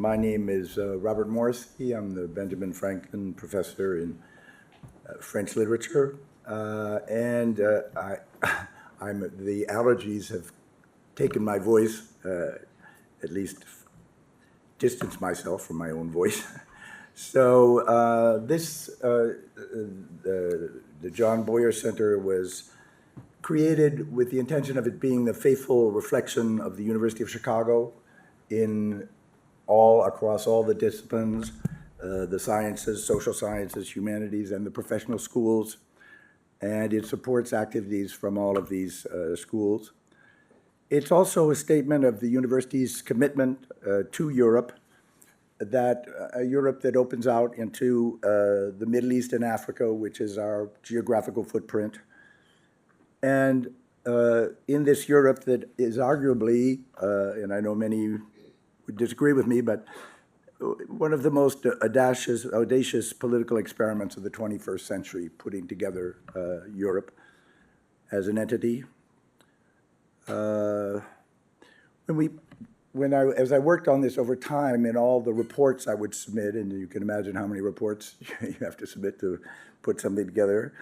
My name is Robert Morrissey. I'm the Benjamin Franklin Professor in French Literature. The allergies have taken my voice, at least distanced myself from my own voice. So the John Boyer Center was created with the intention of it being the faithful reflection of the University of Chicago across all the disciplines, the sciences, social sciences, humanities, and the professional schools. And it supports activities from all of these schools. It's also a statement of the university's commitment to Europe, that a Europe that opens out into the Middle East and Africa, which is our geographical footprint. And in this Europe that is arguably, and I know many would disagree with me, but one of the most audacious political experiments of the 21st century, putting together Europe as an entity. As I worked on this over time, in all the reports I would submit, and you can imagine how many reports you have to submit to put something together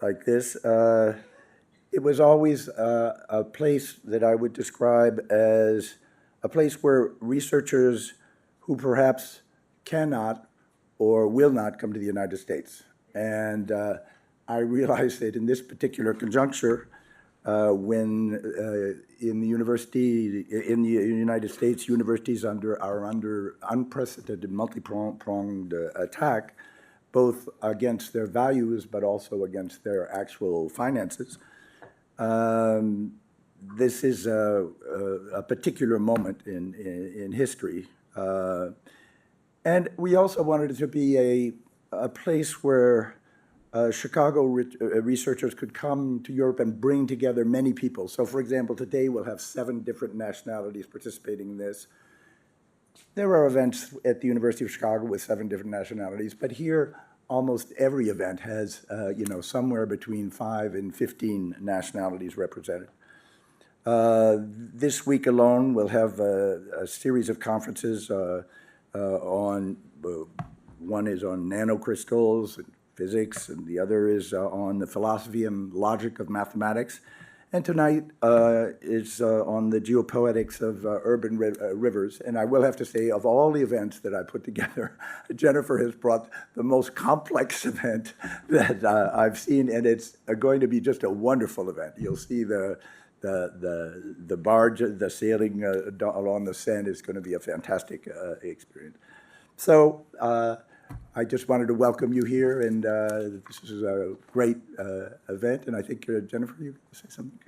like this, it was always a place that I would describe as a place where researchers who perhaps cannot or will not come to the United States. And I realized that in this particular conjuncture, when in the United States, universities are under unprecedented multi-pronged attack, both against their values, but also against their actual finances. This is a particular moment in history. And we also wanted it to be a place where Chicago researchers could come to Europe and bring together many people. So for example, today we'll have 7 different nationalities participating in this. There are events at the University of Chicago with 7 different nationalities, but here almost every event has somewhere between 5 and 15 nationalities represented. This week alone, we'll have a series of conferences one is on nanocrystals and physics, and the other is on the philosophy and logic of mathematics. And tonight is on the geopoetics of urban rivers. And I will have to say, of all the events that I put together, Jennifer has brought the most complex event that I've seen, and it's going to be just a wonderful event. You'll see the barge, the sailing along the Seine is going to be a fantastic experience. So I just wanted to welcome you here, and this is a great event, and I think, Jennifer, you say something?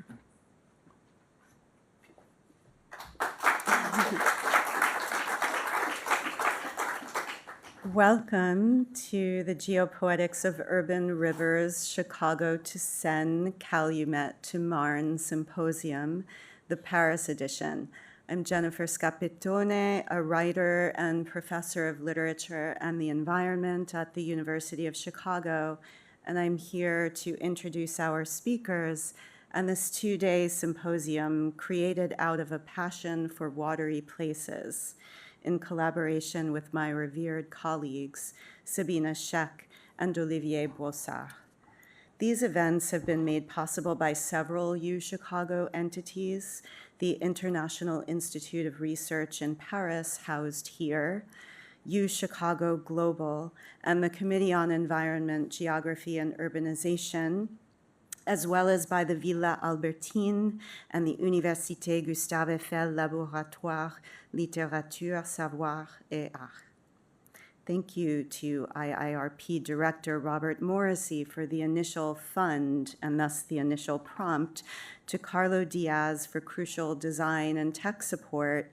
Welcome to the Geopoetics of Urban Rivers, Chicago to Seine, Calumet to Marne Symposium, the Paris edition. I'm Jennifer Scapitone, a writer and professor of literature and the environment at the University of Chicago, and I'm here to introduce our speakers and this 2-day symposium created out of a passion for watery places in collaboration with my revered colleagues, Sabine Barles and Olivier Brossard. These events have been made possible by several UChicago entities, the International Institute of Research in Paris, housed here, UChicago Global, and the Committee on Environment, Geography, and Urbanization, as well as by the Villa Albertine and the Université Gustave Eiffel Laboratoire Littérature, Savoir et Art. Thank you to IIRP Director Robert Morrissey for the initial fund and thus the initial prompt, to Carlo Diaz for crucial design and tech support,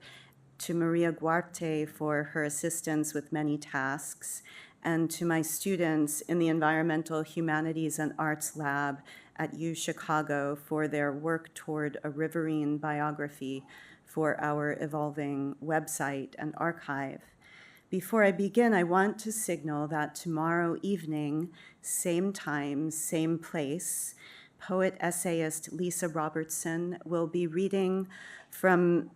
to Maria Guarte for her assistance with many tasks, and to my students in the Environmental Humanities and Arts Lab at UChicago for their work toward a riverine biography for our evolving website and archive. Before I begin, I want to signal that tomorrow evening, same time, same place, poet-essayist Lisa Robertson will be reading from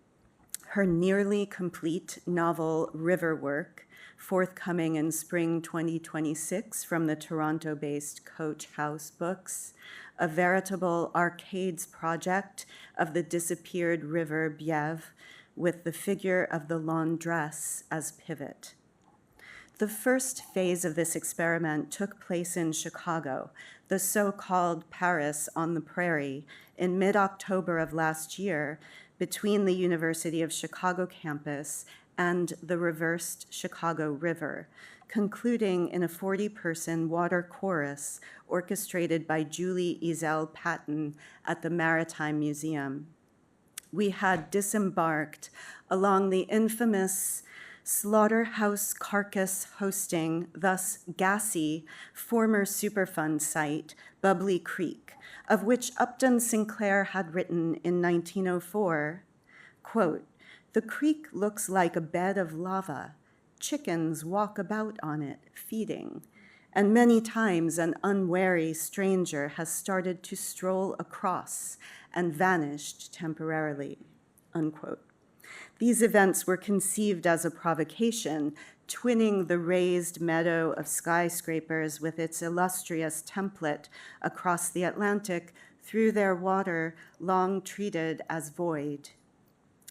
Her nearly complete novel River Work, forthcoming in spring 2026 from the Toronto-based Coach House Books, a veritable arcades project of the disappeared river Bièvre with the figure of the laundress as pivot. The first phase of this experiment took place in Chicago, the so-called Paris on the Prairie, in mid-October of last year, between the University of Chicago campus and the reversed Chicago River, concluding in a 40-person water chorus orchestrated by Julie Ezel Patton at the Maritime Museum. We had disembarked along the infamous slaughterhouse carcass hosting, thus gassy, former Superfund site, Bubbly Creek, of which Upton Sinclair had written in 1904, quote, "The creek looks like a bed of lava. Chickens walk about on it, feeding, and many times an unwary stranger has started to stroll across and vanished temporarily," unquote. These events were conceived as a provocation, twinning the raised meadow of skyscrapers with its illustrious template across the Atlantic through their water long treated as void.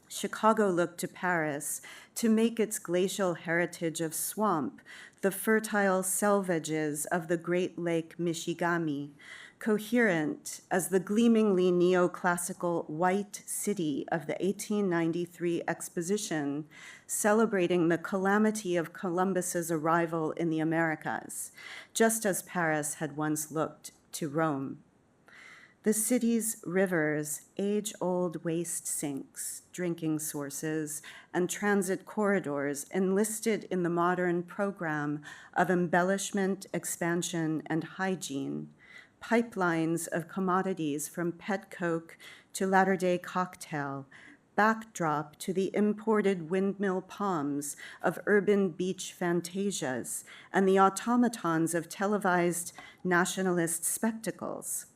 Chicago looked to Paris to make its glacial heritage of swamp the fertile selvages of the Great Lake Michigami, coherent as the gleamingly neoclassical white city of the 1893 exposition, celebrating the calamity of Columbus's arrival in the Americas, just as Paris had once looked to Rome. The city's rivers, age-old waste sinks, drinking sources, and transit corridors enlisted in the modern program of embellishment, expansion, and hygiene, pipelines of commodities from pet coke to latter-day cocktail, backdrop to the imported windmill palms of urban beach fantasias and the automatons of televised nationalist spectacles,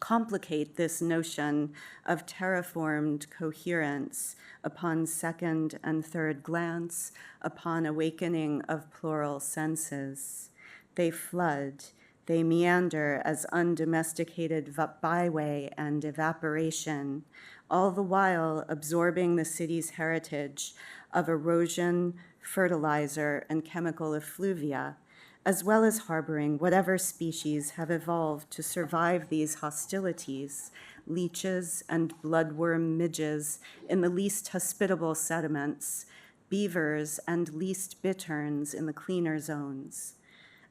complicate this notion of terraformed coherence upon second and third glance, upon awakening of plural senses. They flood, they meander as undomesticated byway and evaporation, all the while absorbing the city's heritage of erosion, fertilizer, and chemical effluvia, as well as harboring whatever species have evolved to survive these hostilities, leeches and bloodworm midges in the least hospitable sediments, beavers and least bitterns in the cleaner zones.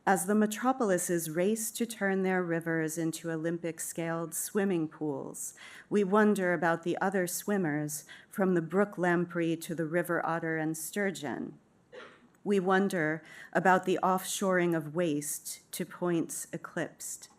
As the metropolises race to turn their rivers into Olympic-scaled swimming pools, we wonder about the other swimmers, from the brook lamprey to the river otter and sturgeon. We wonder about the offshoring of waste to points eclipsed.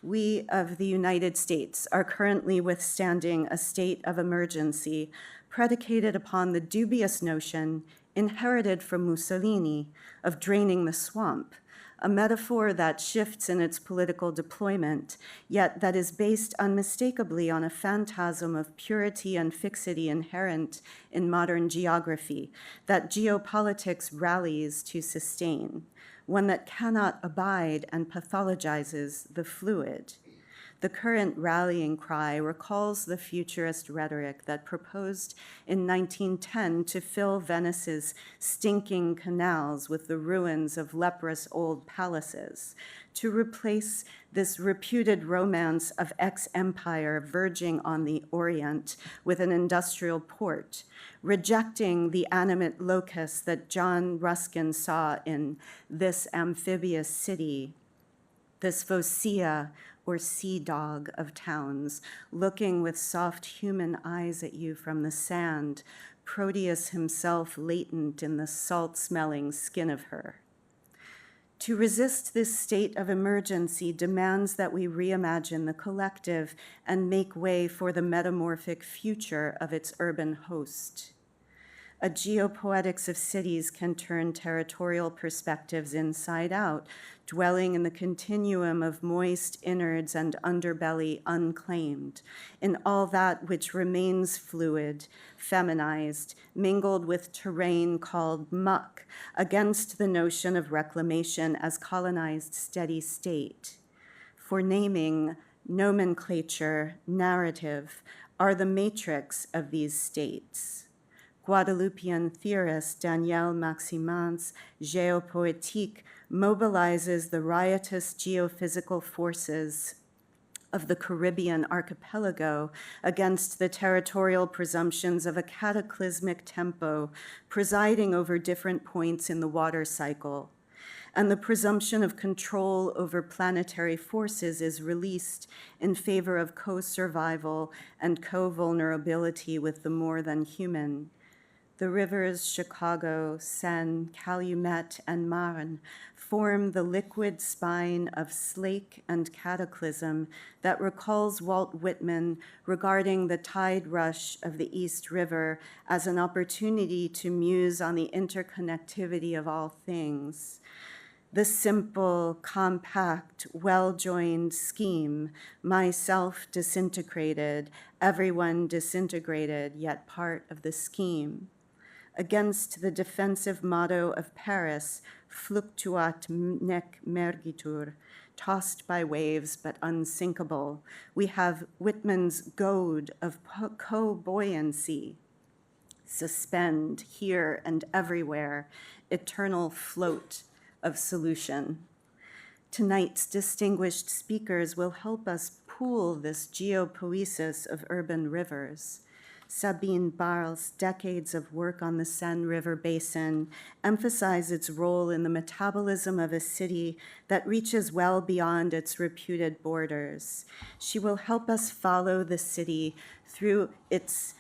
We of the United States are currently withstanding a state of emergency predicated upon the dubious notion, inherited from Mussolini, of draining the swamp, a metaphor that shifts in its political deployment, yet that is based unmistakably on a phantasm of purity and fixity inherent in modern geography, that geopolitics rallies to sustain, one that cannot abide and pathologizes the fluid. The current rallying cry recalls the futurist rhetoric that proposed in 1910 to fill Venice's stinking canals with the ruins of leprous old palaces, to replace this reputed romance of ex-empire verging on the Orient with an industrial port, rejecting the animate locus that John Ruskin saw in This Amphibious City, this Phocea, or sea dog of towns, looking with soft human eyes at you from the sand, Proteus himself latent in the salt-smelling skin of her. To resist this state of emergency demands that we reimagine the collective and make way for the metamorphic future of its urban host. A geopoetics of cities can turn territorial perspectives inside out, dwelling in the continuum of moist innards and underbelly unclaimed, in all that which remains fluid, feminized, mingled with terrain called muck, against the notion of reclamation as colonized steady state. For naming, nomenclature, narrative are the matrix of these states. Guadeloupean theorist Danielle Maximin's Géopoétique mobilizes the riotous geophysical forces of the Caribbean archipelago against the territorial presumptions of a cataclysmic tempo presiding over different points in the water cycle. And the presumption of control over planetary forces is released in favor of co-survival and co-vulnerability with the more than human. The rivers Chicago, Seine, Calumet, and Marne form the liquid spine of slake and cataclysm that recalls Walt Whitman regarding the tide rush of the East River as an opportunity to muse on the interconnectivity of all things. The simple, compact, well-joined scheme, myself disintegrated, everyone disintegrated, yet part of the scheme. Against the defensive motto of Paris, fluctuat nec mergitur, tossed by waves but unsinkable, we have Whitman's goad of co-buoyancy. Suspend here and everywhere, eternal float of solution. Tonight's distinguished speakers will help us pool this geopoiesis of urban rivers. Sabine Barles' decades of work on the Seine River basin emphasize its role in the metabolism of a city that reaches well beyond its reputed borders. She will help us follow the city through its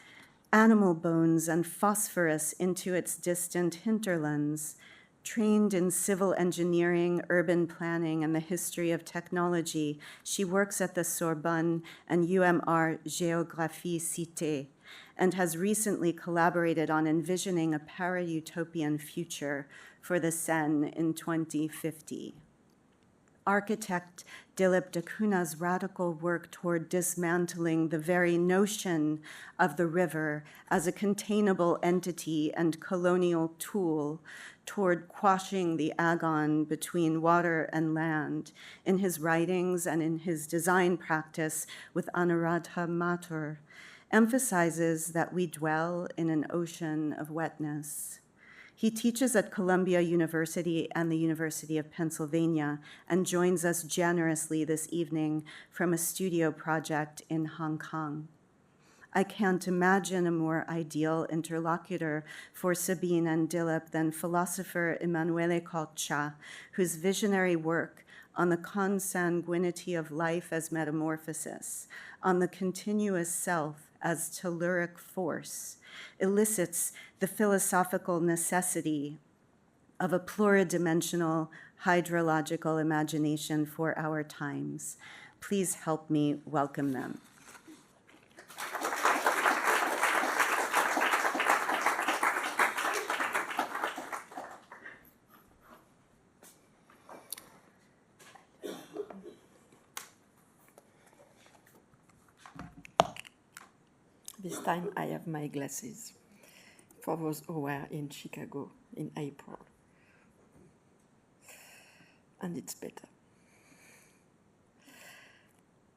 animal bones and phosphorus into its distant hinterlands. Trained in civil engineering, urban planning, and the history of technology, she works at the Sorbonne and UMR Géographie-cités, and has recently collaborated on envisioning a para-utopian future for the Seine in 2050. Architect Dilip de Cunha's radical work toward dismantling the very notion of the river as a containable entity and colonial tool toward quashing the agon between water and land in his writings and in his design practice with Anuradha Mathur, emphasizes that we dwell in an ocean of wetness. He teaches at Columbia University and the University of Pennsylvania and joins us generously this evening from a studio project in Hong Kong. I can't imagine a more ideal interlocutor for Sabine and Dilip than philosopher Emanuele Coccia, whose visionary work on the consanguinity of life as metamorphosis, on the continuous self as telluric force, elicits the philosophical necessity of a pluridimensional hydrological imagination for our times. Please help me welcome them. This time I have my glasses for those who were in Chicago in April. And it's better.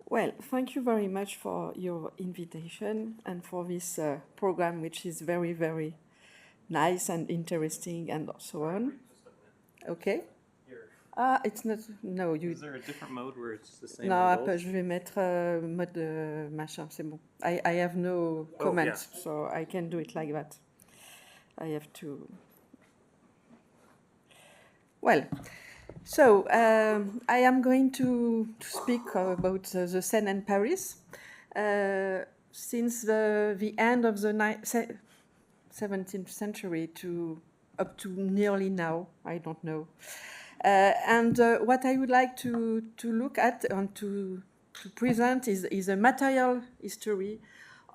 Well, thank you very much for your invitation and for this program, which is very, very nice and interesting and so on. Okay? It's not, no. Is there a different mode where it's the same? Non, je vais mettre mode machin, c'est bon. I have no comments, so I can do it like that. I have to. Well, so I am going to speak about the Seine and Paris. Since the end of the 17th century to up to nearly now, I don't know. And what I would like to look at and to present is a material history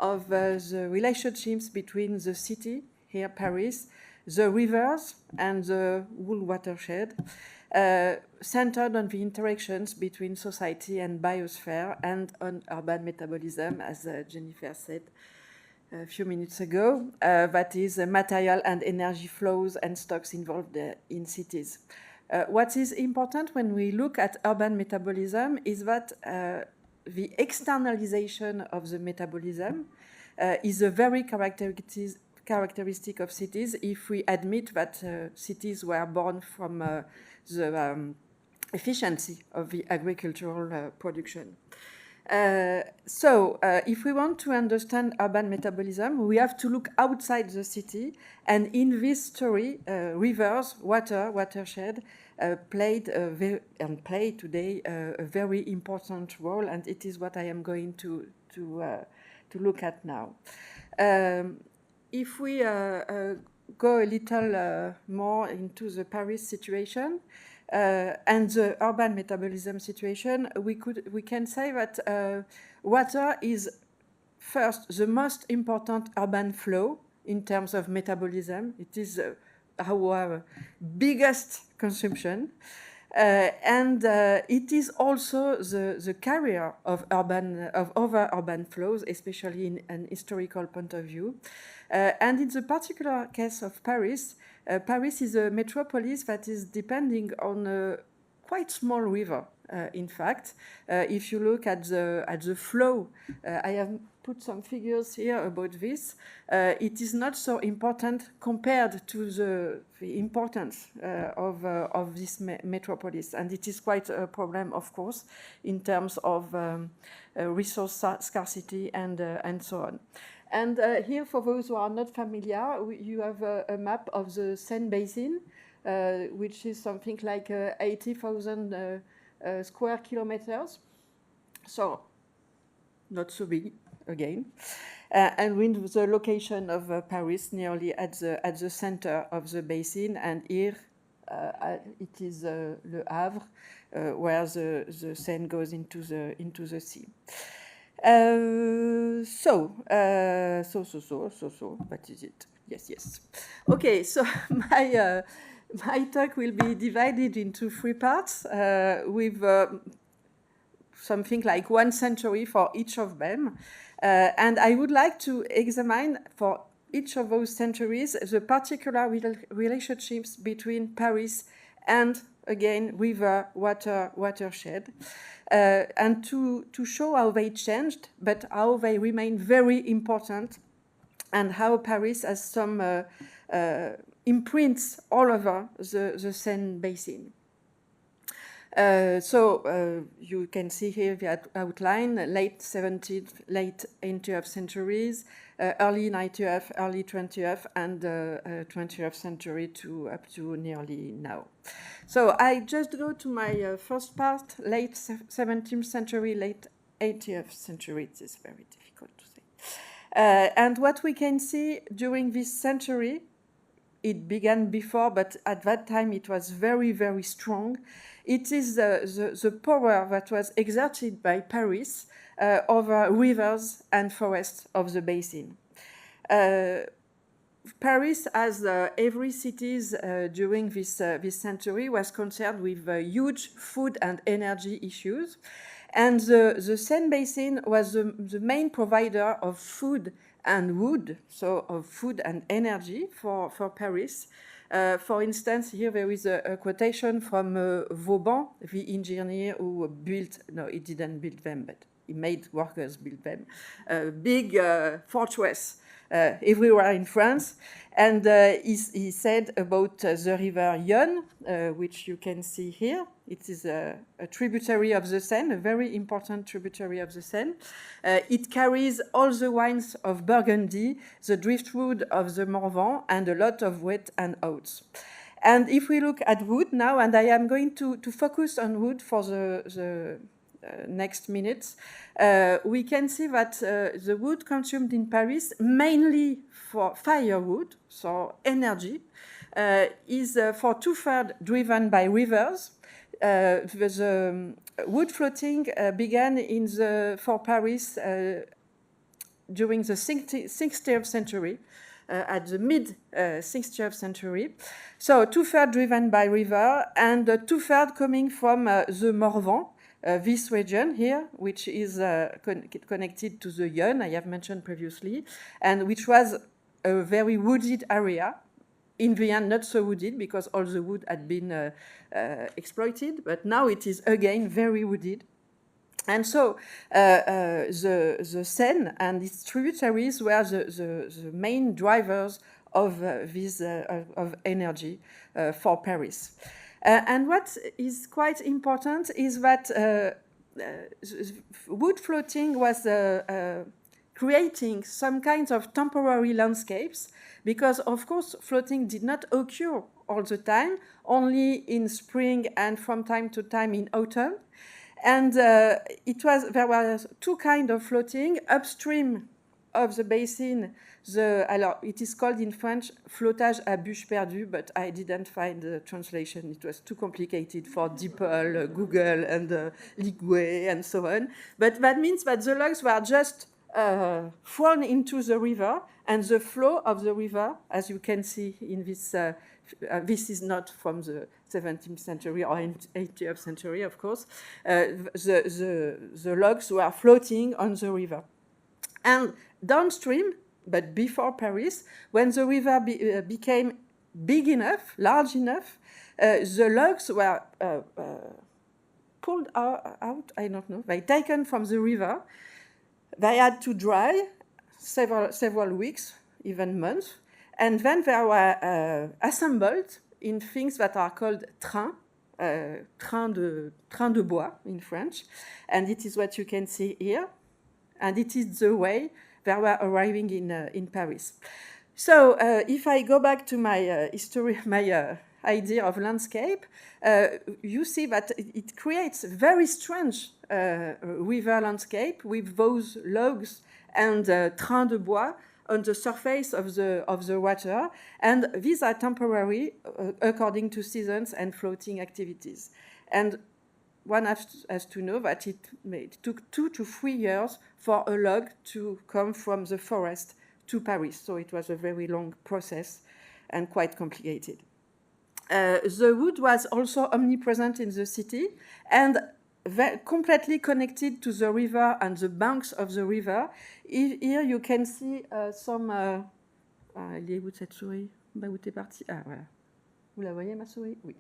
of the relationships between the city here Paris, the rivers and the whole watershed, centered on the interactions between society and biosphere and on urban metabolism, as Jennifer said a few minutes ago, that is material and energy flows and stocks involved in cities. What is important when we look at urban metabolism is that the externalization of the metabolism is a very characteristic of cities if we admit that cities were born from the efficiency of the agricultural production. So if we want to understand urban metabolism, we have to look outside the city, and in this story, rivers, watershed played and play today a very important role, and it is what I am going to look at now. If we go a little more into the Paris situation, and the urban metabolism situation, we can say that water is first the most important urban flow in terms of metabolism. It is our biggest consumption, and it is also the carrier of other urban flows, especially in an historical point of view. And in the particular case of Paris, Paris is a metropolis that is depending on a quite small river. In fact, if you look at the flow, I have put some figures here about this. It is not so important compared to the importance of this metropolis, and it is quite a problem, of course, in terms of resource scarcity and so on. And here, for those who are not familiar, you have a map of the Seine basin, which is something like 80,000 square kilometers. So, not so big, again. And with the location of Paris nearly at the center of the basin, and here it is Le Havre, where the Seine goes into the sea. So, what is it? Yes. Okay, so my talk will be divided into 3 parts with something like 1 century for each of them. And I would like to examine for each of those centuries the particular relationships between Paris and, again, river, watershed. And to show how they changed, but how they remain very important, and how Paris has some imprints all over the Seine basin. So you can see here the outline: late 17th, late 18th centuries, early 19th, early 20th, and 20th century up to nearly now. So I just go to my first part, late 17th century, late 18th century. It is very difficult to say. And what we can see during this century, it began before, but at that time it was very, very strong. It is the power that was exerted by Paris over rivers and forests of the basin. Paris, as every city during this century, was concerned with huge food and energy issues. And the Seine basin was the main provider of food and wood, so of food and energy for Paris. For instance, here there is a quotation from Vauban, the engineer who built, no, he didn't build them, but he made workers build them, a big fortress everywhere in France. And he said about the river Yonne, which you can see here. It is a tributary of the Seine, a very important tributary of the Seine. It carries all the wines of Burgundy, the driftwood of the Morvan, and a lot of wheat and oats. And if we look at wood now, and I am going to focus on wood for the next minutes, we can see that the wood consumed in Paris, mainly for firewood, so energy, is for 2/3 driven by rivers. The wood floating began for Paris during the 16th century, at the mid-60th century. So 2/3 driven by river and 2/3 coming from the Morvan, this region here, which is connected to the Yonne I have mentioned previously, and which was a very wooded area. In the end, not so wooded because all the wood had been exploited, but now it is again very wooded. And so the Seine and its tributaries were the main drivers of of energy for Paris. And what is quite important is that wood floating was creating some kinds of temporary landscapes because, of course, floating did not occur all the time, only in spring and from time to time in autumn. And there were two kinds of floating. Upstream of the basin, it is called in French flottage à bûche perdue, but I didn't find the translation. It was too complicated for DeepL, Google, and Ligway, and so on. But that means that the logs were just thrown into the river, and the flow of the river, as you can see in this, this is not from the 17th century or 18th century, of course. The logs were floating on the river. And downstream, but before Paris, when the river became big enough, large enough, the logs were pulled out, I don't know, they taken from the river. They had to dry several weeks, even months, and then they were assembled in things that are called trains, train de bois in French, and it is what you can see here, and it is the way they were arriving in Paris. So if I go back to my history, my idea of landscape, you see that it creates a very strange river landscape with those logs and trains de bois on the surface of the water, and these are temporary according to seasons and floating activities. And one has to know that it took 2 to 3 years for a log to come from the forest to Paris, so it was a very long process and quite complicated. The wood was also omnipresent in the city and completely connected to the river and the banks of the river. Here you can see some... Elle est où cette souris? Bah, où t'es partie? Ah, voilà. Vous la voyez, ma souris? Oui.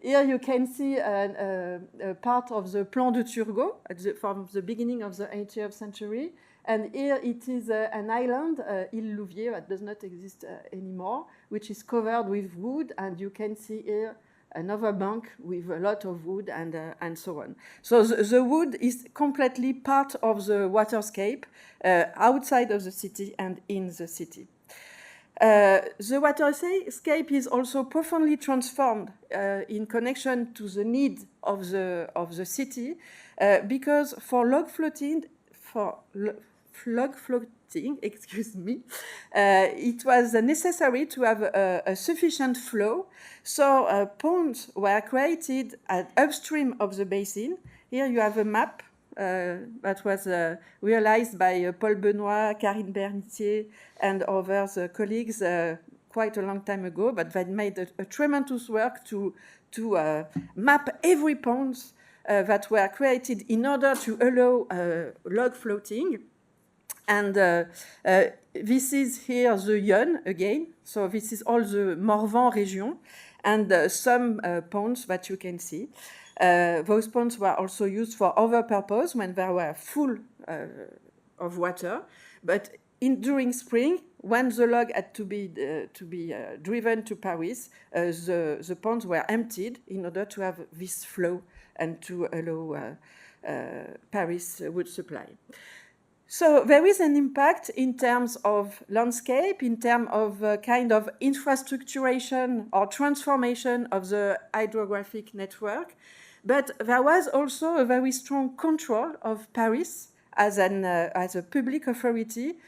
Here you can see a part of the Plan de Turgot from the beginning of the 18th century. And here it is an island, Île Louviers, that does not exist anymore, which is covered with wood. And you can see here another bank with a lot of wood and so on. So the wood is completely part of the waterscape outside of the city and in the city. The waterscape is also profoundly transformed in connection to the need of the city because for log floating, excuse me, it was necessary to have a sufficient flow. So ponds were created upstream of the basin. Here you have a map that was realized by Paul Benoit, Karine Bernitier, and other colleagues quite a long time ago, but they made a tremendous work to map every pond that were created in order to allow log floating. And this is here the Yonne again. So this is all the Morvan region and some ponds that you can see. Those ponds were also used for other purposes when they were full of water. But during spring, when the log had to be driven to Paris, the ponds were emptied in order to have this flow and to allow Paris wood supply. So there is an impact in terms of landscape, in terms of kind of infrastructuration or transformation of the hydrographic network. But there was also a very strong control of Paris as a public authority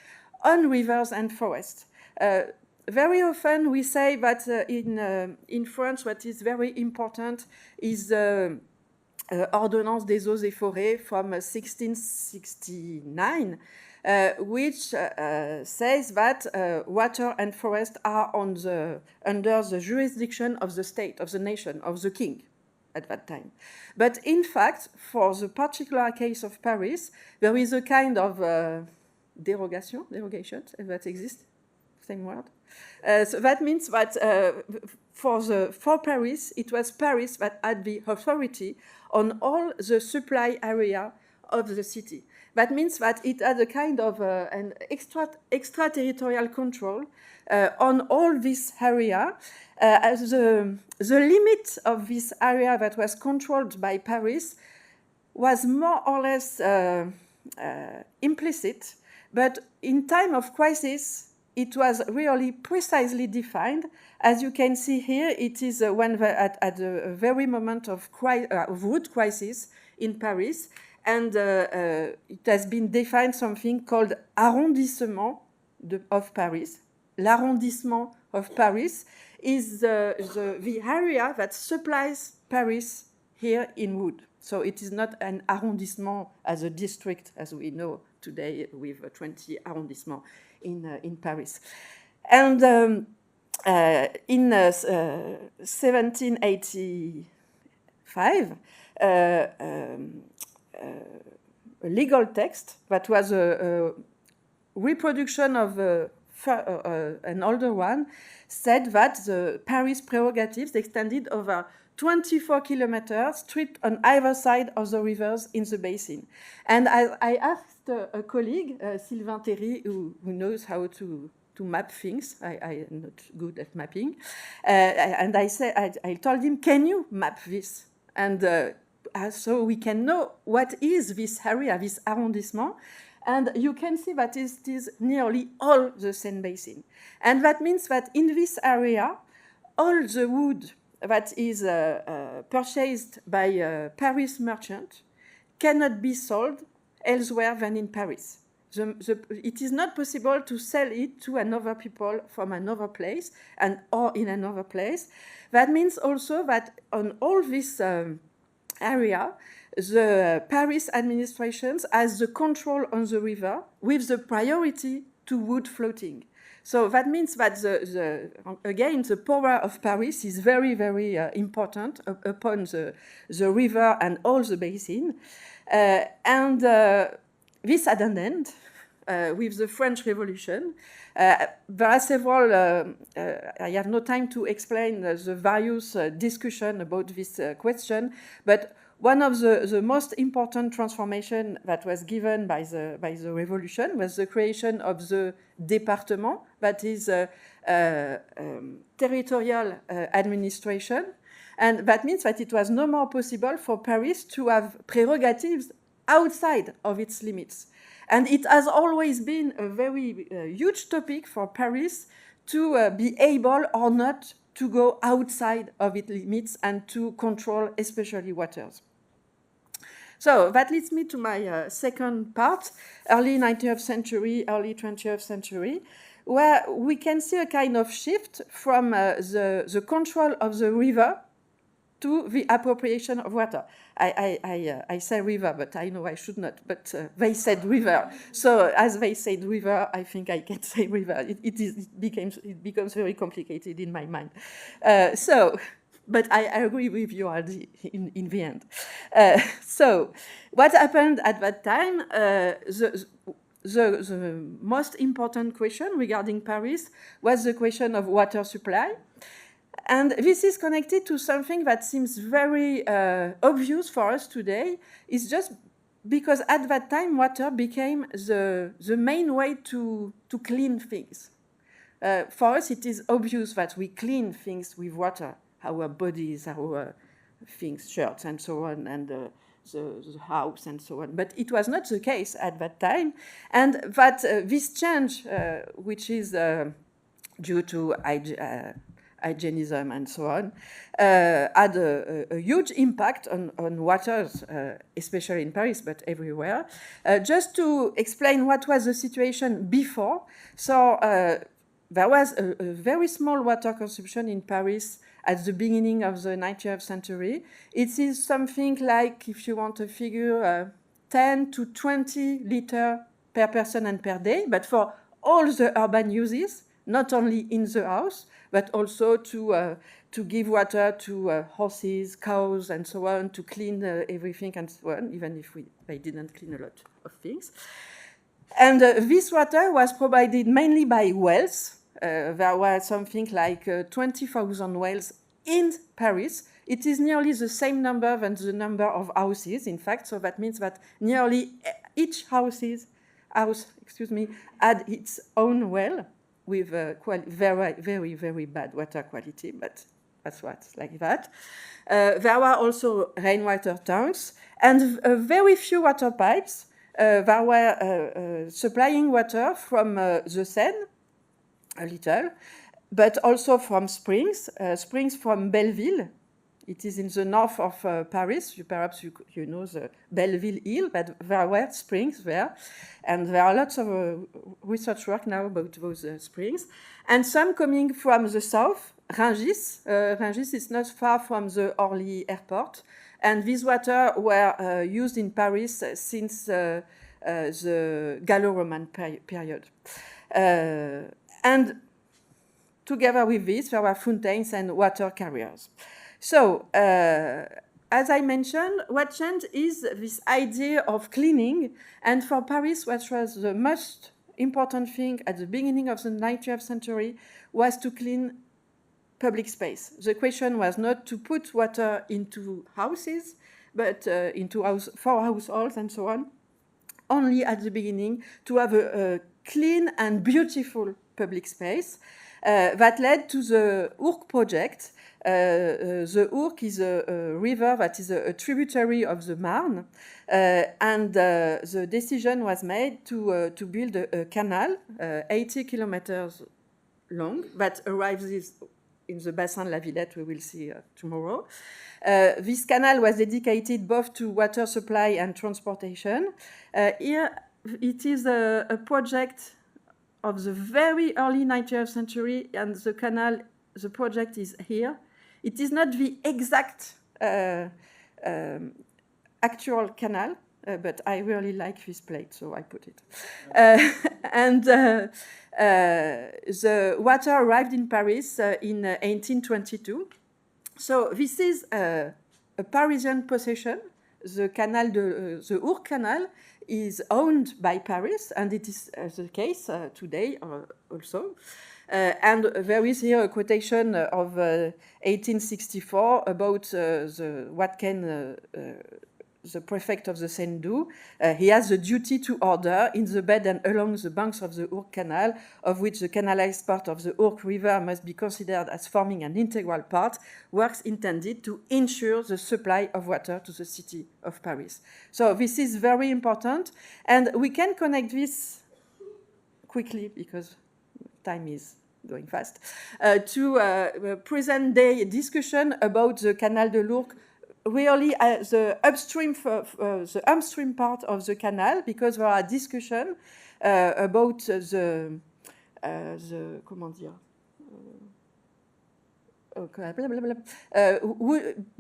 on rivers and forests. Very often we say that in France what is very important is the Ordonnance des eaux et forêts from 1669, which says that water and forest are under the jurisdiction of the state, of the nation, of the king at that time. But in fact, for the particular case of Paris, there is a kind of derogation, if that exists, same word. So that means that for Paris, it was Paris that had the authority on all the supply area of the city. That means that it had a kind of an extraterritorial control on all this area. The limit of this area that was controlled by Paris was more or less implicit, but in time of crisis, it was really precisely defined. As you can see here, it is when at the very moment of wood crisis in Paris, and it has been defined something called arrondissement of Paris. L'arrondissement of Paris is the area that supplies Paris here in wood. So it is not an arrondissement as a district, as we know today with 20 arrondissements in Paris. And in 1785, a legal text that was a reproduction of an older one said that the Paris prerogatives extended over 24 kilometers stripped on either side of the rivers in the basin. And I asked a colleague, Sylvain Théry, who knows how to map things. I am not good at mapping. And I told him, can you map this? And so we can know what is this area, this arrondissement. And you can see that it is nearly all the Seine basin. And that means that in this area, all the wood that is purchased by a Paris merchant cannot be sold elsewhere than in Paris. It is not possible to sell it to another people from another place or in another place. That means also that on all this area, the Paris administrations has the control on the river with the priority to wood floating. So that means that, again, the power of Paris is very, very important upon the river and all the basin. And this had an end with the French Revolution. There are several, I have no time to explain the various discussion about this question, but one of the most important transformation that was given by the revolution was the creation of the département, that is territorial administration. And that means that it was no more possible for Paris to have prerogatives outside of its limits. And it has always been a very huge topic for Paris to be able or not to go outside of its limits and to control especially waters. So that leads me to my second part, early 19th century, early 20th century, where we can see a kind of shift from the control of the river to the appropriation of water. I say river, but I know I should not, but they said river. So as they said river, I think I can say river. It becomes very complicated in my mind. But I agree with you in the end. So what happened at that time, the most important question regarding Paris was the question of water supply. And this is connected to something that seems very obvious for us today. It's just because at that time, water became the main way to clean things. For us, it is obvious that we clean things with water. Our bodies, our things, shirts, and so on, and the house, and so on. But it was not the case at that time. And that this change, which is due to hygienism and so on, had a huge impact on waters, especially in Paris, but everywhere. Just to explain what was the situation before. So there was a very small water consumption in Paris at the beginning of the 19th century. It is something like, if you want a figure, 10 to 20 liters per person and per day, but for all the urban uses, not only in the house, but also to give water to horses, cows, and so on, to clean everything and so on, even if they didn't clean a lot of things. And this water was provided mainly by wells. There were something like 20,000 wells in Paris. It is nearly the same number than the number of houses, in fact, so that means that nearly each house had its own well with very, very, very bad water quality, but that's what's like that. There were also rainwater tanks and very few water pipes. There were supplying water from the Seine, a little, but also from springs from Belleville. It is in the north of Paris. Perhaps you know the Belleville Hill, but there were springs there. And there are lots of research work now about those springs. And some coming from the south, Rungis. Rungis is not far from the Orly airport. And these water were used in Paris since the Gallo-Roman period. And together with this, there were fountains and water carriers. So, as I mentioned, what changed is this idea of cleaning. And for Paris, what was the most important thing at the beginning of the 19th century was to clean public space. The question was not to put water into houses, but for households and so on. Only at the beginning to have a clean and beautiful public space. That led to the Ourcq project. The Ourcq is a river that is a tributary of the Marne, and the decision was made to build a canal 80 kilometers long that arrives in the Basin La Villette, we will see tomorrow. This canal was dedicated both to water supply and transportation. Here it is a project of the very early 19th century, and the project is here. It is not the exact actual canal, but I really like this plate, so I put it. And the water arrived in Paris in 1822. So this is a Parisian possession. The Ourcq Canal is owned by Paris, and it is the case today also. And there is here a quotation of 1864 about the prefect of the Seine do. He has the duty to order in the bed and along the banks of the Ourcq Canal, of which the canalized part of the Ourcq River must be considered as forming an integral part, works intended to ensure the supply of water to the city of Paris. So this is very important, and we can connect this quickly because time is going fast, to present-day discussion about the Canal de l'Ourcq, really the upstream part of the canal, because there are discussions about the comment dire,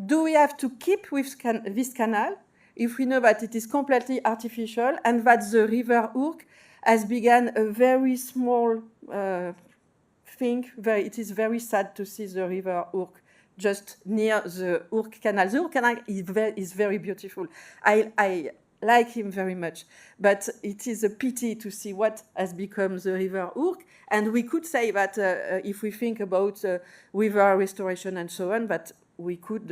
do we have to keep with this canal if we know that it is completely artificial and that the river Ourcq has begun a very small thing. It is very sad to see the river Ourcq just near the Ourcq Canal. The Ourcq Canal is very beautiful. I like him very much, but it is a pity to see what has become the river Ourcq. And we could say that if we think about river restoration and so on, that we could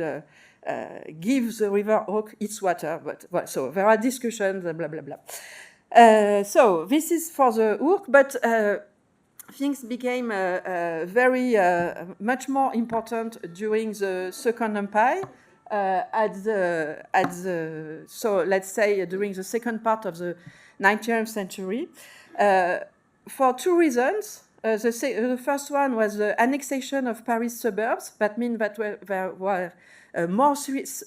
give the river Ourcq its water. But well, so there are discussions, blah blah blah. So this is for the Ourcq, but things became very much more important during the Second Empire. So let's say during the second part of the 19th century, for two reasons. The first one was the annexation of Paris suburbs. That means that there were more streets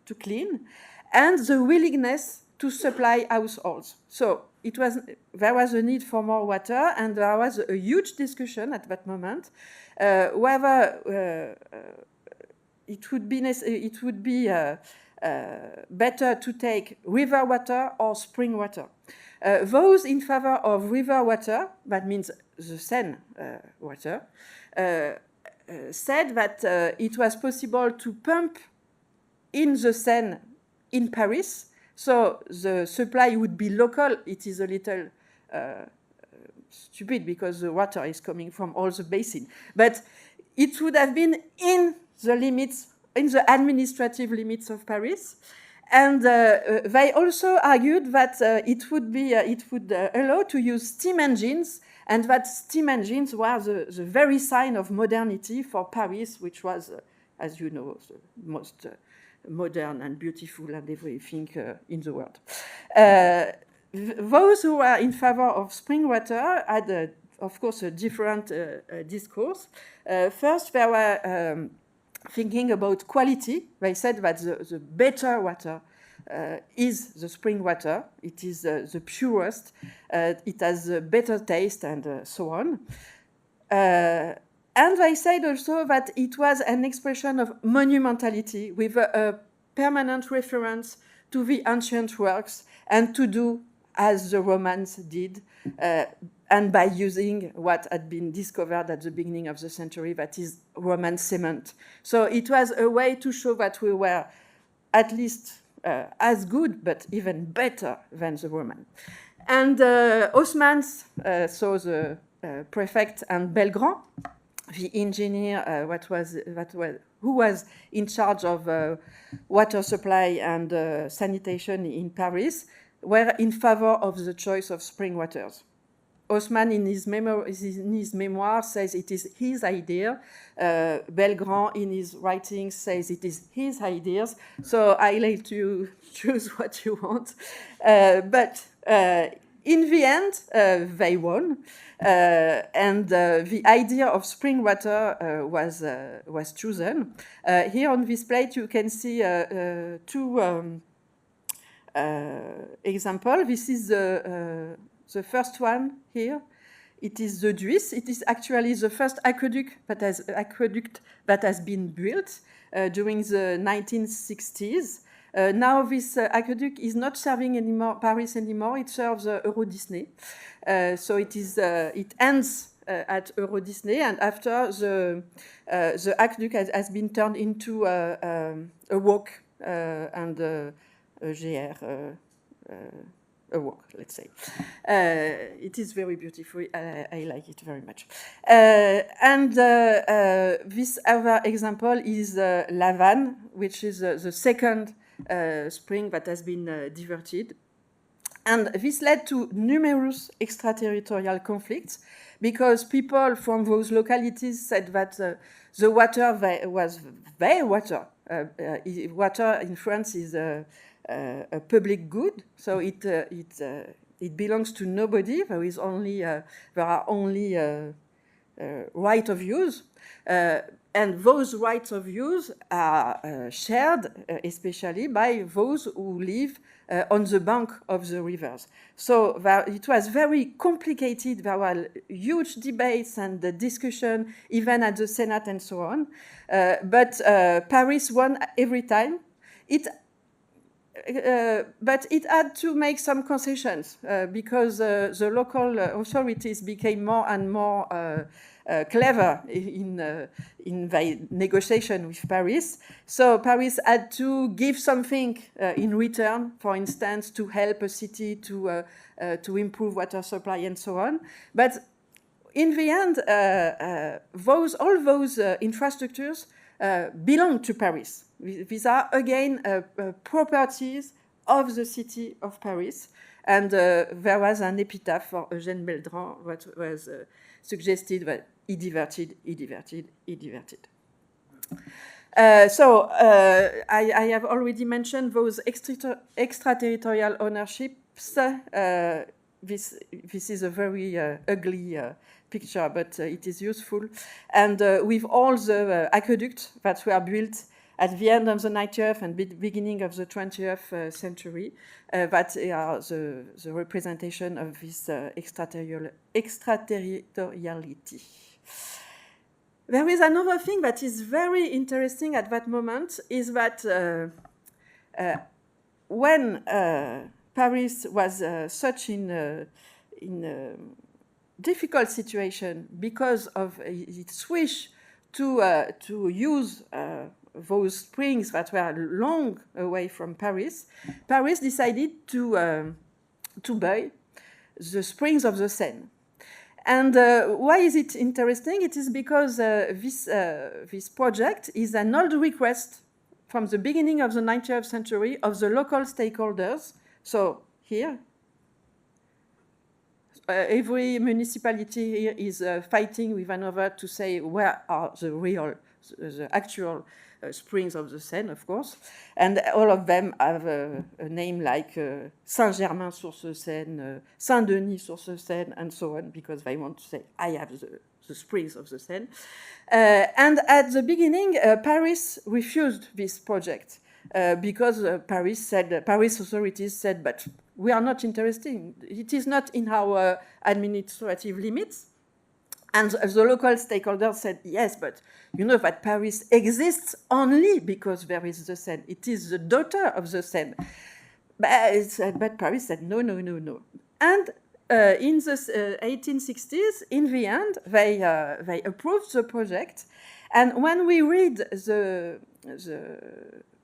to clean, and the willingness to supply households. So there was a need for more water, and there was a huge discussion at that moment whether it would be better to take river water or spring water. those in favor of river water, that means the Seine water, said that it was possible to pump in the Seine in Paris, so the supply would be local. It is a little stupid because the water is coming from all the basin, but it would have been in the limits, in the administrative limits of Paris. And they also argued that it would allow to use steam engines, and that steam engines were the very sign of modernity for Paris, which was, as you know, the most modern and beautiful and everything in the world. Those who were in favor of spring water had, of course, a different discourse. First, they were thinking about quality. They said that the better water is the spring water. It is the purest. It has a better taste and so on. And they said also that it was an expression of monumentality with a permanent reference to the ancient works and to do as the Romans did, and by using what had been discovered at the beginning of the century, that is Roman cement. So it was a way to show that we were at least as good, but even better than the Roman. And Haussmann, so the prefect, and Belgrand, the engineer who was in charge of water supply and sanitation in Paris, were in favor of the choice of spring waters. Haussmann, in his memoir, says it is his idea. Belgrand, in his writings, says it is his ideas. So I let you choose what you want. But in the end, they won. And the idea of spring water was chosen. Here on this plate, you can see two examples. This is the first one here. It is the Duis. It is actually the first aqueduct that has been built during the 1960s. Now this aqueduct is not serving Paris anymore. It serves Euro Disney. So it ends at Euro Disney, and after the aqueduct has been turned into a walk and a GR. A walk, let's say. It is very beautiful. I like it very much. And this other example is La Vanne, which is the second spring that has been diverted. And this led to numerous extraterritorial conflicts because people from those localities said that the water was their water. Water in France is a public good, so it belongs to nobody. There are only right of use, and those rights of use are shared, especially by those who live on the bank of the rivers. So it was very complicated. There were huge debates and discussion, even at the Senate and so on. But Paris won every time. But it had to make some concessions because the local authorities became more and more clever in the negotiation with Paris. So Paris had to give something in return, for instance, to help a city to improve water supply and so on. But in the end, all those infrastructures belong to Paris. These are, again, properties of the city of Paris. And there was an epitaph for Eugène Belgrand that was suggested that he diverted. So I have already mentioned those extraterritorial ownerships. This is a very ugly picture, but it is useful. And with all the aqueducts that were built at the end of the 19th and beginning of the 20th century, that are the representation of this extraterritoriality. There is another thing that is very interesting at that moment, is that when Paris was such in a difficult situation because of its wish to use those springs that were long away from Paris, Paris decided to buy the springs of the Seine. And why is it interesting? It is because this project is an old request from the beginning of the 19th century of the local stakeholders. So here, every municipality here is fighting with another to say where are the actual springs of the Seine, of course. And all of them have a name like Saint-Germain-sur-Seine, Saint-Denis-sur-Seine, and so on, because they want to say, I have the springs of the Seine. And at the beginning, Paris refused this project because Paris authorities said, but we are not interested. It is not in our administrative limits. And the local stakeholders said, yes, but you know that Paris exists only because there is the Seine. It is the daughter of the Seine. But Paris said, no, no, no, no. And in the 1860s, in the end, they approved the project. And when we read the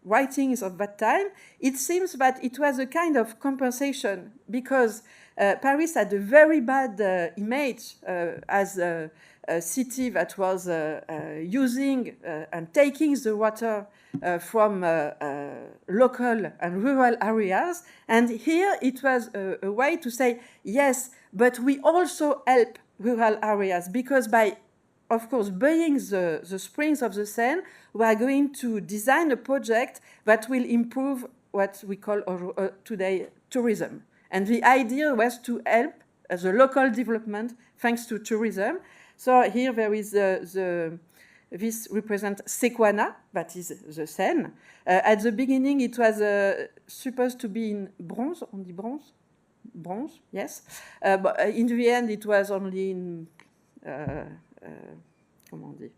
writings of that time, it seems that it was a kind of compensation because Paris had a very bad image as a city that was using and taking the water from local and rural areas. And here it was a way to say, yes, but we also help rural areas because by, of course, buying the springs of the Seine, we are going to design a project that will improve what we call today tourism. And the idea was to help the local development thanks to tourism. So here there is this represents Sequana, that is the Seine. At the beginning, it was supposed to be in bronze, on the bronze? Bronze, yes. But in the end, it was only in, comment on dit?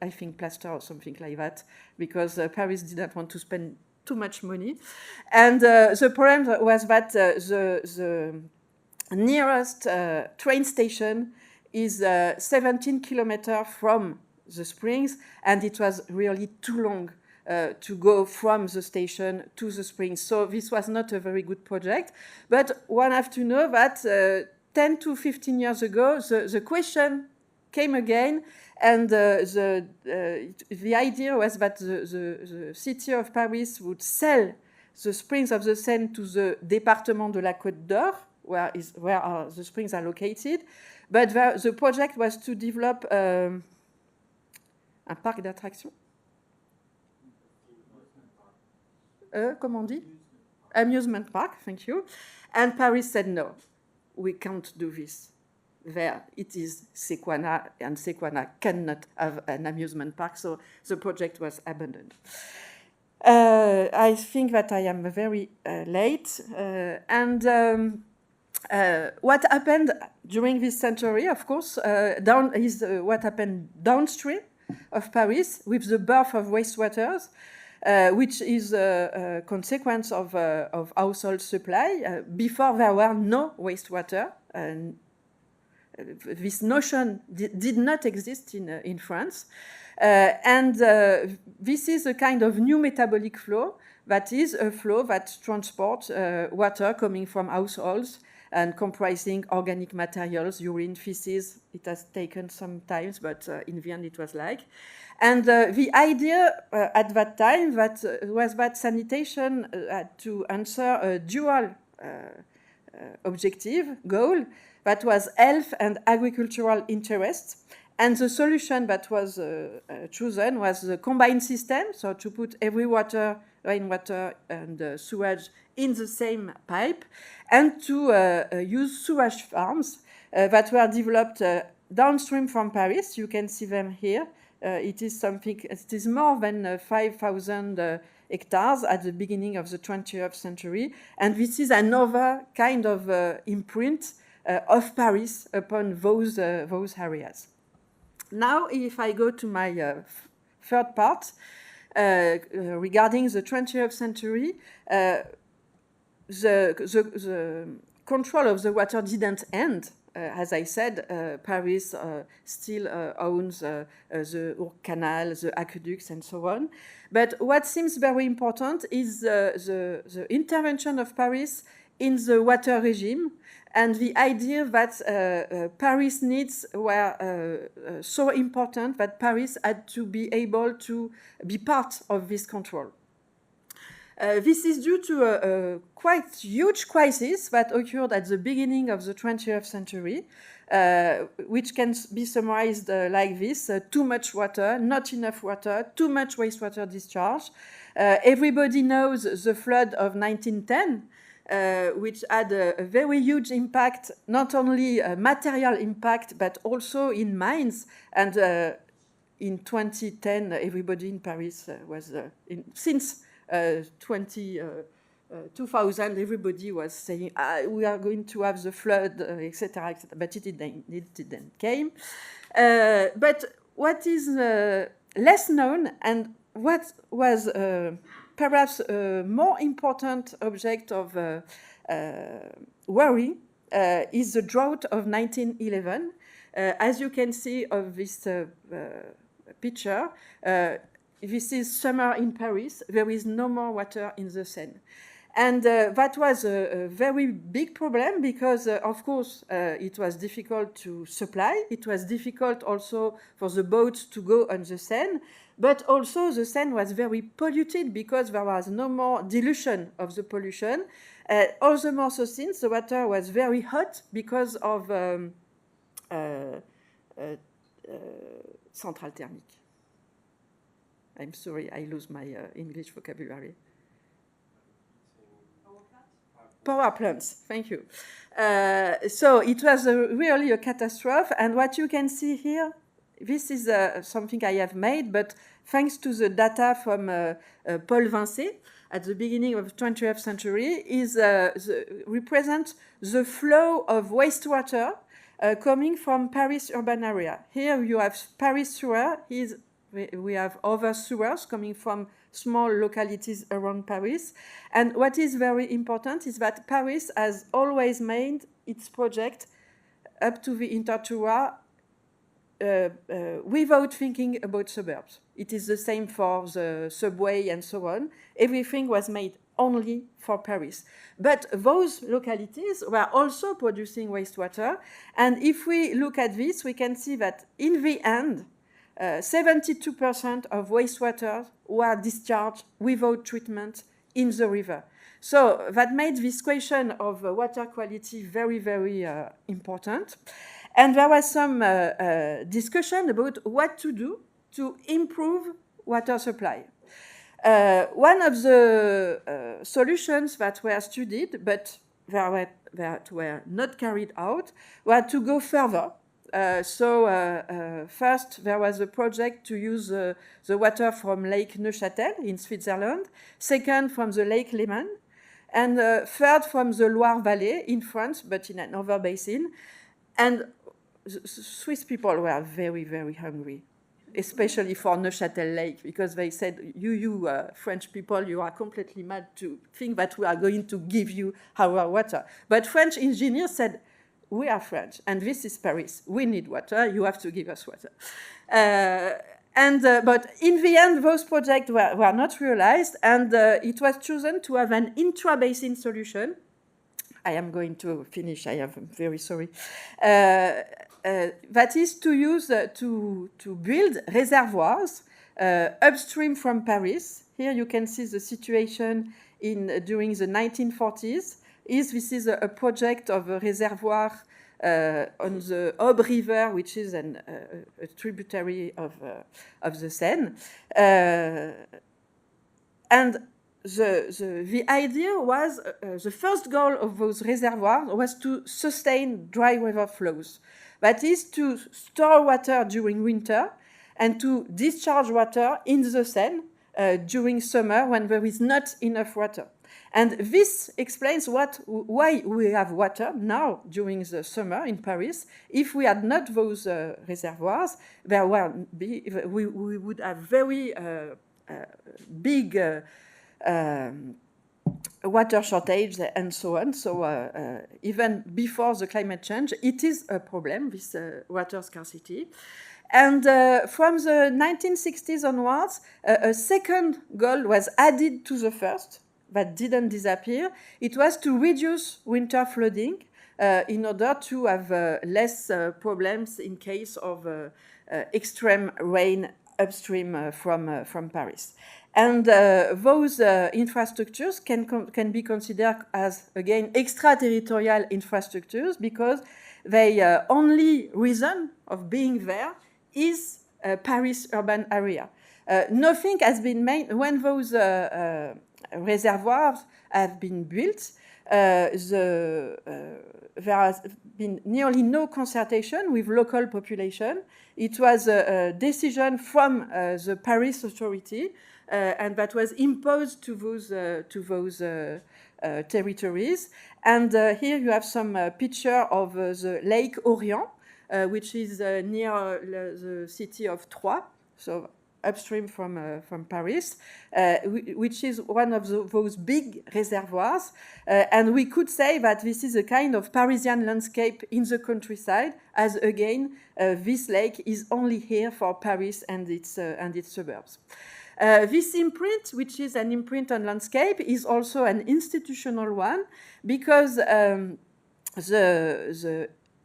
I think plaster or something like that, because Paris didn't want to spend too much money. And the problem was that the nearest train station is 17 kilometers from the springs, and it was really too long to go from the station to the springs. So this was not a very good project. But one has to know that 10 to 15 years ago, the question came again, and the idea was that the city of Paris would sell the springs of the Seine to the Département de la Côte d'Or, where the springs are located. But the project was to develop un parc d'attractions. Comment on dit? Amusement park, thank you. And Paris said, no, we can't do this. There it is Sequana, and Sequana cannot have an amusement park, so the project was abandoned. I think that I am very late, and what happened during this century, of course, what happened downstream of Paris with the birth of wastewaters, which is a consequence of household supply. Before there were no wastewater, and this notion did not exist in France. And this is a kind of new metabolic flow that is a flow that transports water coming from households and comprising organic materials, urine, feces. It has taken some time, but in the end it was like. And the idea at that time was that sanitation had to answer a dual objective, goal, that was health and agricultural interests. And the solution that was chosen was the combined system, so to put every rainwater and sewage in the same pipe, and to use sewage farms that were developed downstream from Paris. You can see them here. It is more than 5,000 hectares at the beginning of the 20th century. And this is another kind of imprint of Paris upon those areas. Now, if I go to my third part regarding the 20th century, the control of the water didn't end. As I said, Paris still owns the canal, the aqueducts, and so on. But what seems very important is the intervention of Paris in the water regime, and the idea that Paris needs were so important that Paris had to be able to be part of this control. This is due to a quite huge crisis that occurred at the beginning of the 20th century, which can be summarized like this: too much water, not enough water, too much wastewater discharge. Everybody knows the flood of 1910, which had a very huge impact, not only a material impact, but also in mines. And in 2010, everybody in Paris was, since 2000, everybody was saying, we are going to have the flood, etc., etc., but it didn't came. But what is less known, and what was perhaps a more important object of worry, is the drought of 1911. As you can see of this picture, this is summer in Paris. There is no more water in the Seine. And that was a very big problem because, of course, it was difficult to supply. It was difficult also for the boats to go on the Seine. But also the Seine was very polluted because there was no more dilution of the pollution. All the more so since the water was very hot because of central thermique. I'm sorry, I lose my English vocabulary. Power plants, thank you. So it was really a catastrophe. And what you can see here, this is something I have made, but thanks to the data from Paul Vincé at the beginning of the 20th century, represents the flow of wastewater coming from Paris urban area. Here you have Paris sewer. We have other sewers coming from small localities around Paris. And what is very important is that Paris has always made its project up to the interterroir without thinking about suburbs. It is the same for the subway and so on. Everything was made only for Paris. But those localities were also producing wastewater. And if we look at this, we can see that in the end, 72% of wastewater were discharged without treatment in the river. So that made this question of water quality very, very important. And there was some discussion about what to do to improve water supply. One of the solutions that were studied, but that were not carried out, were to go further. First, there was a project to use the water from Lake Neuchâtel in Switzerland. Second, from the Lake Léman. And third, from the Loire Valley in France, but in another basin. And the Swiss people were very, very hungry, especially for Neuchâtel Lake, because they said, you French people, you are completely mad to think that we are going to give you our water. But French engineers said, we are French, and this is Paris. We need water. You have to give us water. But in the end, those projects were not realized, and it was chosen to have an intra-basin solution. I am going to finish. I'm very sorry. That is to use to build reservoirs upstream from Paris. Here you can see the situation during the 1940s. This is a project of a reservoir on the Aube River, which is a tributary of the Seine. And the idea was, the first goal of those reservoirs was to sustain dry river flows. That is to store water during winter and to discharge water in the Seine during summer when there is not enough water. And this explains why we have water now during the summer in Paris. If we had not those reservoirs, we would have very big water shortage and so on. So even before the climate change, it is a problem, this water scarcity. And from the 1960s onwards, a second goal was added to the first, that didn't disappear. It was to reduce winter flooding in order to have less problems in case of extreme rain upstream from Paris. And those infrastructures can be considered as, again, extraterritorial infrastructures because the only reason of being there is Paris urban area. Nothing has been made when those reservoirs have been built. There has been nearly no consultation with local population. It was a decision from the Paris authority, and that was imposed to those territories. And here you have some picture of the Lake Orient, which is near the city of Troyes, so upstream from Paris, which is one of those big reservoirs. And we could say that this is a kind of Parisian landscape in the countryside, as again, this lake is only here for Paris and its suburbs. This imprint, which is an imprint on landscape, is also an institutional one because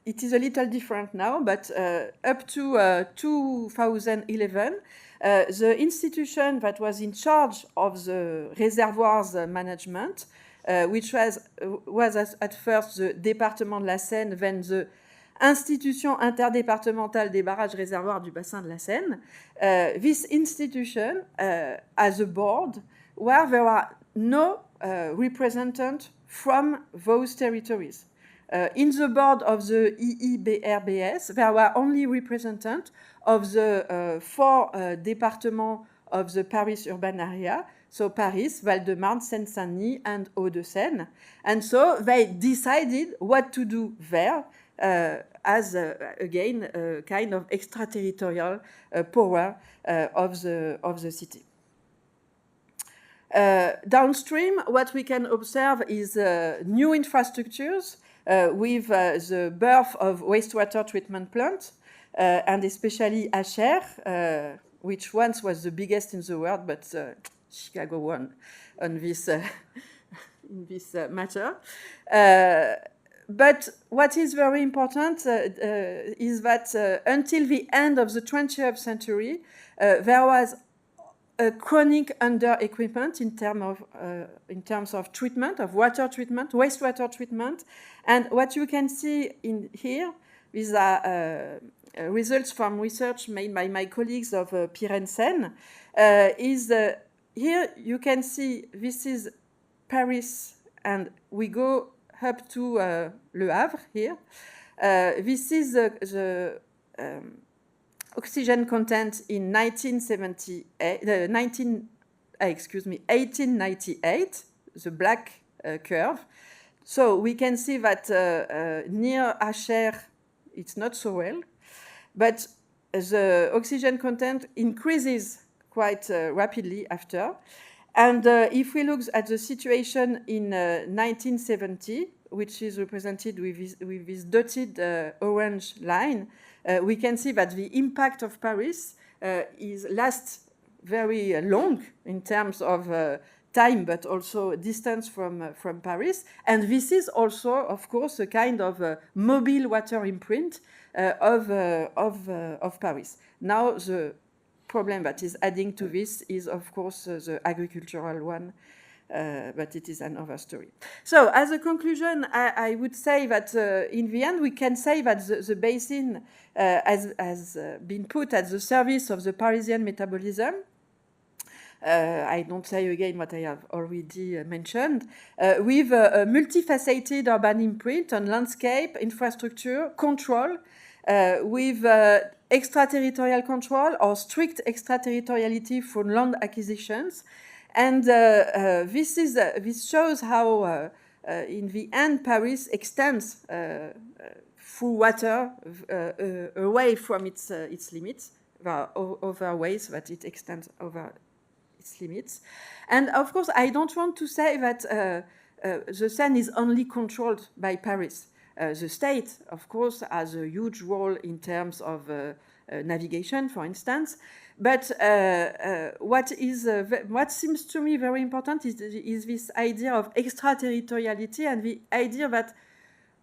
it is a little different now, but up to 2011, the institution that was in charge of the reservoirs management, which was at first the Département de la Seine, then the Institution interdépartementale des barrages réservoirs du bassin de la Seine. This institution has a board where there are no representatives from those territories. In the board of the EIBRBS, there were only representatives of the 4 departments of the Paris urban area, so Paris, Val-de-Marne, Seine-Saint-Denis, and Hauts-de-Seine. And so they decided what to do there as, again, a kind of extraterritorial power of the city. Downstream, what we can observe is new infrastructures with the birth of wastewater treatment plants, and especially HR, which once was the biggest in the world, but Chicago won on this, in this matter. But what is very important is that until the end of the 20th century, there was a chronic under-equipment in terms of treatment, of water treatment, wastewater treatment. And what you can see in here, these are results from research made by my colleagues of Seine, is here you can see this is Paris, and we go up to Le Havre here. This is the oxygen content in 1898, the black curve. So we can see that near HR, it's not so well, but the oxygen content increases quite rapidly after. And if we look at the situation in 1970, which is represented with this dotted orange line, we can see that the impact of Paris lasts very long in terms of time, but also distance from Paris. And this is also, of course, a kind of mobile water imprint of Paris. Now, the problem that is adding to this is, of course, the agricultural one, but it is another story. So, as a conclusion, I would say that in the end, we can say that the basin has been put at the service of the Parisian metabolism. I don't say again what I have already mentioned, with a multifaceted urban imprint on landscape, infrastructure, control, with extraterritorial control or strict extraterritoriality for land acquisitions. And this shows how, in the end, Paris extends through water away from its limits. There are other ways that it extends over its limits. And of course, I don't want to say that the Seine is only controlled by Paris. The state, of course, has a huge role in terms of navigation, for instance. But what seems to me very important is this idea of extraterritoriality and the idea that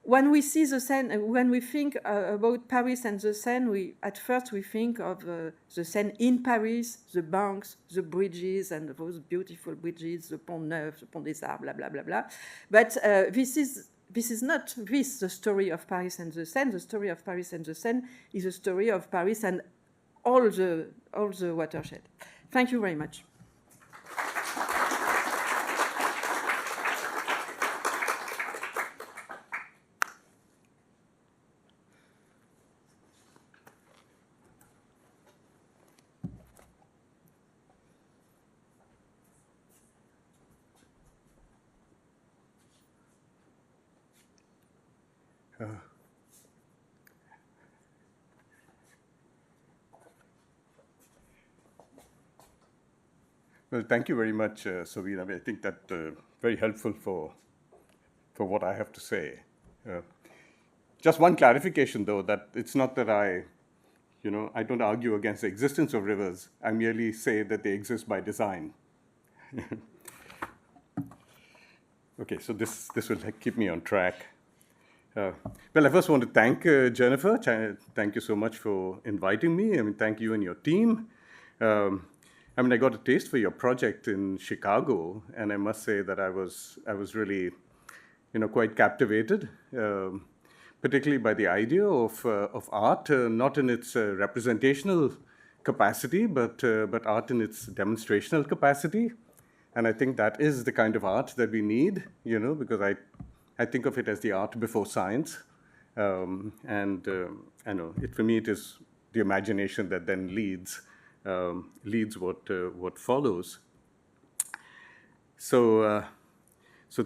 when we see the Seine, when we think about Paris and the Seine, at first we think of the Seine in Paris, the banks, the bridges, and those beautiful bridges, the Pont Neuf, the Pont des Arts, blah, blah, blah, blah. But this is not the story of Paris and the Seine. The story of Paris and the Seine is a story of Paris and all the watershed. Thank you very much. Well, thank you very much, Sabine. I think that very helpful for what I have to say. Just one clarification, though, that it's not that I don't argue against the existence of rivers. I merely say that they exist by design. Okay, so this will keep me on track. Well, I first want to thank Jennifer. Thank you so much for inviting me. I mean, thank you and your team. I got a taste for your project in Chicago, and I must say that I was really, quite captivated, particularly by the idea of art, not in its representational capacity, but art in its demonstrational capacity. And I think that is the kind of art that we need, because I think of it as the art before science. I know for me it is the imagination that then leads what follows. So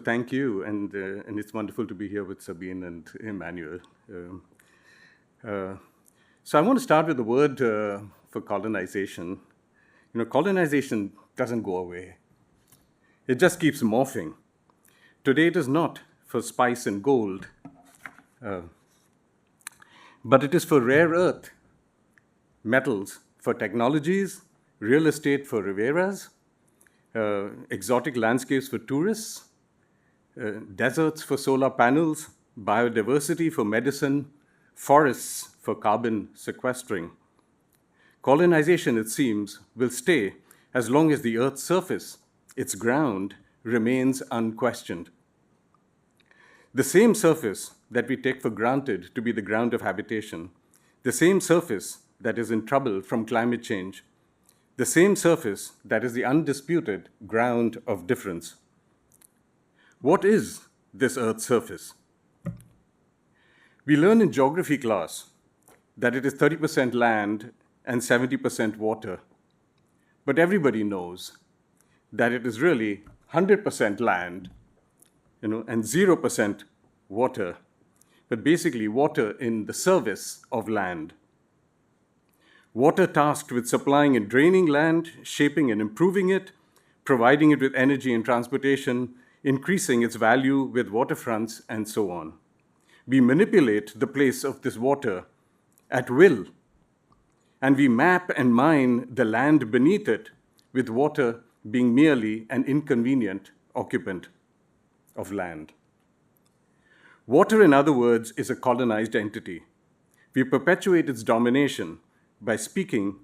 thank you, and it's wonderful to be here with Sabine and Emanuele. So I want to start with the word for colonization. Colonization doesn't go away. It just keeps morphing. Today it is not for spice and gold, but it is for rare earth, metals for technologies, real estate for riveras, exotic landscapes for tourists, deserts for solar panels, biodiversity for medicine, forests for carbon sequestering. Colonization, it seems, will stay as long as the Earth's surface, its ground, remains unquestioned. The same surface that we take for granted to be the ground of habitation, the same surface that is in trouble from climate change, the same surface that is the undisputed ground of difference. What is this Earth's surface? We learn in geography class that it is 30% land and 70% water, but everybody knows that it is really 100% land, and 0% water, but basically water in the service of land. Water tasked with supplying and draining land, shaping and improving it, providing it with energy and transportation, increasing its value with waterfronts, and so on. We manipulate the place of this water at will, and we map and mine the land beneath it, with water being merely an inconvenient occupant of land. Water, in other words, is a colonized entity. We perpetuate its domination by speaking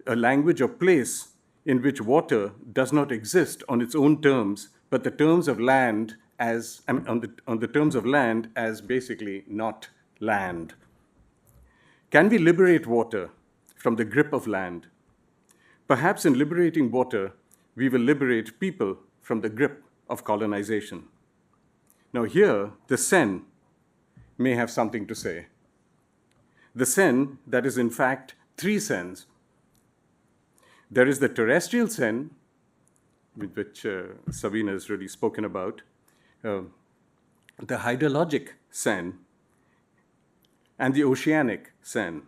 a language of place in which water does not exist on its own terms, but the terms of land on the terms of land as basically not land. Can we liberate water from the grip of land? Perhaps in liberating water, we will liberate people from the grip of colonization. Now here, the Seine may have something to say. The Seine that is in fact three Seines. There is the terrestrial Seine, which Sabine has really spoken about, the hydrologic Seine, and the oceanic Seine,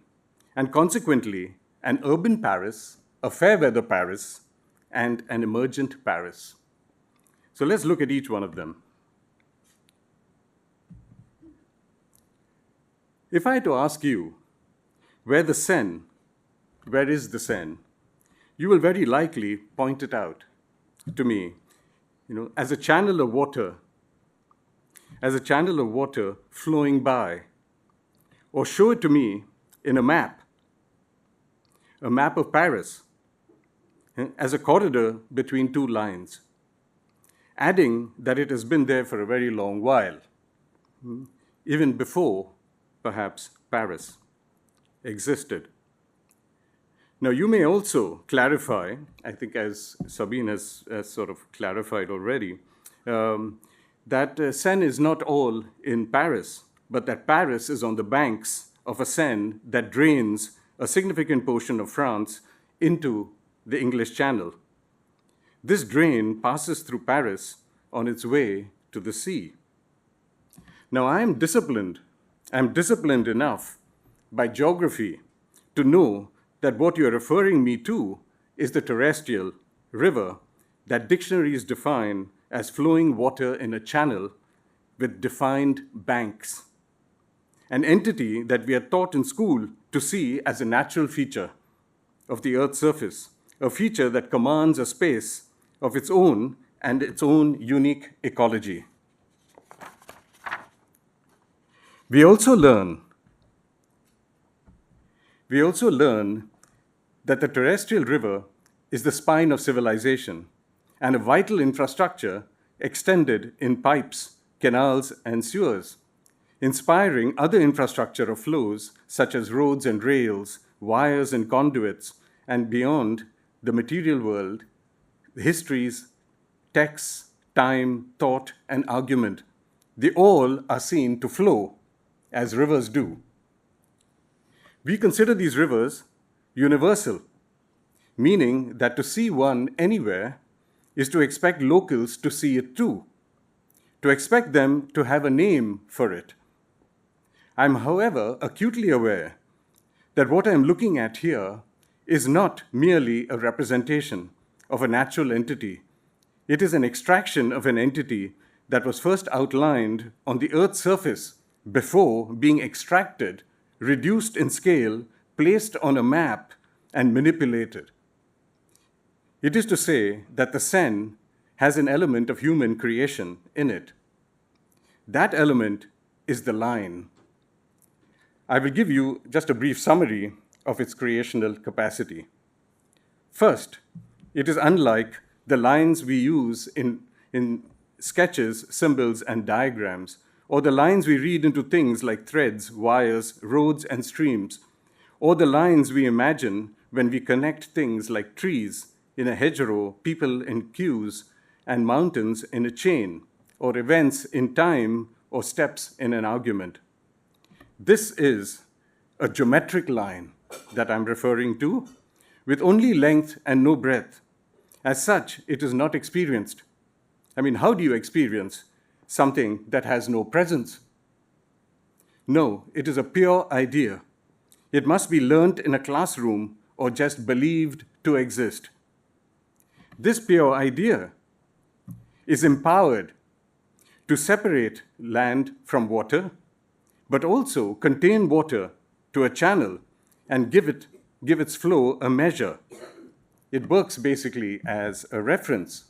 and consequently, an urban Paris, a fair weather Paris, and an emergent Paris. So let's look at each one of them. If I had to ask you, where is the Seine, you will very likely point it out to me, as a channel of water flowing by, or show it to me in a map of Paris, as a corridor between two lines, adding that it has been there for a very long while, even before, perhaps, Paris existed. Now, you may also clarify, I think as Sabine has sort of clarified already, that Seine is not all in Paris, but that Paris is on the banks of a Seine that drains a significant portion of France into the English Channel. This drain passes through Paris on its way to the sea. Now, I'm disciplined enough by geography to know that what you're referring me to is the terrestrial river that dictionaries define as flowing water in a channel with defined banks, an entity that we are taught in school to see as a natural feature of the Earth's surface, a feature that commands a space of its own and its own unique ecology. We also learn that the terrestrial river is the spine of civilization and a vital infrastructure extended in pipes, canals, and sewers, inspiring other infrastructure of flows such as roads and rails, wires and conduits, and beyond the material world, histories, texts, time, thought, and argument. They all are seen to flow as rivers do. We consider these rivers universal, meaning that to see one anywhere is to expect locals to see it too, to expect them to have a name for it. I'm, however, acutely aware that what I'm looking at here is not merely a representation of a natural entity. It is an extraction of an entity that was first outlined on the Earth's surface before being extracted, reduced in scale, placed on a map, and manipulated. It is to say that the Seine has an element of human creation in it. That element is the line. I will give you just a brief summary of its creational capacity. First, it is unlike the lines we use in sketches, symbols, and diagrams, or the lines we read into things like threads, wires, roads, and streams, or the lines we imagine when we connect things like trees in a hedgerow, people in queues, and mountains in a chain, or events in time, or steps in an argument. This is a geometric line that I'm referring to, with only length and no breadth. As such, it is not experienced. I mean, how do you experience something that has no presence? No, it is a pure idea. It must be learnt in a classroom or just believed to exist. This pure idea is empowered to separate land from water, but also contain water to a channel and give its flow a measure. It works basically as a reference.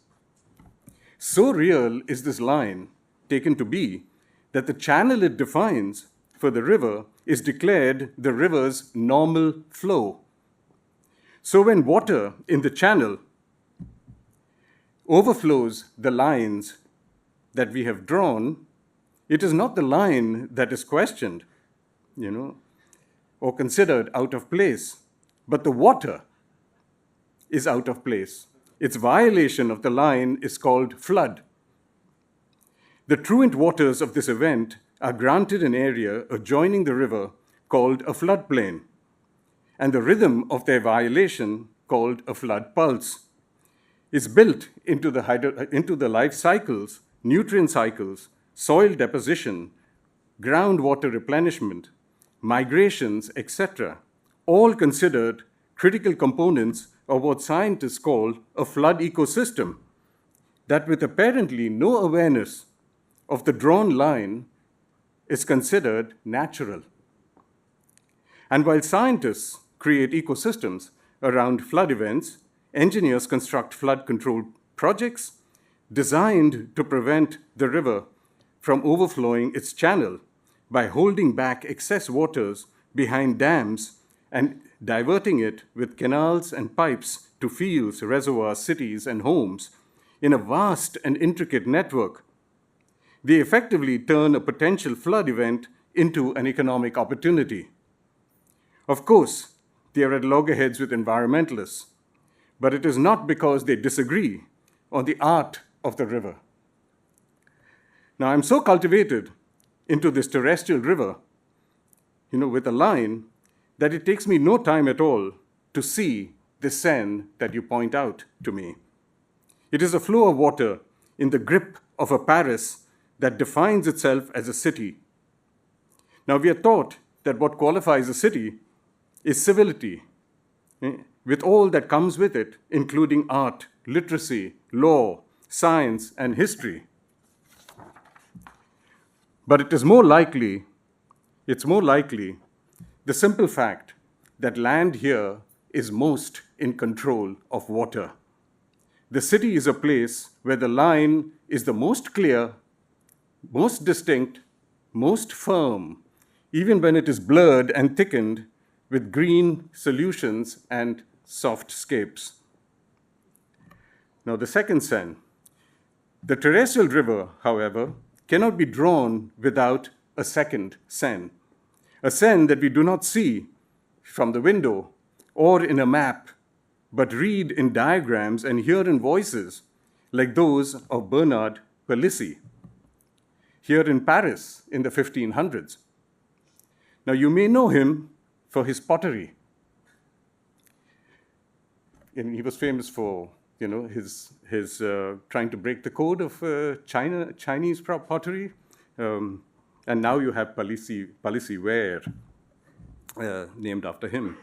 So real is this line taken to be that the channel it defines for the river is declared the river's normal flow. So when water in the channel overflows the lines that we have drawn, it is not the line that is questioned, or considered out of place, but the water is out of place. Its violation of the line is called flood. The truant waters of this event are granted an area adjoining the river called a floodplain, and the rhythm of their violation, called a flood pulse, is built into the life cycles, nutrient cycles, soil deposition, groundwater replenishment, migrations, etc., all considered critical components of what scientists call a flood ecosystem, that with apparently no awareness of the drawn line is considered natural. And while scientists create ecosystems around flood events, engineers construct flood control projects designed to prevent the river from overflowing its channel by holding back excess waters behind dams and diverting it with canals and pipes to fields, reservoirs, cities, and homes in a vast and intricate network. They effectively turn a potential flood event into an economic opportunity. Of course, they are at loggerheads with environmentalists, but it is not because they disagree on the art of the river. Now, I'm so cultivated into this terrestrial river, with a line, that it takes me no time at all to see the Seine that you point out to me. It is a flow of water in the grip of a Paris that defines itself as a city. Now, we are taught that what qualifies a city is civility, with all that comes with it, including art, literacy, law, science, and history. But it's more likely the simple fact that land here is most in control of water. The city is a place where the line is the most clear, most distinct, most firm, even when it is blurred and thickened with green solutions and soft scapes. Now, the second Seine. The terrestrial river, however, cannot be drawn without a second Seine, a Seine that we do not see from the window or in a map, but read in diagrams and hear in voices like those of Bernard Palissy, here in Paris in the 1500s. Now, you may know him for his pottery. And he was famous for his trying to break the code of Chinese pottery. And now you have Palissy ware, named after him.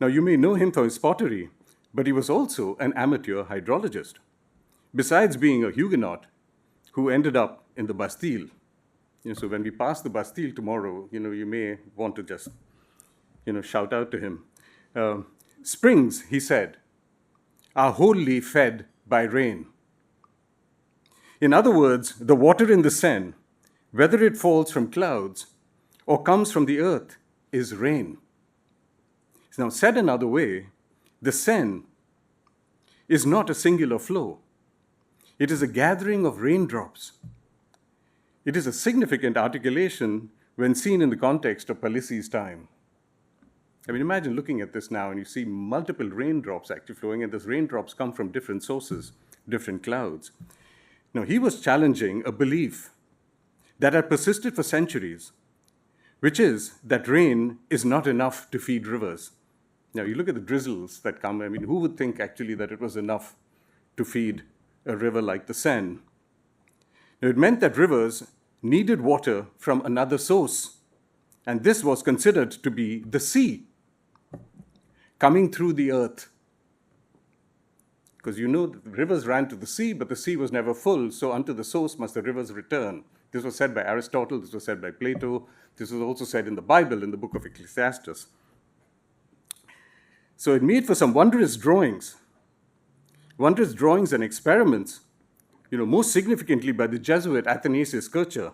Now, you may know him for his pottery, but he was also an amateur hydrologist, besides being a Huguenot who ended up in the Bastille. So when we pass the Bastille tomorrow, you may want to just, shout out to him. Springs, he said, are wholly fed by rain. In other words, the water in the Seine, whether it falls from clouds or comes from the earth, is rain. Now, said another way, the Seine is not a singular flow. It is a gathering of raindrops. It is a significant articulation when seen in the context of Palissy's time. I mean, imagine looking at this now and you see multiple raindrops actually flowing, and those raindrops come from different sources, different clouds. Now, he was challenging a belief that had persisted for centuries, which is that rain is not enough to feed rivers. Now, you look at the drizzles that come. I mean, who would think actually that it was enough to feed a river like the Seine? Now, it meant that rivers needed water from another source, and this was considered to be the sea coming through the earth. Because the rivers ran to the sea, but the sea was never full, so unto the source must the rivers return. This was said by Aristotle, this was said by Plato, this was also said in the Bible, in the book of Ecclesiastes. So it made for some wondrous drawings and experiments, most significantly by the Jesuit Athanasius Coccia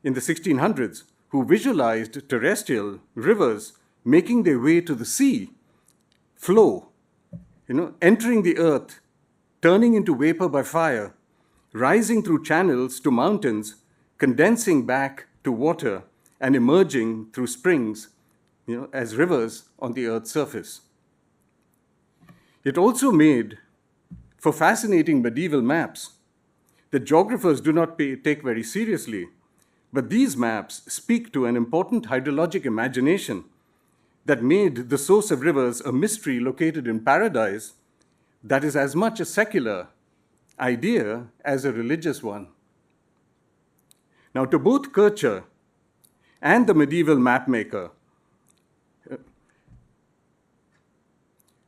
in the 1600s, who visualized terrestrial rivers making their way to the sea, flow, entering the earth, turning into vapor by fire, rising through channels to mountains, condensing back to water, and emerging through springs, as rivers on the earth's surface. It also made for fascinating medieval maps that geographers do not take very seriously, but these maps speak to an important hydrologic imagination that made the source of rivers a mystery located in paradise that is as much a secular idea as a religious one. Now, to both Coccia and the medieval mapmaker,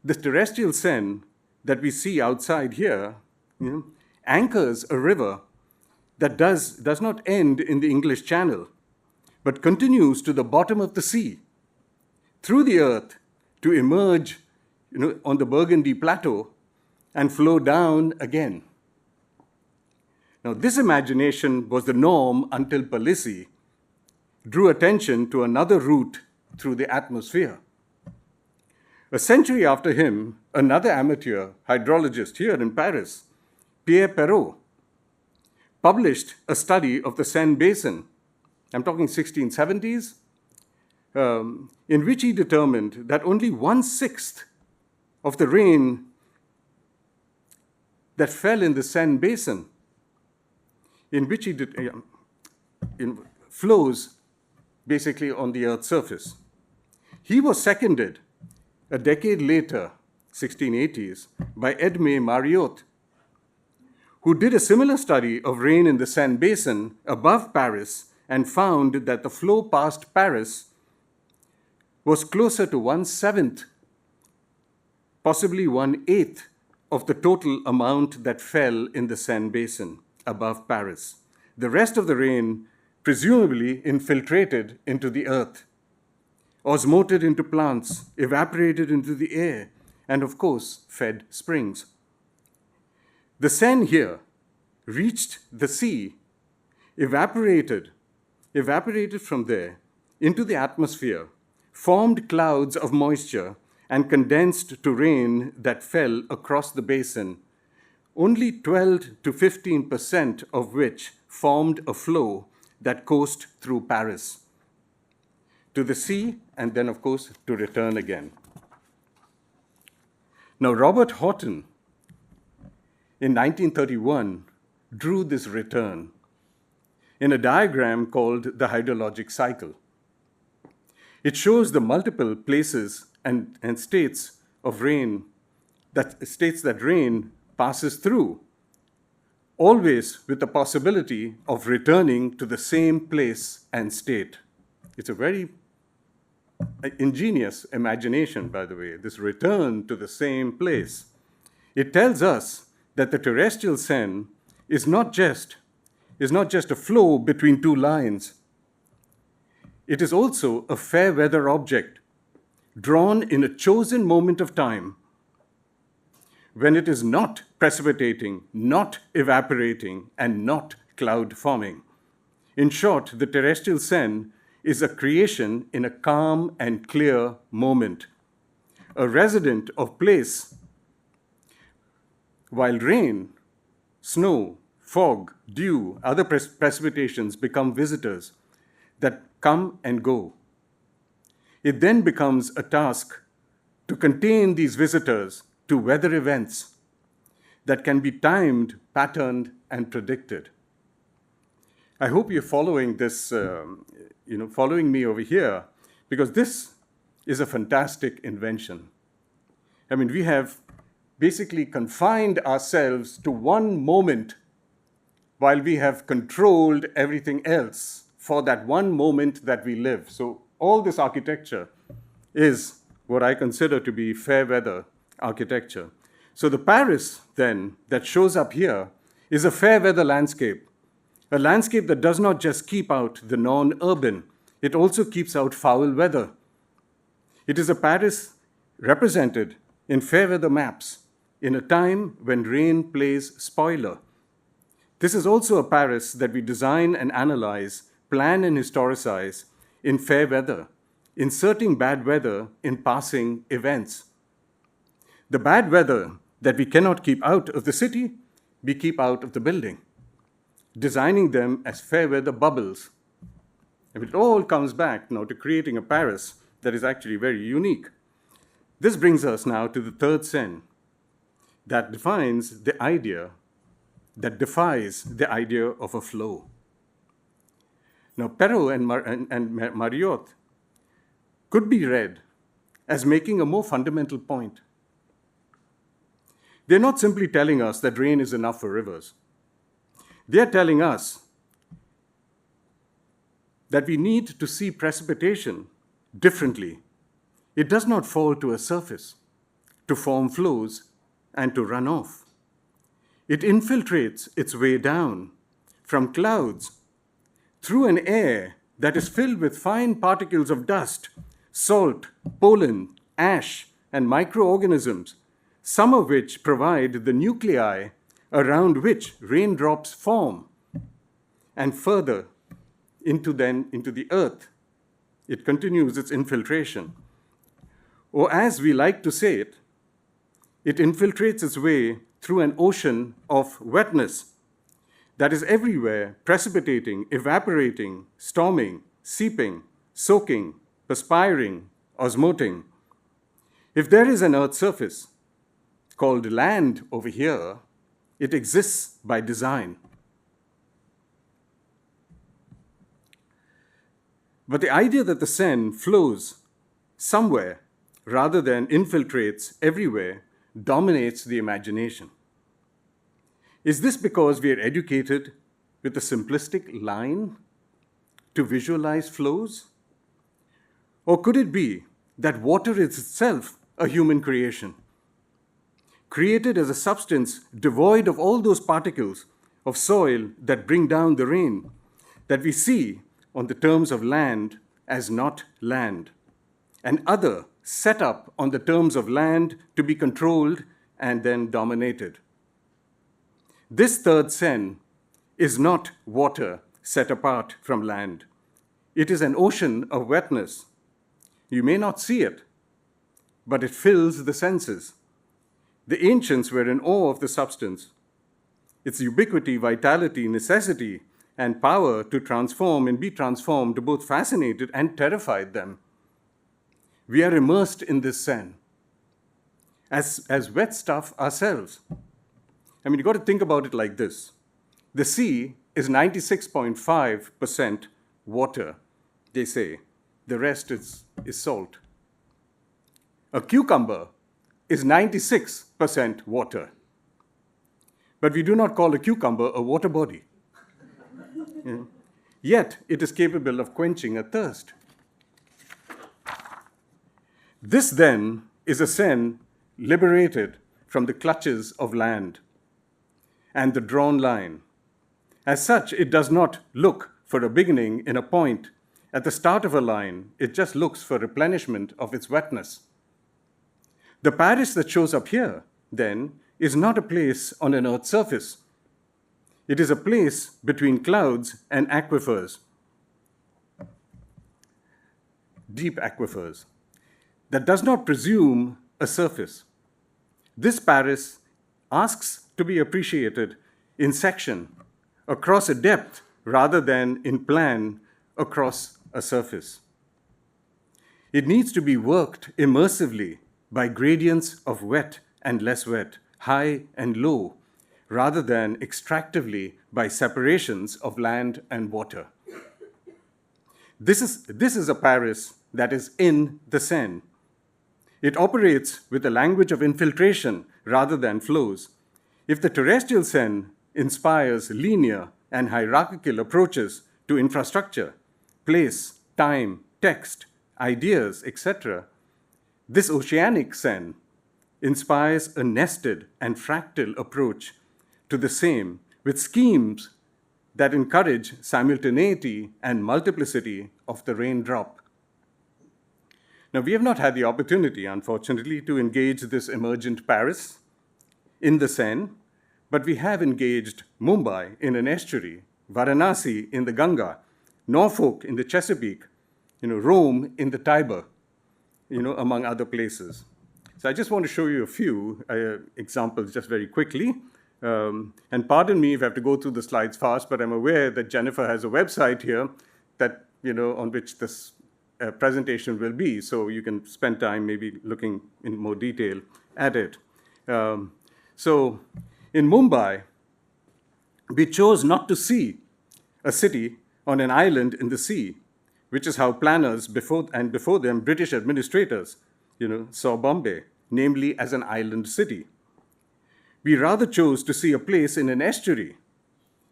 the terrestrial Seine that we see outside here, anchors a river that does not end in the English Channel, but continues to the bottom of the sea, through the earth, to emerge on the Burgundy Plateau and flow down again. Now, this imagination was the norm until Palissy drew attention to another route through the atmosphere. A century after him, another amateur hydrologist here in Paris, Pierre Perrault, published a study of the Seine basin, I'm talking 1670s, in which he determined that only 1/6 of the rain that fell in the Seine basin, in which flows basically on the Earth's surface. He was seconded a decade later, 1680s, by Edmé Mariotte, who did a similar study of rain in the Seine basin above Paris and found that the flow past Paris was closer to 1/7, possibly 1/8 of the total amount that fell in the Seine basin above Paris. The rest of the rain presumably infiltrated into the earth, osmoted into plants, evaporated into the air, and of course, fed springs. The Seine here reached the sea, evaporated from there into the atmosphere, formed clouds of moisture, and condensed to rain that fell across the basin, only 12 to 15% of which formed a flow that coursed through Paris to the sea, and then, of course, to return again. Now, Robert Horton, in 1931, drew this return in a diagram called the hydrologic cycle. It shows the multiple places and states of rain, states that rain passes through, always with the possibility of returning to the same place and state. It's a very ingenious imagination, by the way, this return to the same place. It tells us that the terrestrial Seine is not just a flow between two lines. It is also a fair weather object drawn in a chosen moment of time when it is not precipitating, not evaporating, and not cloud forming. In short, the terrestrial Seine is a creation in a calm and clear moment, a resident of place, while rain, snow, fog, dew, other precipitations become visitors that come and go. It then becomes a task to contain these visitors to weather events that can be timed, patterned, and predicted. I hope you're following this, following me over here, because this is a fantastic invention. I mean, we have basically confined ourselves to one moment while we have controlled everything else for that one moment that we live. So all this architecture is what I consider to be fair weather architecture. So the Paris, then, that shows up here is a fair weather landscape, a landscape that does not just keep out the non-urban, it also keeps out foul weather. It is a Paris represented in fair weather maps in a time when rain plays spoiler. This is also a Paris that we design and analyze, plan and historicize in fair weather, inserting bad weather in passing events. The bad weather that we cannot keep out of the city, we keep out of the building, designing them as fair weather bubbles. And it all comes back now to creating a Paris that is actually very unique. This brings us now to the third Seine that defies the idea of a flow. Now, Perrault and Mariotte could be read as making a more fundamental point. They're not simply telling us that rain is enough for rivers. They're telling us that we need to see precipitation differently. It does not fall to a surface. to form flows and to run off. It infiltrates its way down from clouds through an air that is filled with fine particles of dust, salt, pollen, ash, and microorganisms, some of which provide the nuclei around which raindrops form, and further into the earth. It continues its infiltration. Or as we like to say it, it infiltrates its way through an ocean of wetness that is everywhere, precipitating, evaporating, storming, seeping, soaking, perspiring, osmoting. If there is an Earth's surface called land over here, it exists by design. But the idea that the Seine flows somewhere rather than infiltrates everywhere dominates the imagination. Is this because we are educated with a simplistic line to visualize flows? Or could it be that water is itself a human creation, created as a substance devoid of all those particles of soil that bring down the rain, that we see on the terms of land as not land, and other set up on the terms of land to be controlled and then dominated? This third Seine is not water set apart from land. It is an ocean of wetness. You may not see it, but it fills the senses. The ancients were in awe of the substance. Its ubiquity, vitality, necessity, and power to transform and be transformed both fascinated and terrified them. We are immersed in this Seine as wet stuff ourselves. I mean, you've got to think about it like this. The sea is 96.5% water, they say. The rest is salt. A cucumber is 96% water. But we do not call a cucumber a water body. Yet, it is capable of quenching a thirst. This, then, is a Seine liberated from the clutches of land and the drawn line. As such, it does not look for a beginning in a point at the start of a line. It just looks for replenishment of its wetness. The Paris that shows up here, then, is not a place on an Earth's surface. It is a place between clouds and aquifers, deep aquifers, that does not presume a surface. This Paris asks to be appreciated in section, across a depth, rather than in plan, across a surface. It needs to be worked immersively by gradients of wet and less wet, high and low, rather than extractively by separations of land and water. This is a Paris that is in the Seine. It operates with a language of infiltration rather than flows. If the terrestrial Seine inspires linear and hierarchical approaches to infrastructure, place, time, text, ideas, etc., this oceanic Seine inspires a nested and fractal approach to the same, with schemes that encourage simultaneity and multiplicity of the raindrop. Now, we have not had the opportunity, unfortunately, to engage this emergent Paris in the Seine, but we have engaged Mumbai in an estuary, Varanasi in the Ganga, Norfolk in the Chesapeake, Rome in the Tiber, among other places. So I just want to show you a few examples just very quickly. And pardon me if I have to go through the slides fast, but I'm aware that Jennifer has a website here that, on which this presentation will be, so you can spend time maybe looking in more detail at it. So in Mumbai, we chose not to see a city on an island in the sea, which is how planners before them, British administrators, saw Bombay, namely as an island city. We rather chose to see a place in an estuary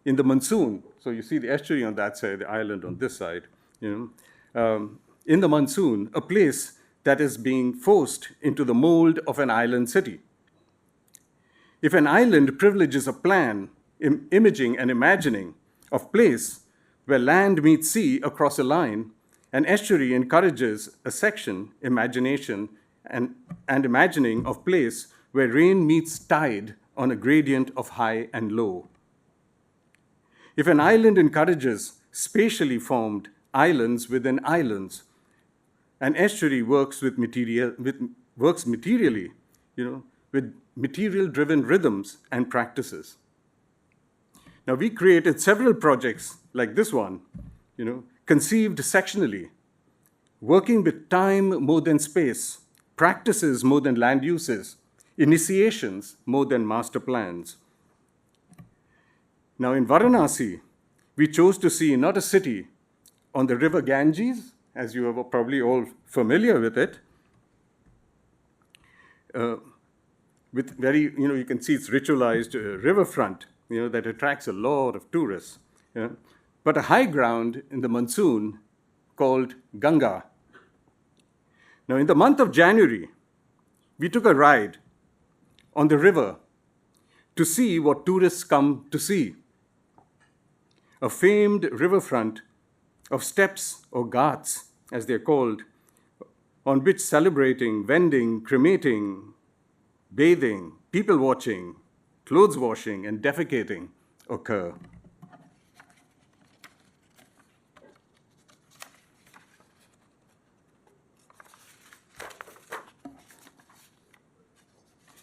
in the monsoon. So you see the estuary on that side, the island on this side. In the monsoon, a place that is being forced into the mold of an island city. If an island privileges a plan, imaging and imagining of place where land meets sea across a line, an estuary encourages a section, imagination, and imagining of place where rain meets tide on a gradient of high and low. If an island encourages spatially formed islands within islands, an estuary works materially, with material-driven rhythms and practices. Now, we created several projects like this one, conceived sectionally, working with time more than space, practices more than land uses, initiations more than master plans. Now, in Varanasi, we chose to see not a city on the river Ganges, as you are probably all familiar with it, with very, you can see it's ritualized riverfront, that attracts a lot of tourists, but a high ground in the monsoon called Ganga. Now, in the month of January, we took a ride on the river to see what tourists come to see. A famed riverfront of steps or ghats, as they're called, on which celebrating, vending, cremating, bathing, people watching, clothes washing, and defecating occur.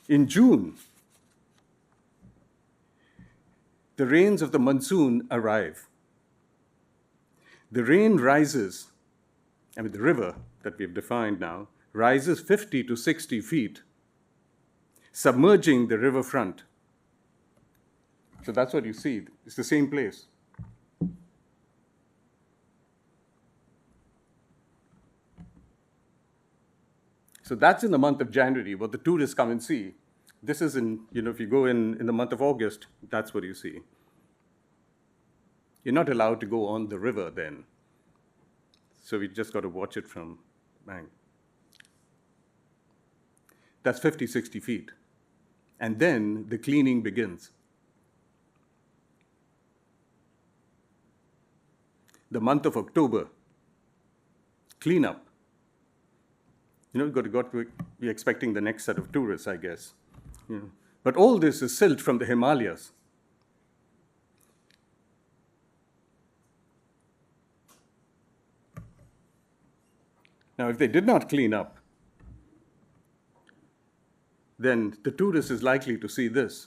In June, the rains of the monsoon arrive. The rain rises, the river that we've defined now, rises 50 to 60 feet, submerging the riverfront. So that's what you see. It's the same place. So that's in the month of January, what the tourists come and see. This is if you go in the month of August, that's what you see. You're not allowed to go on the river then. So we just got to watch it from bang. That's 50, 60 feet. And then the cleaning begins. The month of October, cleanup. We're expecting the next set of tourists, I guess. But all this is silt from the Himalayas. Now, if they did not clean up, then the tourist is likely to see this.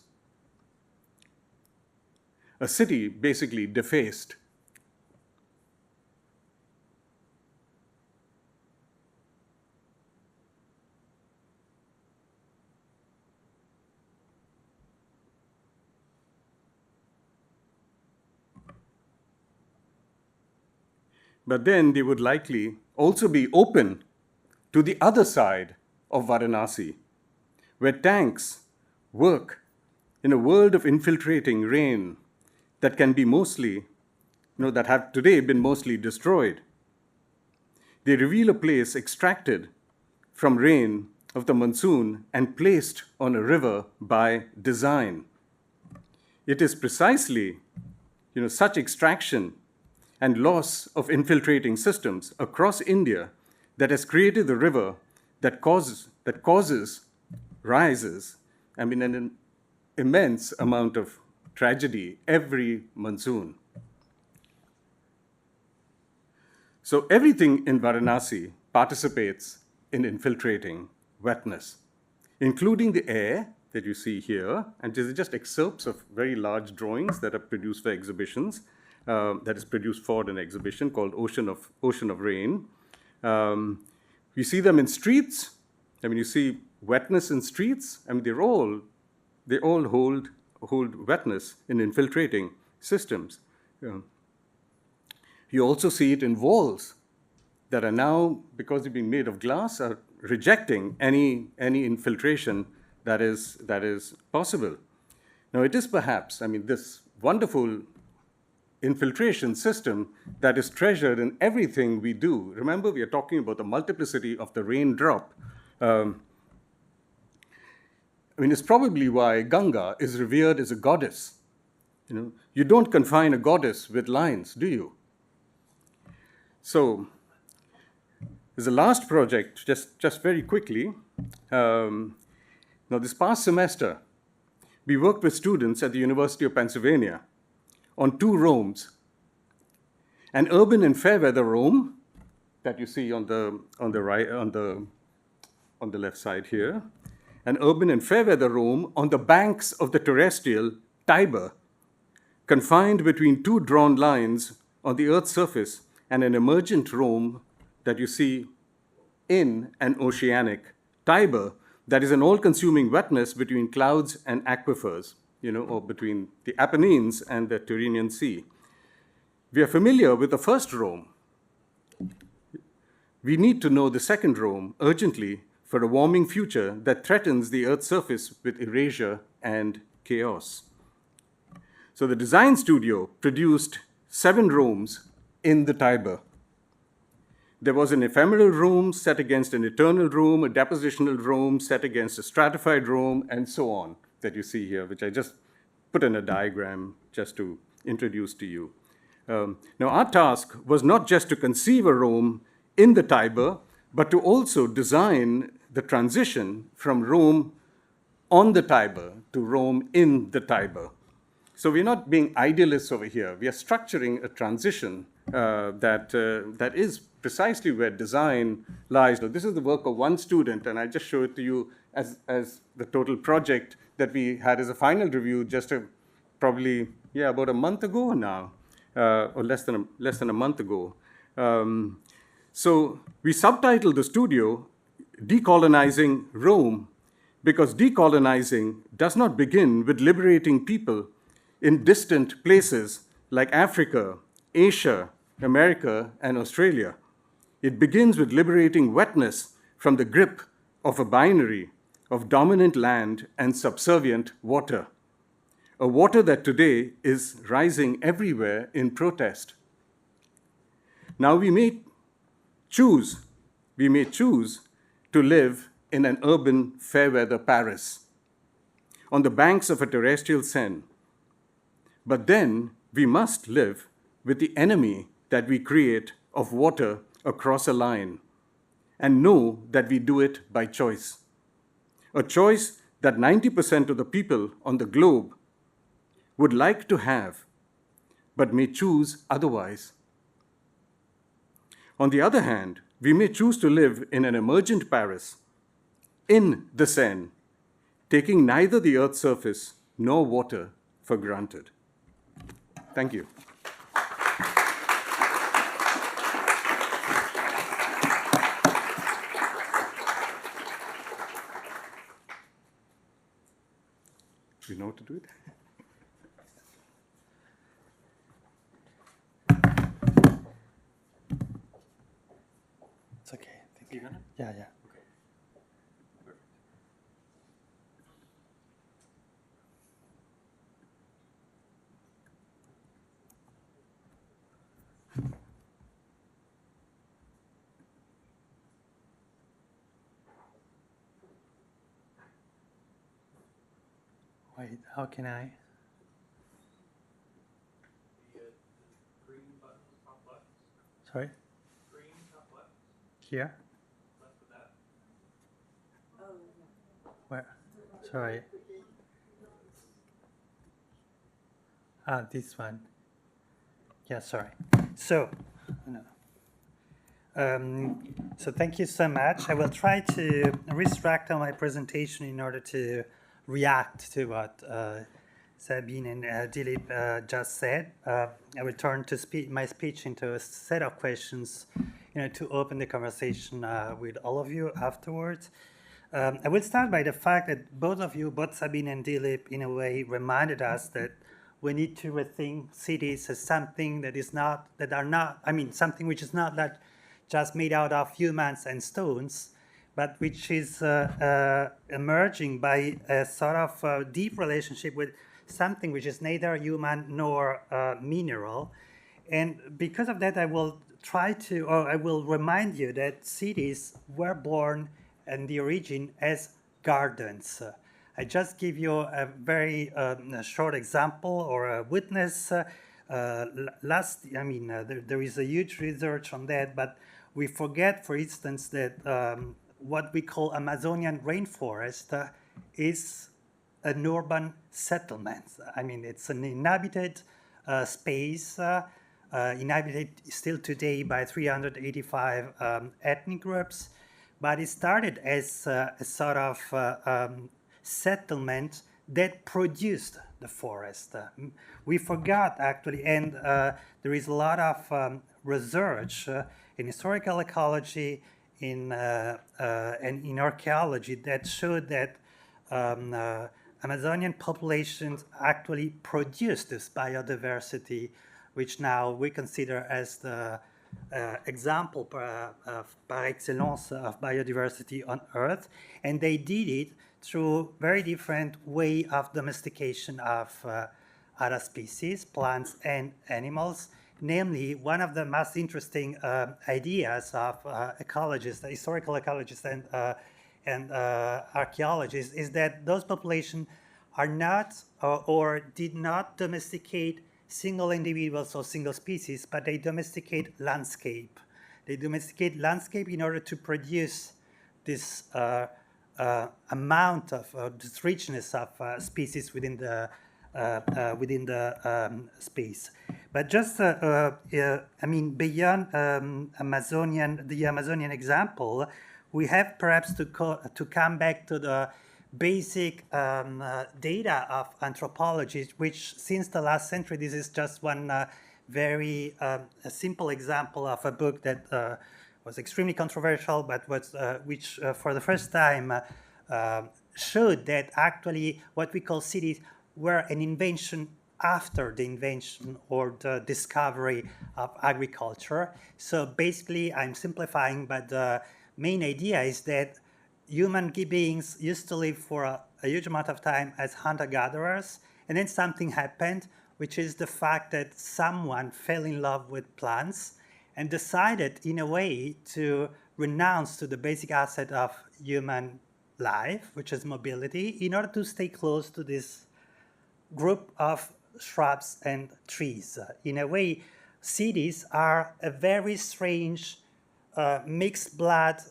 A city basically defaced. But then they would likely also be open to the other side of Varanasi, where tanks work in a world of infiltrating rain that can be mostly, that have today been mostly destroyed. They reveal a place extracted from rain of the monsoon and placed on a river by design. It is precisely, such extraction and loss of infiltrating systems across India that has created the river that rises, an immense amount of tragedy every monsoon. So everything in Varanasi participates in infiltrating wetness, including the air that you see here, and these are just excerpts of very large drawings that are produced for exhibitions, that is produced for an exhibition called Ocean of Rain. You see them in streets. You see wetness in streets. They all hold wetness in infiltrating systems. You also see it in walls that are now, because they're being made of glass, are rejecting any infiltration that is possible. Now, it is perhaps, this wonderful infiltration system that is treasured in everything we do. Remember, we are talking about the multiplicity of the raindrop. I mean, it's probably why Ganga is revered as a goddess. You know, you don't confine a goddess with lines, do you? So, there's a last project, just very quickly. Now, this past semester, we worked with students at the University of Pennsylvania on 2 Romes. An urban and fair weather Rome that you see on the left side here, an urban and fair weather Rome on the banks of the terrestrial Tiber, confined between 2 drawn lines on the Earth's surface, and an emergent Rome that you see in an oceanic Tiber that is an all-consuming wetness between clouds and aquifers, you know, or between the Apennines and the Tyrrhenian Sea. We are familiar with the first Rome. We need to know the second Rome urgently for a warming future that threatens the Earth's surface with erasure and chaos. So the design studio produced 7 Romes in the Tiber. There was an ephemeral Rome set against an eternal Rome, a depositional Rome set against a stratified Rome, and so on, that you see here, which I just put in a diagram just to introduce to you. Now, our task was not just to conceive a Rome in the Tiber, but to also design the transition from Rome on the Tiber to Rome in the Tiber. So we're not being idealists over here. We are structuring a transition that is precisely where design lies. Now, this is the work of one student, and I just show it to you as the total project that we had as a final review just probably about a month ago now, or less than a month ago. So we subtitled the studio Decolonizing Rome, because decolonizing does not begin with liberating people in distant places like Africa, Asia, America, and Australia. It begins with liberating wetness from the grip of a binary of dominant land and subservient water, a water that today is rising everywhere in protest. Now we may choose to live in an urban fair-weather Paris, on the banks of a terrestrial Seine. But then we must live with the enemy that we create of water across a line, and know that we do it by choice. A choice that 90% of the people on the globe would like to have, but may choose otherwise. On the other hand, we may choose to live in an emergent Paris, in the Seine, taking neither the Earth's surface nor water for granted. Thank you. We know what to do it? It's okay. Thank you. Yeah. Okay. Wait, how can I? Green button top left. Sorry? Green top left. Here? Left of that. Where? Sorry. This one. Yeah, sorry. So, so thank you so much. I will try to restructure my presentation in order to react to what Sabine and Dilip just said. I will turn to my speech into a set of questions, to open the conversation with all of you afterwards. I will start by the fact that both Sabine and Dilip, in a way, reminded us that we need to rethink cities as something something which is not that just made out of humans and stones, but which is emerging by a sort of deep relationship with something which is neither human nor mineral. And because of that, I will I will remind you that cities were born in the origin as gardens. I just give you a very short example or a witness. There is a huge research on that, but we forget, for instance, that what we call Amazonian rainforest is an urban settlement. I mean, it's an inhabited space, inhabited still today by 385 ethnic groups, but it started as a sort of settlement that produced the forest. We forgot, actually, and there is a lot of research in historical ecology and in archaeology that showed that Amazonian populations actually produced this biodiversity, which now we consider as the example par excellence of biodiversity on Earth, and they did it through very different way of domestication of other species, plants and animals. Namely, one of the most interesting ideas of ecologists, historical ecologists and archaeologists, is that those populations are not or did not domesticate single individuals or single species, but they domesticate landscape. They domesticate landscape in order to produce this amount of this richness of species within the space. But just beyond the Amazonian example, we have perhaps to come back to the basic data of anthropology, which since the last century, this is just one very simple example of a book that was extremely controversial, but which for the first time showed that actually what we call cities were an invention after the invention or the discovery of agriculture. So basically, I'm simplifying, but the main idea is that human beings used to live for a huge amount of time as hunter-gatherers, and then something happened, which is the fact that someone fell in love with plants and decided, in a way, to renounce to the basic asset of human life, which is mobility, in order to stay close to this group of shrubs and trees. In a way, cities are a very strange mixed blood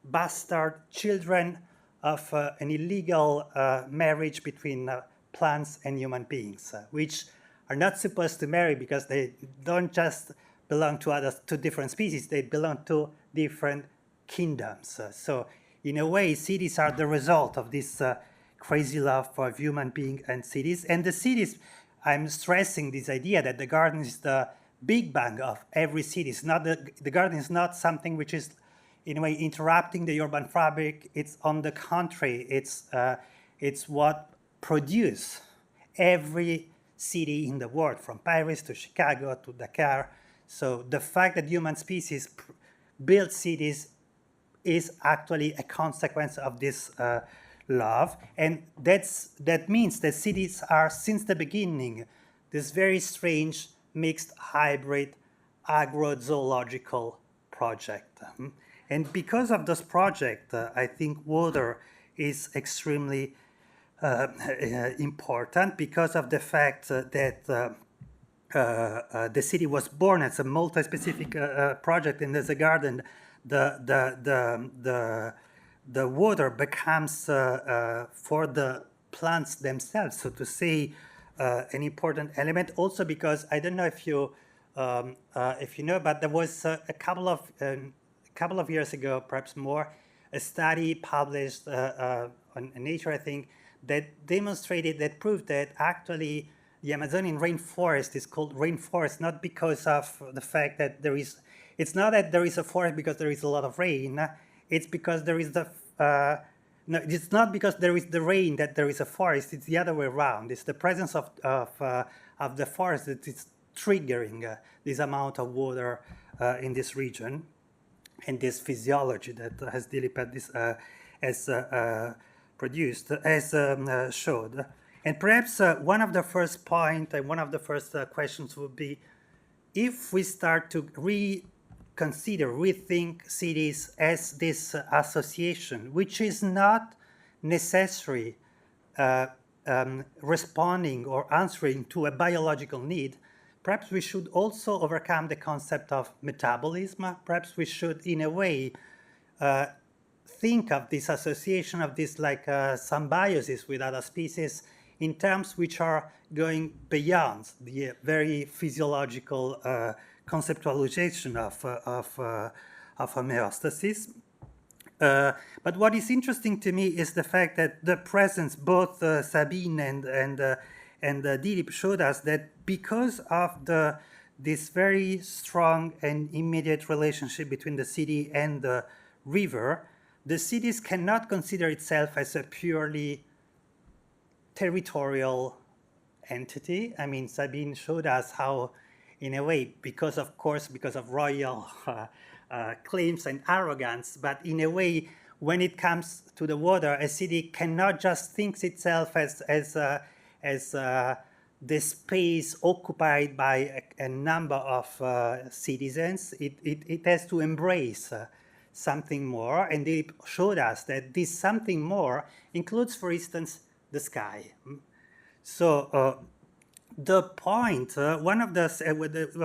bastard children of an illegal marriage between plants and human beings, which are not supposed to marry because they don't just belong to different species, they belong to different kingdoms. So in a way, cities are the result of this crazy love for human beings and cities. And the cities, I'm stressing this idea that the garden is the big bang of every city. It's not the garden is not something which is in a way interrupting the urban fabric. It's on the contrary, it's what produce every city in the world, from Paris to Chicago to Dakar. So the fact that human species build cities is actually a consequence of this love. And that means that cities are, since the beginning, this very strange mixed hybrid agrozoological project. And because of this project, I think water is extremely important because of the fact that the city was born as a multi-specific project, and as a garden, the water becomes for the plants themselves, so to say, an important element. Also because I don't know if you know, but there was a couple of years ago, perhaps more, a study published on Nature, I think, that demonstrated, that proved that actually the Amazonian rainforest is called rainforest not because of the fact that it's not that there is a forest because there is a lot of rain. It's because there is no, it's not because there is the rain that there is a forest. It's the other way around. It's the presence of the forest that is triggering this amount of water in this region. and this physiology that has Dilip showed. And perhaps one of the first point and one of the first questions would be, if we start to rethink cities as this association, which is not necessary responding or answering to a biological need, perhaps we should also overcome the concept of metabolism. Perhaps we should, in a way, think of this association of this like symbiosis with other species in terms which are going beyond the very physiological conceptualization of homeostasis. But what is interesting to me is the fact that the presence, both Sabine and Dilip showed us that because of this very strong and immediate relationship between the city and the river, the cities cannot consider itself as a purely territorial entity. I mean, Sabine showed us how, in a way, because of royal claims and arrogance, but in a way, when it comes to the water, a city cannot just think itself as the space occupied by a number of citizens. It has to embrace something more, and they showed us that this something more includes, for instance, the sky. So the point, one of the, I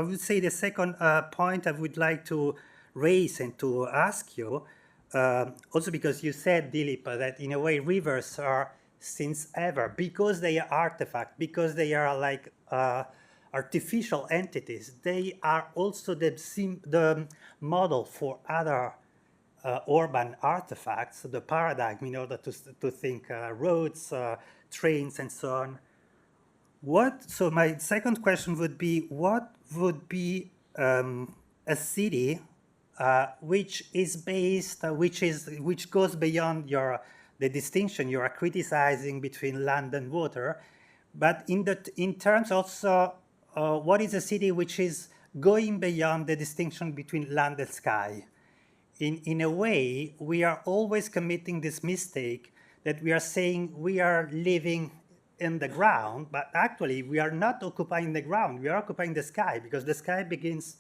would say the second point I would like to raise and to ask you, also because you said, Dilip, that in a way rivers are since ever, because they are artifacts, because they are like artificial entities, they are also the model for other urban artifacts, the paradigm in order to think roads, trains, and so on. So my second question would be, what would be a city which is based, which goes beyond the distinction you are criticizing between land and water, but in terms also, what is a city which is going beyond the distinction between land and sky? In a way, we are always committing this mistake that we are saying we are living in the ground, but actually we are not occupying the ground, we are occupying the sky, because the sky begins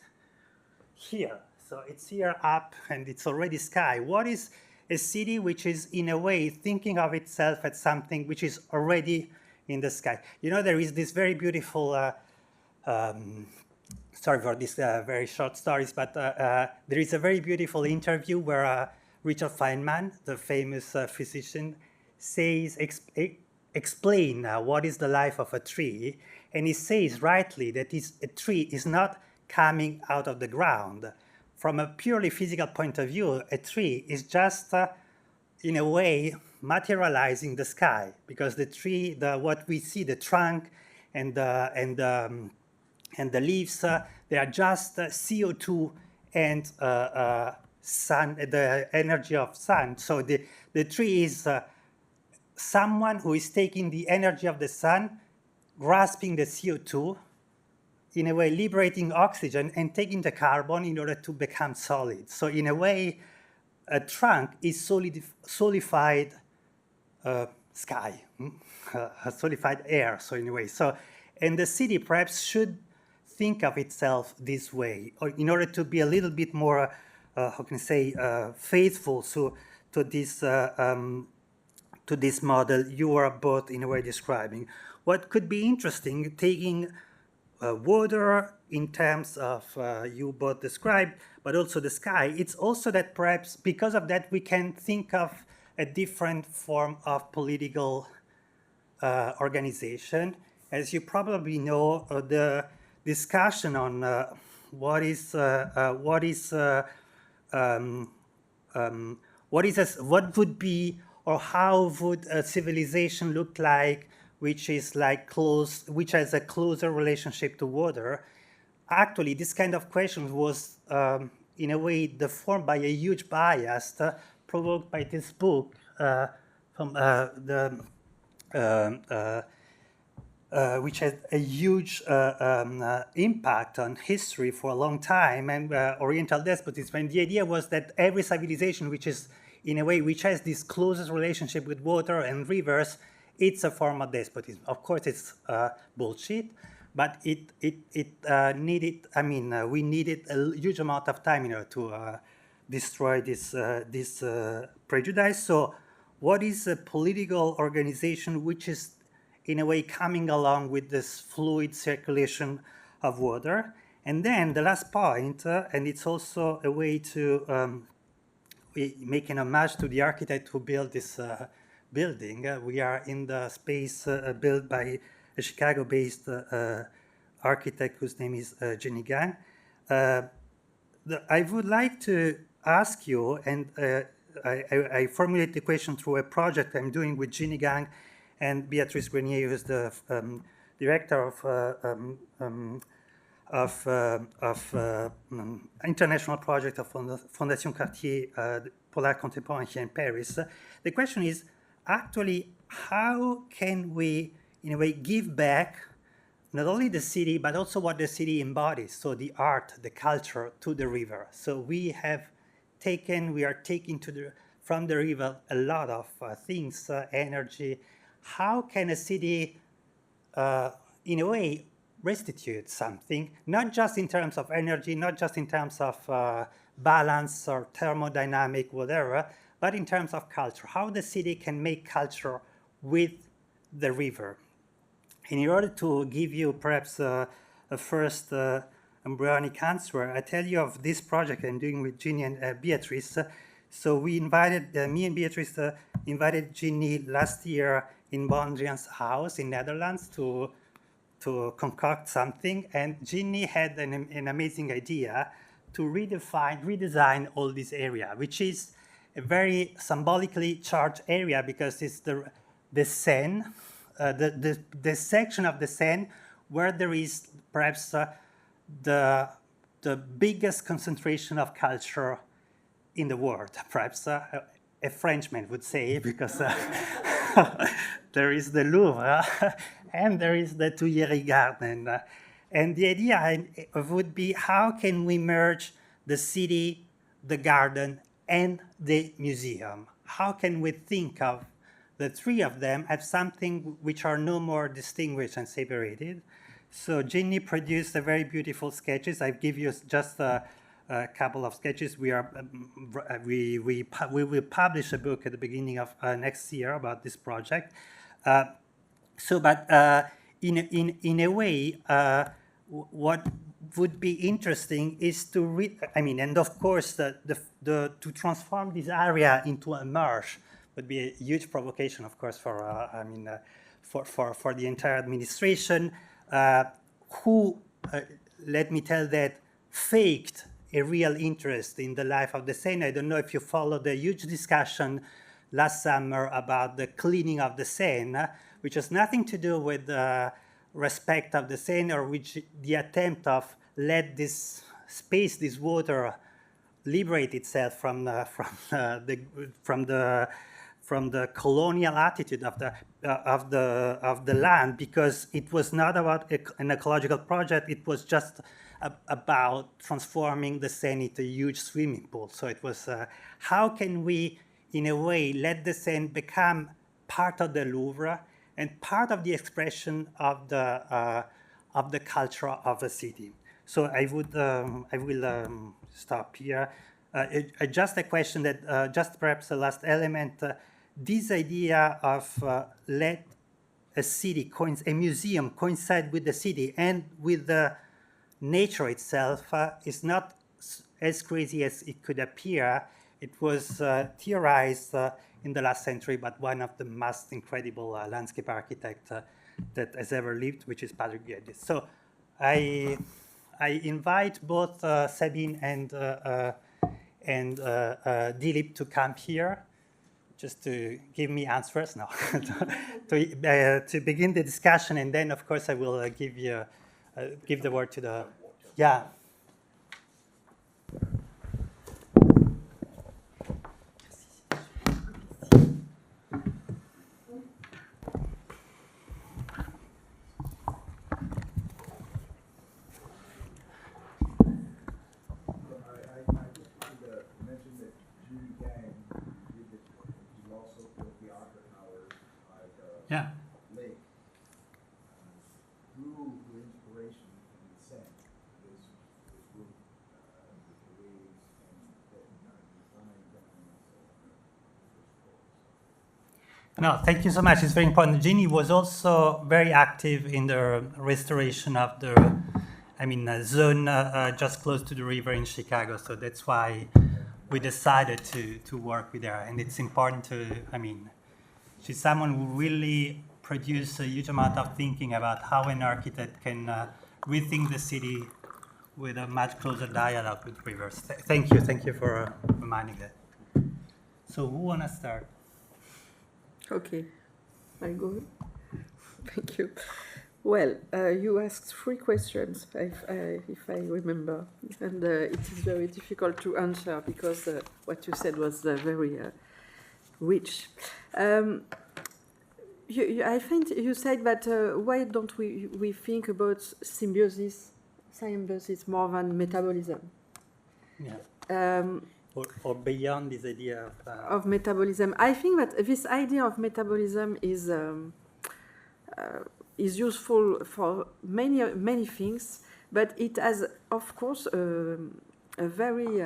here. So it's here up and it's already sky. What is a city which is in a way thinking of itself as something which is already in the sky? You know, there is this very beautiful, sorry for these very short stories, but there is a very beautiful interview where Richard Feynman, the famous physician, says, explain what is the life of a tree, and he says rightly that a tree is not coming out of the ground. From a purely physical point of view, a tree is just, in a way, materializing the sky, because the tree, what we see, the trunk and the leaves, they are just CO2 and sun, the energy of sun. So the tree is someone who is taking the energy of the sun, grasping the CO2, in a way liberating oxygen and taking the carbon in order to become solid. So in a way, a trunk is solidified sky, solidified air, so in a way. So, and the city perhaps should think of itself this way, or in order to be a little bit more, how can I say, faithful to this model you are both in a way describing. What could be interesting, taking water in terms of you both described, but also the sky, it's also that perhaps because of that we can think of a different form of political organization. As you probably know, the discussion on what would be, or how would a civilization look like which is like which has a closer relationship to water. Actually, this kind of question was, in a way, deformed by a huge bias provoked by this book from which had a huge impact on history for a long time, and Oriental despotism. And the idea was that every civilization which is, in a way, which has this closest relationship with water and rivers, it's a form of despotism. Of course, it's bullshit, but it needed, I mean, we needed a huge amount of time, you know, to destroy this prejudice. So what is a political organization which is, in a way, coming along with this fluid circulation of water? And then the last point, and it's also a way to make an homage to the architect who built this building. We are in the space built by a Chicago-based architect whose name is Jenny Gang. I would like to ask you, and I formulate the question through a project I'm doing with Jenny Gang and Beatrice Grenier, who's the director of international project of Fondation Cartier pour l'art contemporain here in Paris. The question is, actually, how can we, in a way, give back not only the city, but also what the city embodies, so the art, the culture, to the river. So we are taking from the river a lot of things, energy. How can a city, in a way, restitute something, not just in terms of energy, not just in terms of balance or thermodynamic, whatever, but in terms of culture, how the city can make culture with the river. And in order to give you perhaps a first embryonic answer, I tell you of this project I'm doing with Ginny and Beatrice. So we invited, me and Beatrice invited Ginny last year in Mondrian's house in Netherlands to concoct something. And Ginny had an amazing idea to redesign all this area, which is a very symbolically charged area because it's the Seine, the section of the Seine where there is perhaps the biggest concentration of culture in the world, perhaps a Frenchman would say, because there is the Louvre and there is the Tuileries Garden. And the idea would be, how can we merge the city, the garden, and the museum? How can we think of the three of them as something which are no more distinguished and separated? So Ginny produced a very beautiful sketches. I give you just a couple of sketches. We will publish a book at the beginning of next year about this project. But in a way, what would be interesting is to read. I mean, and of course, to transform this area into a marsh would be a huge provocation, of course, for the entire administration, who, let me tell that, faked a real interest in the life of the Seine. I don't know if you followed the huge discussion last summer about the cleaning of the Seine, which has nothing to do with the respect of the Seine, or which the attempt of let this space, this water, liberate itself from the colonial attitude of the land, because it was not about an ecological project. It was just about transforming the Seine into a huge swimming pool. So it was how can we, in a way, let the Seine become part of the Louvre and part of the expression of the culture of a city. So I will stop here. Just a question that just perhaps the last element. This idea of let a city, a museum coincide with the city and with the nature itself is not as crazy as it could appear. It was theorized in the last century by one of the most incredible landscape architects that has ever lived, which is Patrick Guedes. So I invite both Sabine and Dilip to come here, just to give me answers now, to begin the discussion, and then of course I will give the word to the, yeah. drew the inspiration from the Seine, this route, the waves, and then defined down No, thank you so much. It's very important. Ginny was also very active in the restoration of the, zone just close to the river in Chicago. So that's why we decided to work with her. And it's important to, she's someone who really produced a huge amount of thinking about how an architect can rethink the city with a much closer dialogue with rivers. Thank you for reminding that. So who want to start? Okay, I go. Thank you. Well, you asked 3 questions, if I remember, and it is very difficult to answer because what you said was very rich. I think you said that why don't we think about symbiosis more than metabolism? Yeah. Or beyond this idea of metabolism. I think that this idea of metabolism is useful for many things, but it has, of course, a very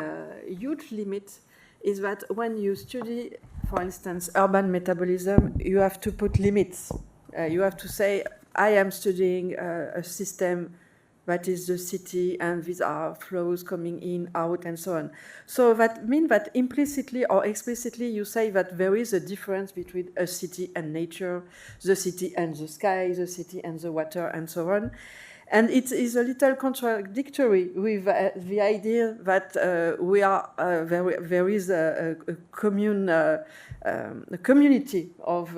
huge limit. Is that when you study, for instance, urban metabolism, you have to put limits. You have to say, I am studying a system that is the city, and these are flows coming in, out, and so on. So that means that implicitly or explicitly you say that there is a difference between a city and nature, the city and the sky, the city and the water, and so on. And it is a little contradictory with the idea that there is a community of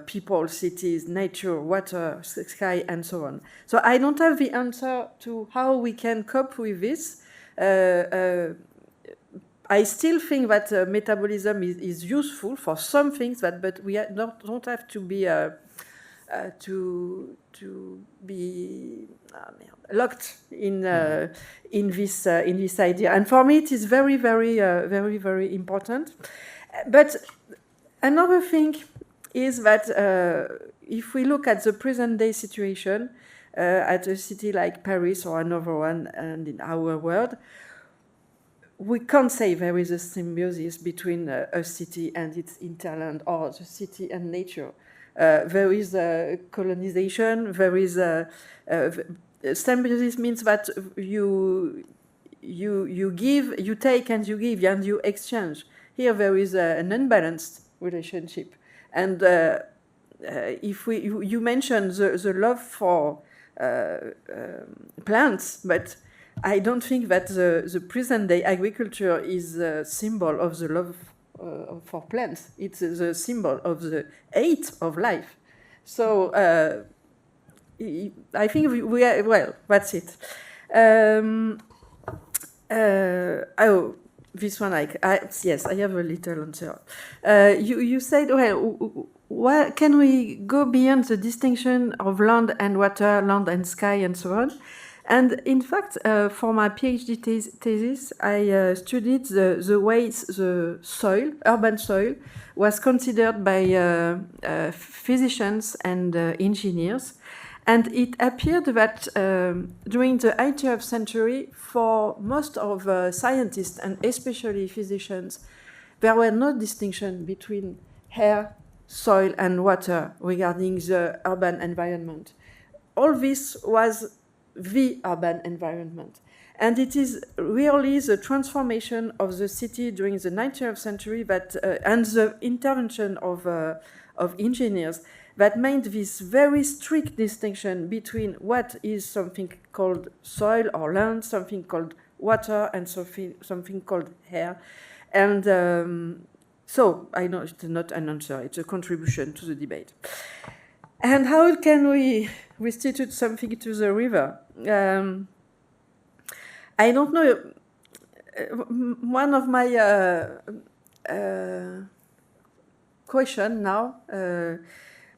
people, cities, nature, water, sky, and so on. So I don't have the answer to how we can cope with this. I still think that metabolism is useful for some things, but we don't have to be locked in this idea. And for me, it is very, very, very, very important. But another thing is that if we look at the present day situation at a city like Paris or another one, and in our world, we can't say there is a symbiosis between a city and its hinterland or the city and nature. There is colonization. There is symbiosis means that you give, you take, and you give, and you exchange. Here there is an unbalanced relationship, and if you mentioned the love for plants, but I don't think that the present day agriculture is a symbol of the love for plants. It's the symbol of the hate of life. So I think we are, well, that's it. This one, yes, I have a little answer. You said, well, can we go beyond the distinction of land and water, land and sky, and so on? And in fact, for my PhD thesis, I studied the ways the soil, urban soil, was considered by physicians and engineers. And it appeared that during the 18th century, for most of scientists, and especially physicians, there were no distinction between air, soil, and water regarding the urban environment. All this was the urban environment. And it is really the transformation of the city during the 19th century that, and the intervention of engineers that made this very strict distinction between what is something called soil or land, something called water, and something called air. And so I know it's not an answer, it's a contribution to the debate. And how can we restitute something to the river? I don't know. One of my question now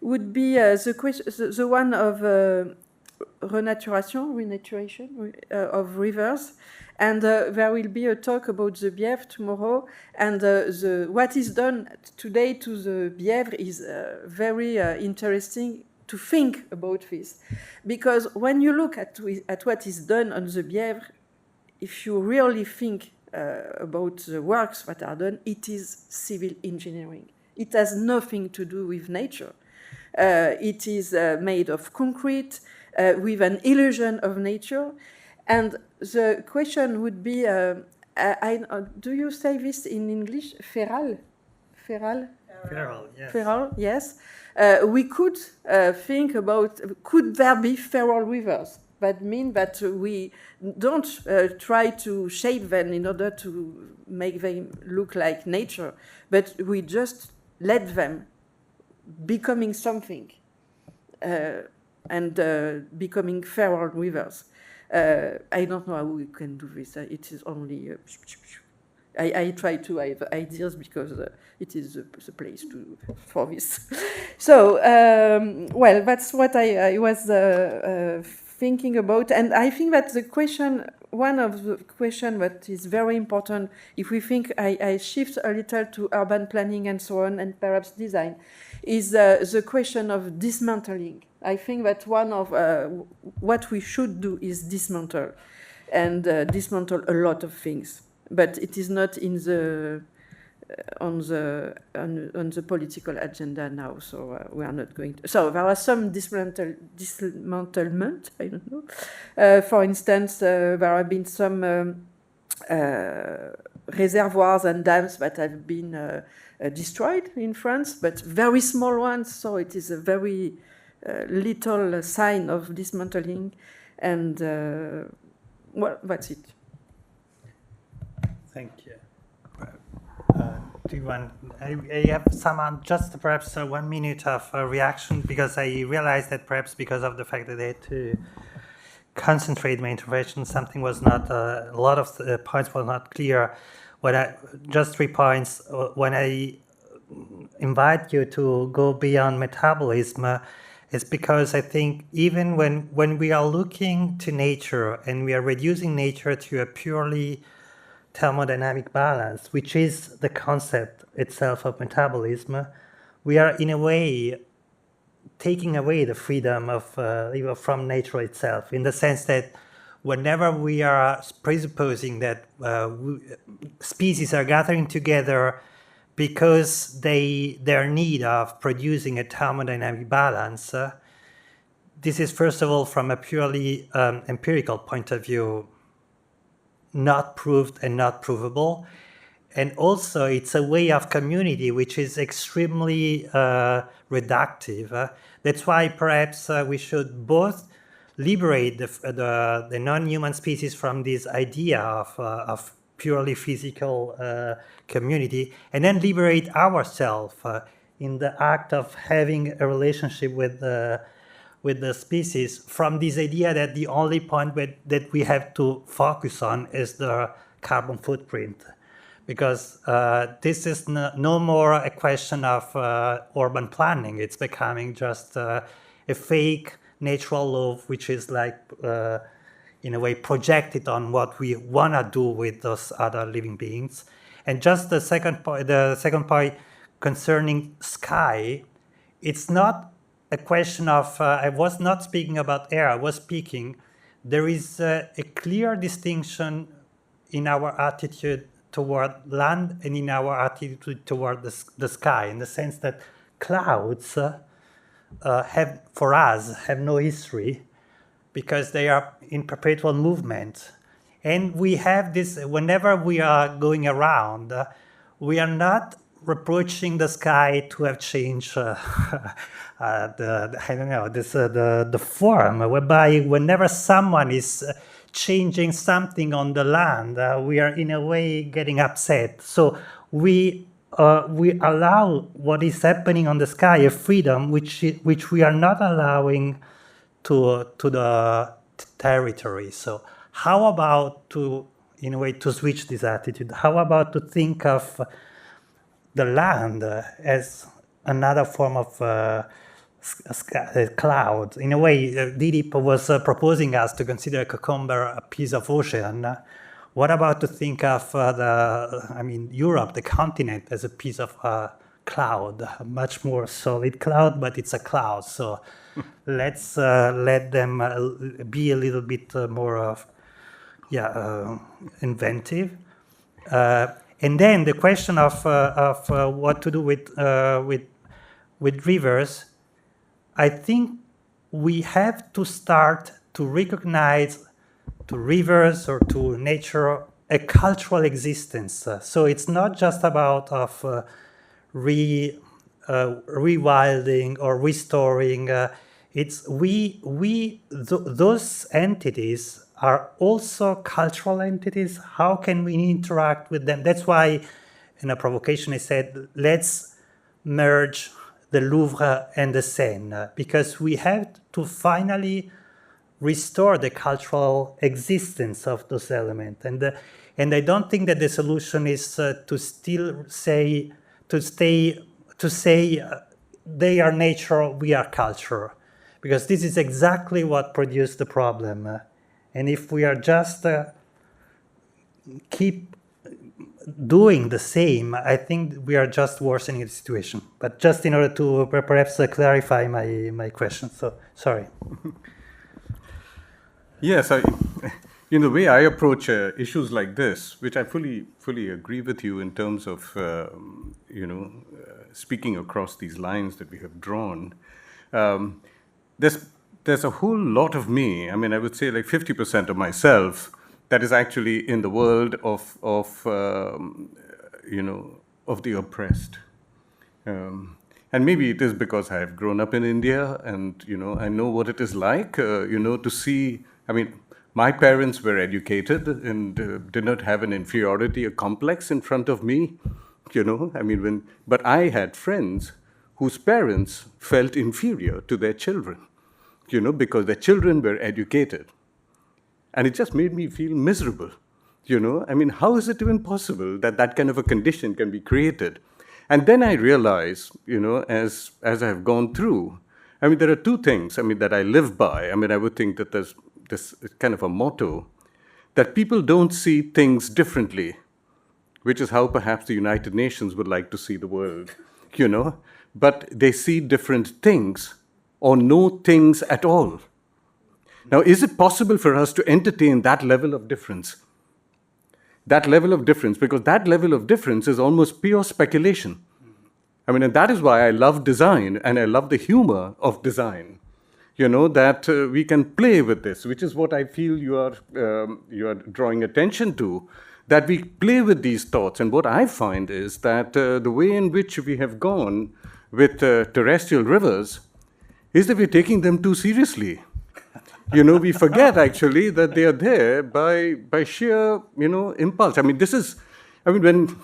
would be the one of renaturation of rivers. And there will be a talk about the Bièvre tomorrow. And what is done today to the Bièvre is very interesting to think about this. Because when you look at what is done on the Bièvre, if you really think about the works that are done, it is civil engineering. It has nothing to do with nature. It is made of concrete with an illusion of nature. And the question would be, do you say this in English? Feral? Feral? Feral, yes. Feral, yes. We could think about, could there be feral rivers? That means that we don't try to shape them in order to make them look like nature, but we just let them becoming something and becoming feral rivers. I don't know how we can do this. It is only... I try to have ideas because it is the place for this. So, well, that's what I was thinking about. And I think that the question, one of the questions that is very important, if we think I shift a little to urban planning and so on, and perhaps design, is the question of dismantling. I think that one of what we should do is dismantle, and dismantle a lot of things. But it is not in the on the political agenda now, so we are not going to. So there are some dismantlement. I don't know. For instance, there have been some reservoirs and dams that have been destroyed in France, but very small ones. So it is a very little sign of dismantling, and well, that's it. Thank you. Do you want? I have just perhaps 1 minute of reaction, because I realized that perhaps because of the fact that I had to concentrate my intervention, something was not, a lot of the points were not clear. Just 3 points. When I invite you to go beyond metabolism, it's because I think even when we are looking to nature and we are reducing nature to a purely thermodynamic balance, which is the concept itself of metabolism, we are in a way taking away the freedom of from nature itself, in the sense that whenever we are presupposing that species are gathering together because their need of producing a thermodynamic balance, this is first of all from a purely empirical point of view not proved and not provable. And also it's a way of community which is extremely reductive. That's why perhaps we should both liberate the non-human species from this idea of purely physical community, and then liberate ourselves in the act of having a relationship with the species from this idea that the only point that we have to focus on is the carbon footprint. Because this is no more a question of urban planning. It's becoming just a fake natural law, which is like, in a way, projected on what we want to do with those other living beings. And just the second point concerning sky, it's not a question of, I was not speaking about air, I was speaking, there is a clear distinction in our attitude toward land and in our attitude toward the sky, in the sense that clouds for us have no history because they are in perpetual movement. And we have this, whenever we are going around, we are not reproaching the sky to have changed the form, whereby whenever someone is changing something on the land, we are in a way getting upset. So we allow what is happening on the sky a freedom which we are not allowing to the territory. So how about to, in a way, to switch this attitude? How about to think of the land as another form of cloud? In a way, Dilip was proposing us to consider a cucumber a piece of ocean. What about to think of Europe, the continent, as a piece of cloud, a much more solid cloud, but it's a cloud. So let's let them be a little bit more of, inventive. And then the question of what to do with rivers, I think we have to start to recognize to rivers or to nature a cultural existence. So it's not just about rewilding or restoring. Those entities are also cultural entities. How can we interact with them? That's why in a provocation I said, let's merge the Louvre and the Seine, because we have to finally restore the cultural existence of those elements. And I don't think that the solution is to say they are nature, we are culture, because this is exactly what produced the problem. And if we are just keep doing the same, I think we are just worsening the situation. But just in order to perhaps clarify my question, so sorry. Yes, in the way I approach issues like this, which I fully agree with you in terms of speaking across these lines that we have drawn. There's a whole lot of me. I mean, I would say like 50% of myself that is actually in the world of the oppressed. And maybe it is because I have grown up in India, and I know what it is like, to see. I mean, my parents were educated and did not have an inferiority, a complex in front of me, but I had friends whose parents felt inferior to their children, because their children were educated. And it just made me feel miserable, I mean, how is it even possible that that kind of a condition can be created? And then I realize, as I have gone through, I mean, there are two things, that I live by. I mean, I would think that there's this kind of a motto that people don't see things differently, which is how perhaps the United Nations would like to see the world, but they see different things or no things at all. Now, is it possible for us to entertain that level of difference? That level of difference, because that level of difference is almost pure speculation. I mean, and that is why I love design, and I love the humor of design. That we can play with this, which is what I feel you are drawing attention to, that we play with these thoughts. And what I find is that the way in which we have gone with terrestrial rivers is that we're taking them too seriously. We forget actually that they are there by sheer, impulse. I mean,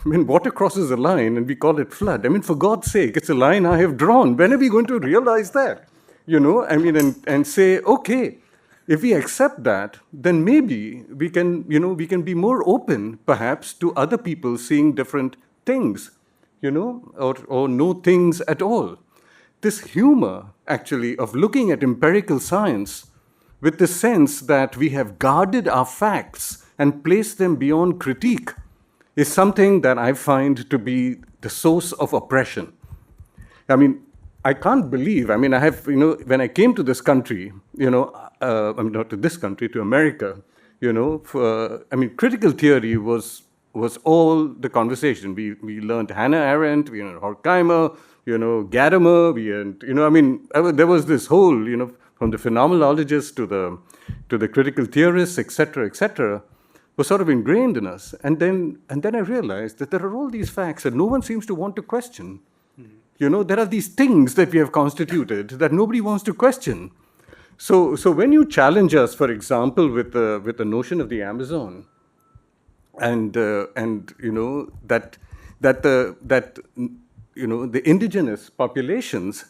when water crosses a line and we call it flood, I mean, for God's sake, it's a line I have drawn. When are we going to realize that? And say, okay, if we accept that, then maybe we can be more open, perhaps, to other people seeing different things, or no things at all. This humor, actually, of looking at empirical science with the sense that we have guarded our facts and placed them beyond critique is something that I find to be the source of oppression. I mean, I can't believe, I have, when I came to this country, not to this country, to America, critical theory was all the conversation. We learned Hannah Arendt, we learned Horkheimer, Gadamer, there was this whole, from the phenomenologists to the critical theorists, etc., was sort of ingrained in us. And then I realized that there are all these facts that no one seems to want to question. There are these things that we have constituted that nobody wants to question. So when you challenge us, for example, with the notion of the Amazon, and that the indigenous populations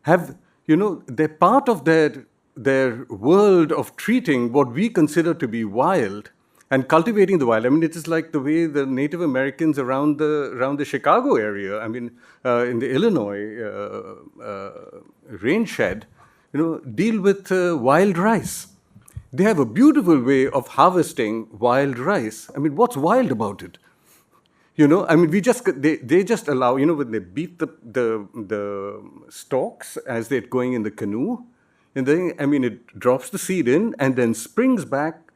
have, they're part of their world of treating what we consider to be wild and cultivating the wild. I mean, it is like the way the Native Americans around the Chicago area, in the Illinois rain shed, deal with wild rice. They have a beautiful way of harvesting wild rice. I mean, what's wild about it? I mean, they just allow, when they beat the stalks as they're going in the canoe, and then, I mean, it drops the seed in and then springs back,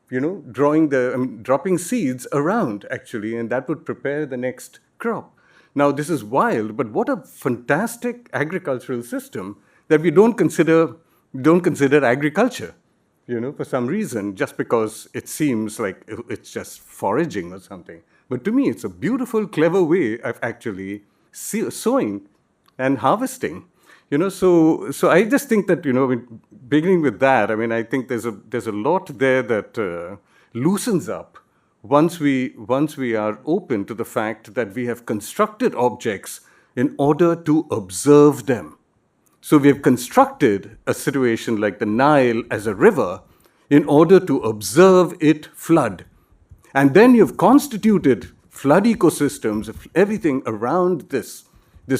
dropping seeds around, actually, and that would prepare the next crop. Now, this is wild, but what a fantastic agricultural system that we don't consider agriculture, for some reason, just because it seems like it's just foraging or something. But to me, it's a beautiful, clever way of actually sowing and harvesting. So I just think that, beginning with that, I mean, I think there's a lot there that loosens up once we are open to the fact that we have constructed objects in order to observe them. So we have constructed a situation like the Nile as a river in order to observe it flood. And then you've constituted flood ecosystems, everything around this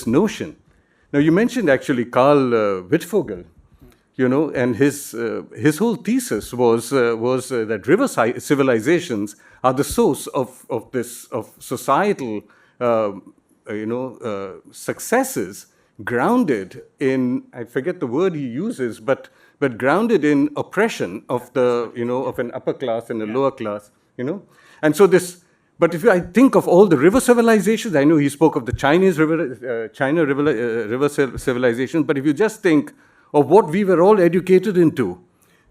notion. Now, you mentioned actually Carl Wittfogel, and his whole thesis was that river civilizations are the source of societal, successes grounded in, I forget the word he uses, but grounded in oppression of of an upper class and a lower class, And so but if I think of all the river civilizations, I know he spoke of the China river civilization, but if you just think of what we were all educated into,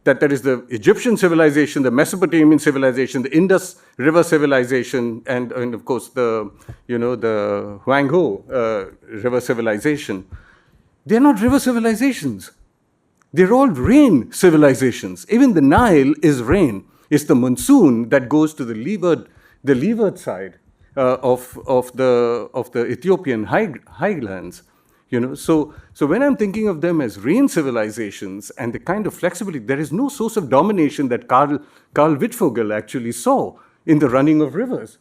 that there is the Egyptian civilization, the Mesopotamian civilization, the Indus River civilization, and of course the Huanghe river civilization. They're not river civilizations. They're all rain civilizations. Even the Nile is rain. It's the monsoon that goes to the leeward side of the Ethiopian highlands. So when I'm thinking of them as rain civilizations and the kind of flexibility, there is no source of domination that Carl Wittfogel actually saw in the running of rivers.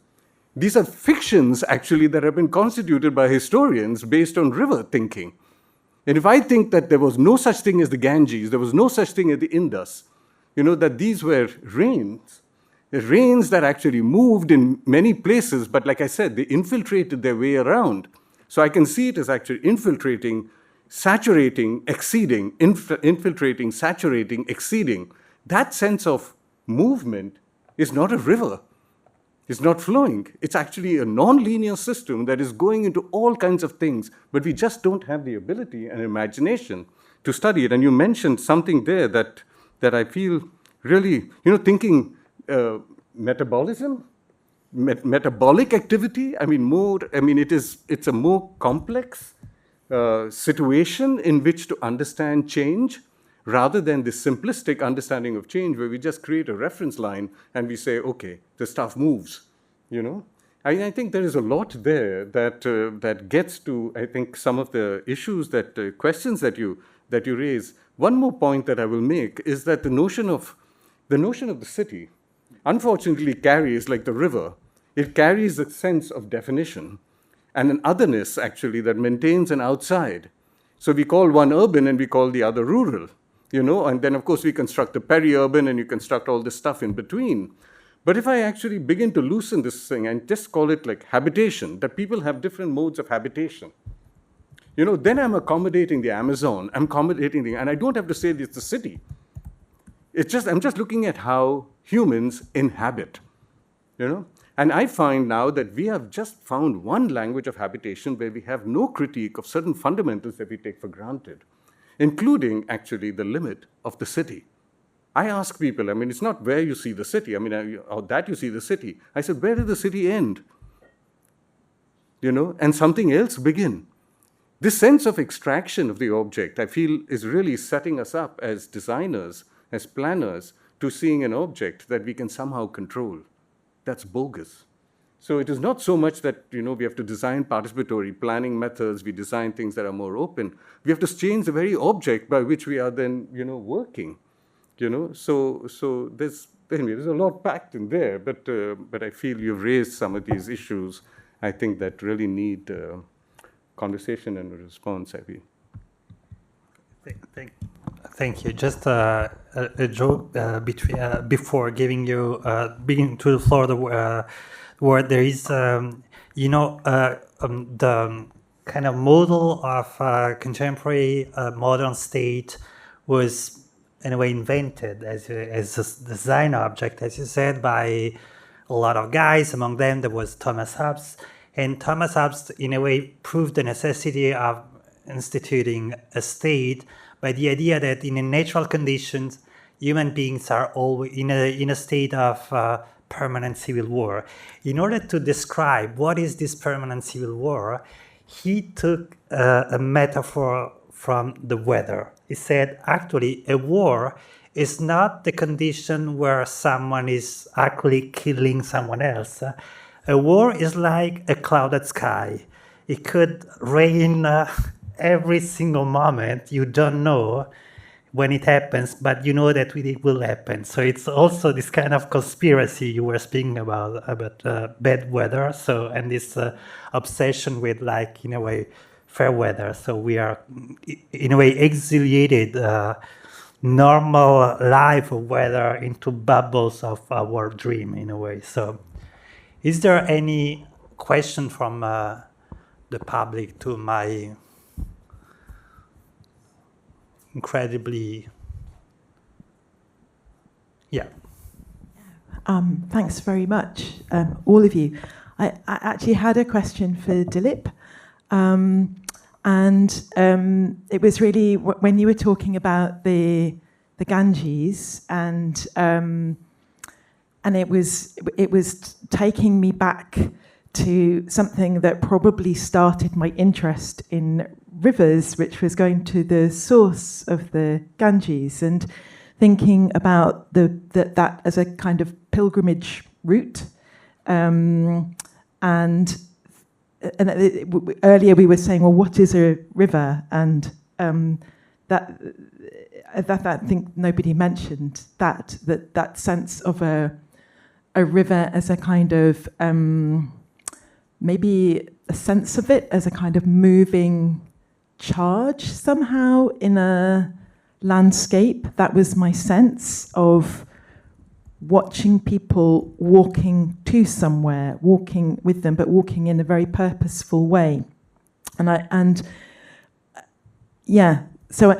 These are fictions, actually, that have been constituted by historians based on river thinking. And if I think that there was no such thing as the Ganges, there was no such thing as the Indus, that these were rains that actually moved in many places, but like I said, they infiltrated their way around. So I can see it as actually infiltrating, saturating, exceeding, infiltrating, saturating, exceeding. That sense of movement is not a river. It's not flowing. It's actually a non-linear system that is going into all kinds of things, but we just don't have the ability and imagination to study it. And you mentioned something there that I feel really, thinking metabolism, metabolic activity. I mean, it's a more complex situation in which to understand change, rather than this simplistic understanding of change where we just create a reference line and we say, okay, the stuff moves. I think there is a lot there that gets to, I think, some of the issues questions that you raise. One more point that I will make is that the notion of the city, unfortunately, carries, like the river, it carries a sense of definition and an otherness, actually, that maintains an outside. So we call one urban and we call the other rural, and then, of course, we construct the peri-urban and you construct all this stuff in between. But if I actually begin to loosen this thing and just call it like habitation, that people have different modes of habitation, then I'm accommodating the Amazon, and I don't have to say it's the city. I'm just looking at how humans inhabit, And I find now that we have just found one language of habitation where we have no critique of certain fundamentals that we take for granted, including actually the limit of the city. I ask people, it's not where you see the city, or that you see the city. I said, where did the city end? And something else begin. This sense of extraction of the object, I feel, is really setting us up as designers, as planners, to seeing an object that we can somehow control. That's bogus. So it is not so much that we have to design participatory planning methods, we design things that are more open. We have to change the very object by which we are then working. So there's a lot packed in there, but I feel you've raised some of these issues, I think, that really need conversation and a response, I feel. Thank you. Just a joke before giving to the floor the where there is, the kind of model of contemporary modern state was in a way invented as a design object, as you said, by a lot of guys. Among them, there was Thomas Hobbes. And Thomas Hobbes, in a way, proved the necessity of instituting a state by the idea that in natural conditions, human beings are always in a state of permanent civil war. In order to describe what is this permanent civil war, he took a metaphor from the weather. He said, actually, a war is not the condition where someone is actually killing someone else. A war is like a clouded sky. It could rain every single moment. You don't know when it happens, but you know that it will happen. So it's also this kind of conspiracy you were speaking about bad weather. So, and this obsession with, like, in a way, fair weather. So we are, in a way, exiliated normal life of weather into bubbles of our dream, in a way. So is there any question from the public to my incredibly, yeah. Thanks very much, all of you. I actually had a question for Dilip, and it was really when you were talking about the Ganges, and it was taking me back to something that probably started my interest in rivers, which was going to the source of the Ganges and thinking about that as a kind of pilgrimage route. And earlier we were saying, well, what is a river? And that I think nobody mentioned that sense of a river as a kind of maybe a sense of it as a kind of moving charge somehow in a landscape. That was my sense of watching people walking to somewhere, walking with them, but walking in a very purposeful way. So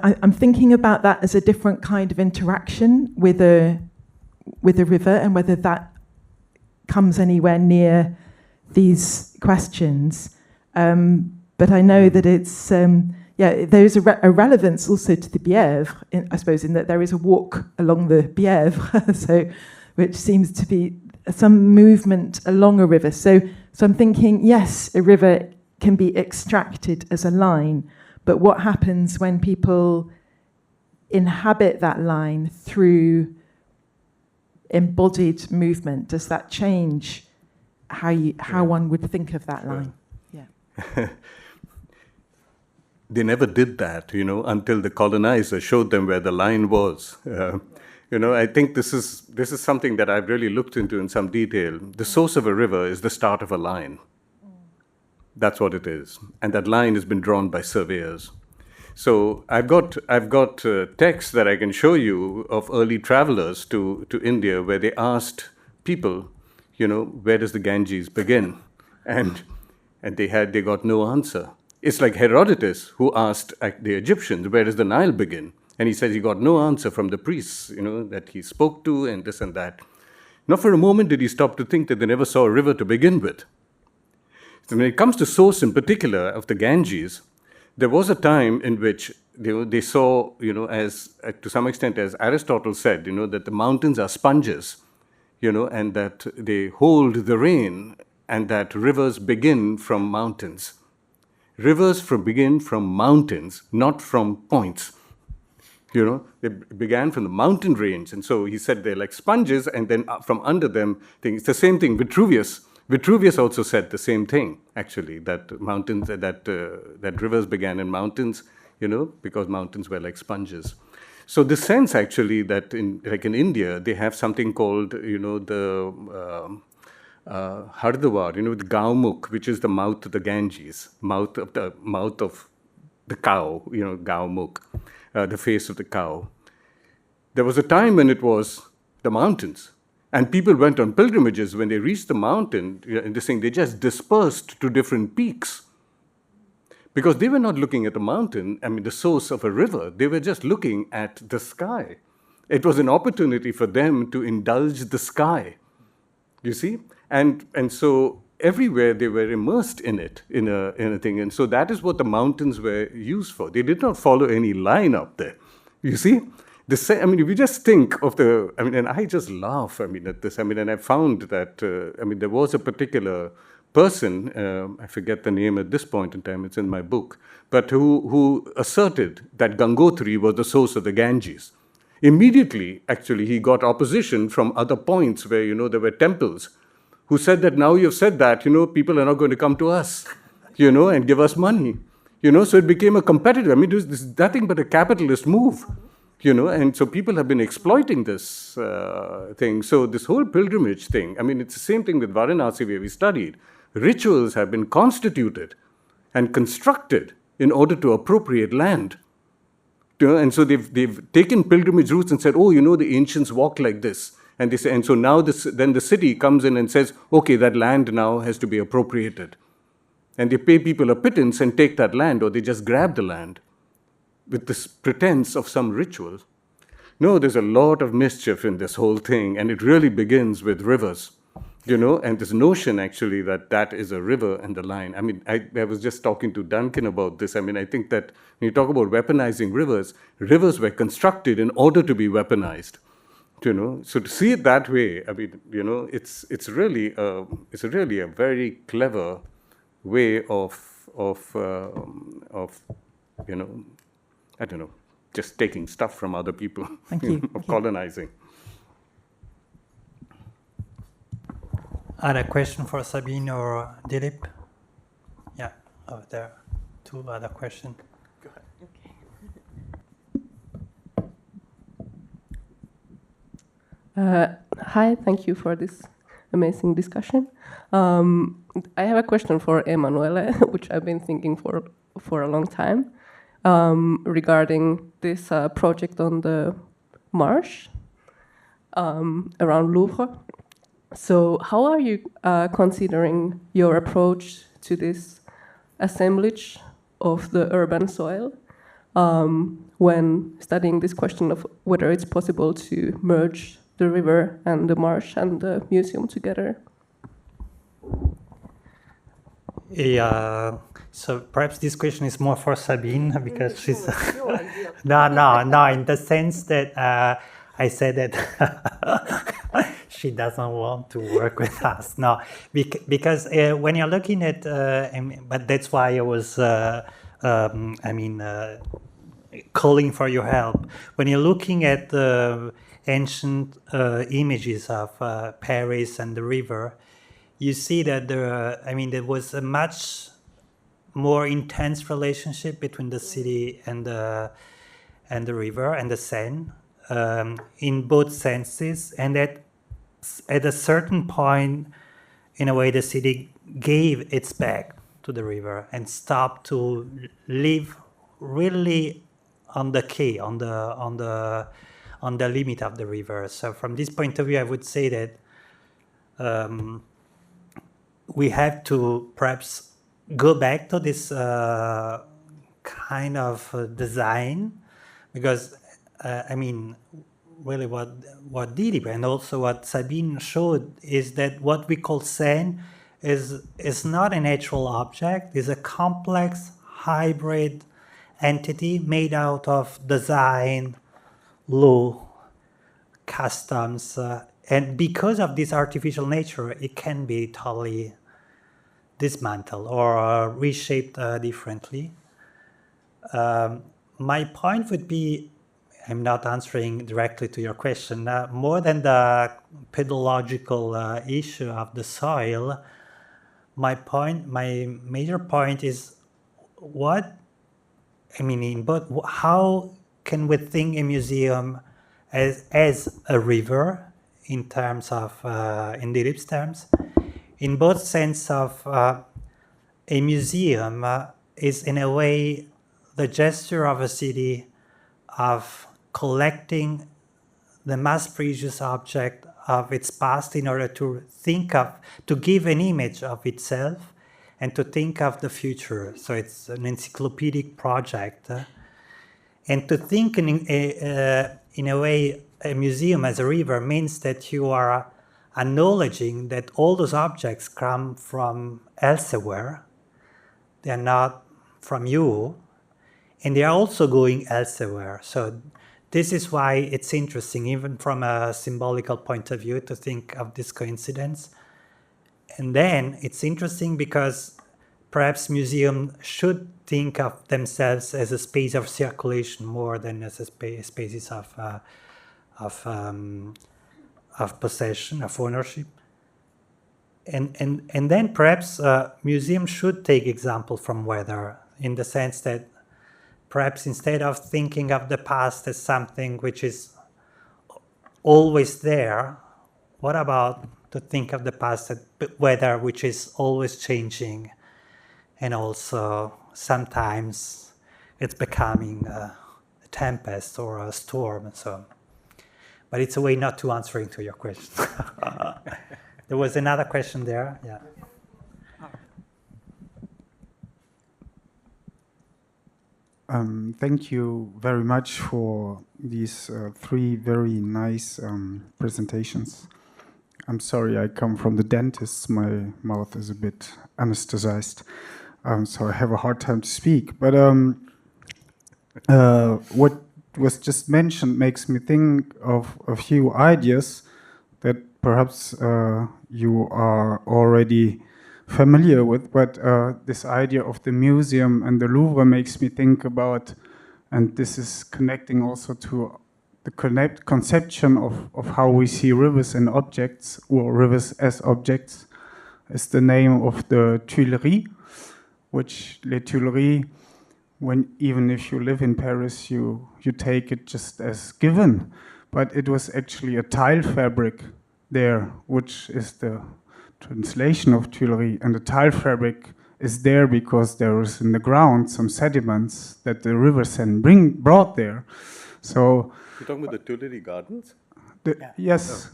I'm thinking about that as a different kind of interaction with a river, and whether that comes anywhere near these questions. But I know that it's, there is a relevance also to the Bièvre, I suppose, in that there is a walk along the Bièvre, which seems to be some movement along a river. So I'm thinking, yes, a river can be extracted as a line, but what happens when people inhabit that line through embodied movement? Does that change how one would think of that line? Yeah. They never did that, until the colonizer showed them where the line was. I think this is something that I've really looked into in some detail. The source of a river is the start of a line. That's what it is, and that line has been drawn by surveyors. So I've got texts that I can show you of early travelers to India where they asked people, where does the Ganges begin, and they got no answer. It's like Herodotus, who asked the Egyptians, where does the Nile begin? And he says he got no answer from the priests, that he spoke to, and this and that. Not for a moment did he stop to think that they never saw a river to begin with. So when it comes to source in particular of the Ganges, there was a time in which they saw, as to some extent, as Aristotle said, that the mountains are sponges, and that they hold the rain, and that rivers begin from mountains. Rivers begin from mountains, not from points. They began from the mountain range, and so he said they're like sponges, and then from under them, it's the same thing. Vitruvius also said the same thing, actually, that mountains, that rivers began in mountains, because mountains were like sponges. So the sense, actually, that in India, they have something called, the Hardwar, the Gaumukh, which is the mouth of the Ganges, mouth of the cow, Gaumukh, the face of the cow. There was a time when it was the mountains, And people went on pilgrimages when they reached the mountain, and this thing, they just dispersed to different peaks. Because they were not looking at the mountain, I mean, the source of a river. They were just looking at the sky. It was an opportunity for them to indulge the sky, you see? And so everywhere they were immersed in it, in a thing. And so that is what the mountains were used for. They did not follow any line up there, you see? I mean, if you just think of and I just laugh, at this. And I found that, there was a particular person, I forget the name at this point in time, it's in my book, but who asserted that Gangotri was the source of the Ganges. Immediately, actually, he got opposition from other points where, there were temples, who said that now you've said that, people are not going to come to us, and give us money. So it became a competitive, this is nothing but a capitalist move. And so people have been exploiting this thing. So this whole pilgrimage thing, it's the same thing with Varanasi where we studied. Rituals have been constituted and constructed in order to appropriate land. And so they've taken pilgrimage routes and said, the ancients walked like this. And they say, and so now then the city comes in and says, okay, that land now has to be appropriated. And they pay people a pittance and take that land, or they just grab the land, with this pretense of some ritual. No, there's a lot of mischief in this whole thing, and it really begins with rivers, and this notion actually that is a river and the line. I was just talking to Duncan about this. I think that when you talk about weaponizing rivers, rivers were constructed in order to be weaponized, So to see it that way, it's really a very clever way of I don't know, just taking stuff from other people, Thank you. of colonizing. Other question for Sabine or Dilip? Yeah, over there. Two other questions. Go ahead. Hi, thank you for this amazing discussion. I have a question for Emanuele, which I've been thinking for a long time. Regarding this project on the marsh around Louvre. So how are you considering your approach to this assemblage of the urban soil when studying this question of whether it's possible to merge the river and the marsh and the museum together? Yeah, so perhaps this question is more for Sabine because she's no, in the sense that I said that she doesn't want to work with us. No, because when you're looking at, but that's why I was, calling for your help. When you're looking at the ancient images of Paris and the river, you see that there was a much more intense relationship between the city and the river and the Seine in both senses, and that at a certain point, in a way, the city gave its back to the river and stopped to live really on the quay, on the limit of the river. So from this point of view, I would say that we have to perhaps go back to this kind of design, because really what Dilip and also what Sabine showed is that what we call Seine is not a natural object, is a complex hybrid entity made out of design, law, customs, and because of this artificial nature, it can be totally dismantled or reshaped differently. My point would be, I'm not answering directly to your question, more than the pedological issue of the soil, my major point is how can we think a museum as a river in terms of, in Dilip's terms, in both sense of a museum is in a way the gesture of a city of collecting the mass precious object of its past in order to give an image of itself and to think of the future. So it's an encyclopedic project. And to think in a way, a museum as a river means that you are acknowledging that all those objects come from elsewhere. They are not from you, and they are also going elsewhere. So this is why it's interesting, even from a symbolical point of view, to think of this coincidence. And then it's interesting because perhaps museums should think of themselves as a space of circulation more than as a spaces of possession, of ownership. And then perhaps museums should take example from weather, in the sense that perhaps instead of thinking of the past as something which is always there, what about to think of the past as weather which is always changing, and also sometimes it's becoming a tempest or a storm and so on. But it's a way not to answering to your question. There was another question there, yeah. Thank you very much for these three very nice presentations. I'm sorry, I come from the dentist. My mouth is a bit anesthetized, so I have a hard time to speak. But what was just mentioned makes me think of a few ideas that perhaps you are already familiar with, but this idea of the museum and the Louvre makes me think about, and this is connecting also to the conception of how we see rivers and objects, or rivers as objects, is the name of the Tuileries, which les Tuileries, even if you live in Paris, you take it just as given, but it was actually a tile fabric there, which is the translation of Tuileries, and the tile fabric is there because there is in the ground some sediments that the river Seine brought there. So you're talking about the Tuileries Gardens? Yes,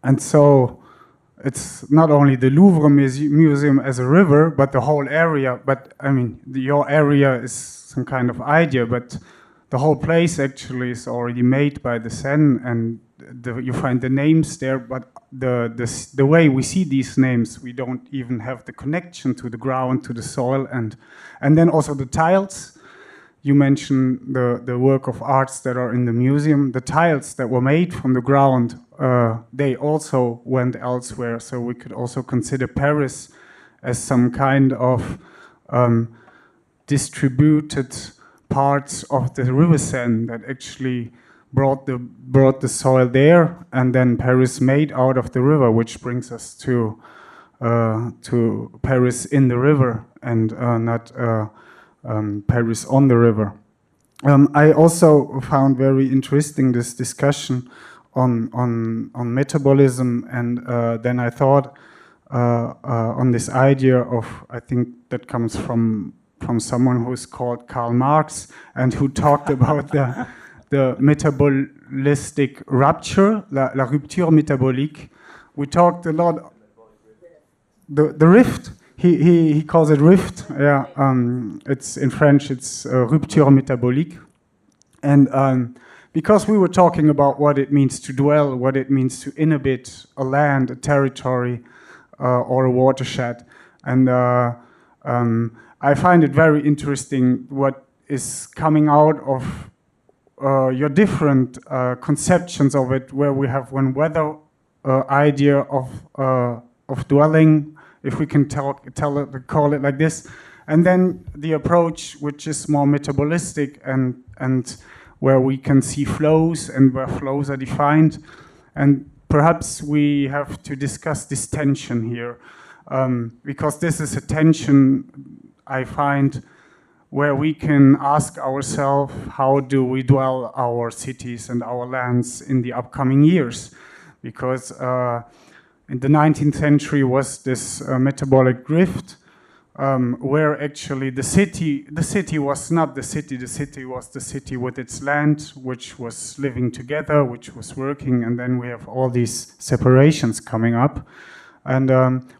and so it's not only the Louvre Museum as a river, but the whole area. But I mean, your area is some kind of idea, but the whole place actually is already made by the Seine, and you find the names there, but the way we see these names, we don't even have the connection to the ground, to the soil, and then also the tiles. You mentioned the work of arts that are in the museum. The tiles that were made from the ground, they also went elsewhere. So we could also consider Paris as some kind of distributed parts of the river Seine that actually brought the soil there, and then Paris made out of the river, which brings us to Paris in the river, and not Paris on the river. I also found very interesting this discussion on metabolism, and then I thought on this idea of, I think that comes from someone who's called Karl Marx, and who talked about the metabolistic rupture, la rupture métabolique. We talked a lot, the rift. He calls it rift. Yeah, it's in French. It's rupture métabolique, and because we were talking about what it means to dwell, what it means to inhabit a land, a territory, or a watershed, and I find it very interesting what is coming out of your different conceptions of it, where we have one weather idea of dwelling, if we can call it like this, and then the approach which is more metabolistic and where we can see flows and where flows are defined, and perhaps we have to discuss this tension here, because this is a tension I find where we can ask ourselves, how do we dwell our cities and our lands in the upcoming years? Because in the 19th century was this metabolic drift, where actually the city was not the city was the city with its land, which was living together, which was working, and then we have all these separations coming up. And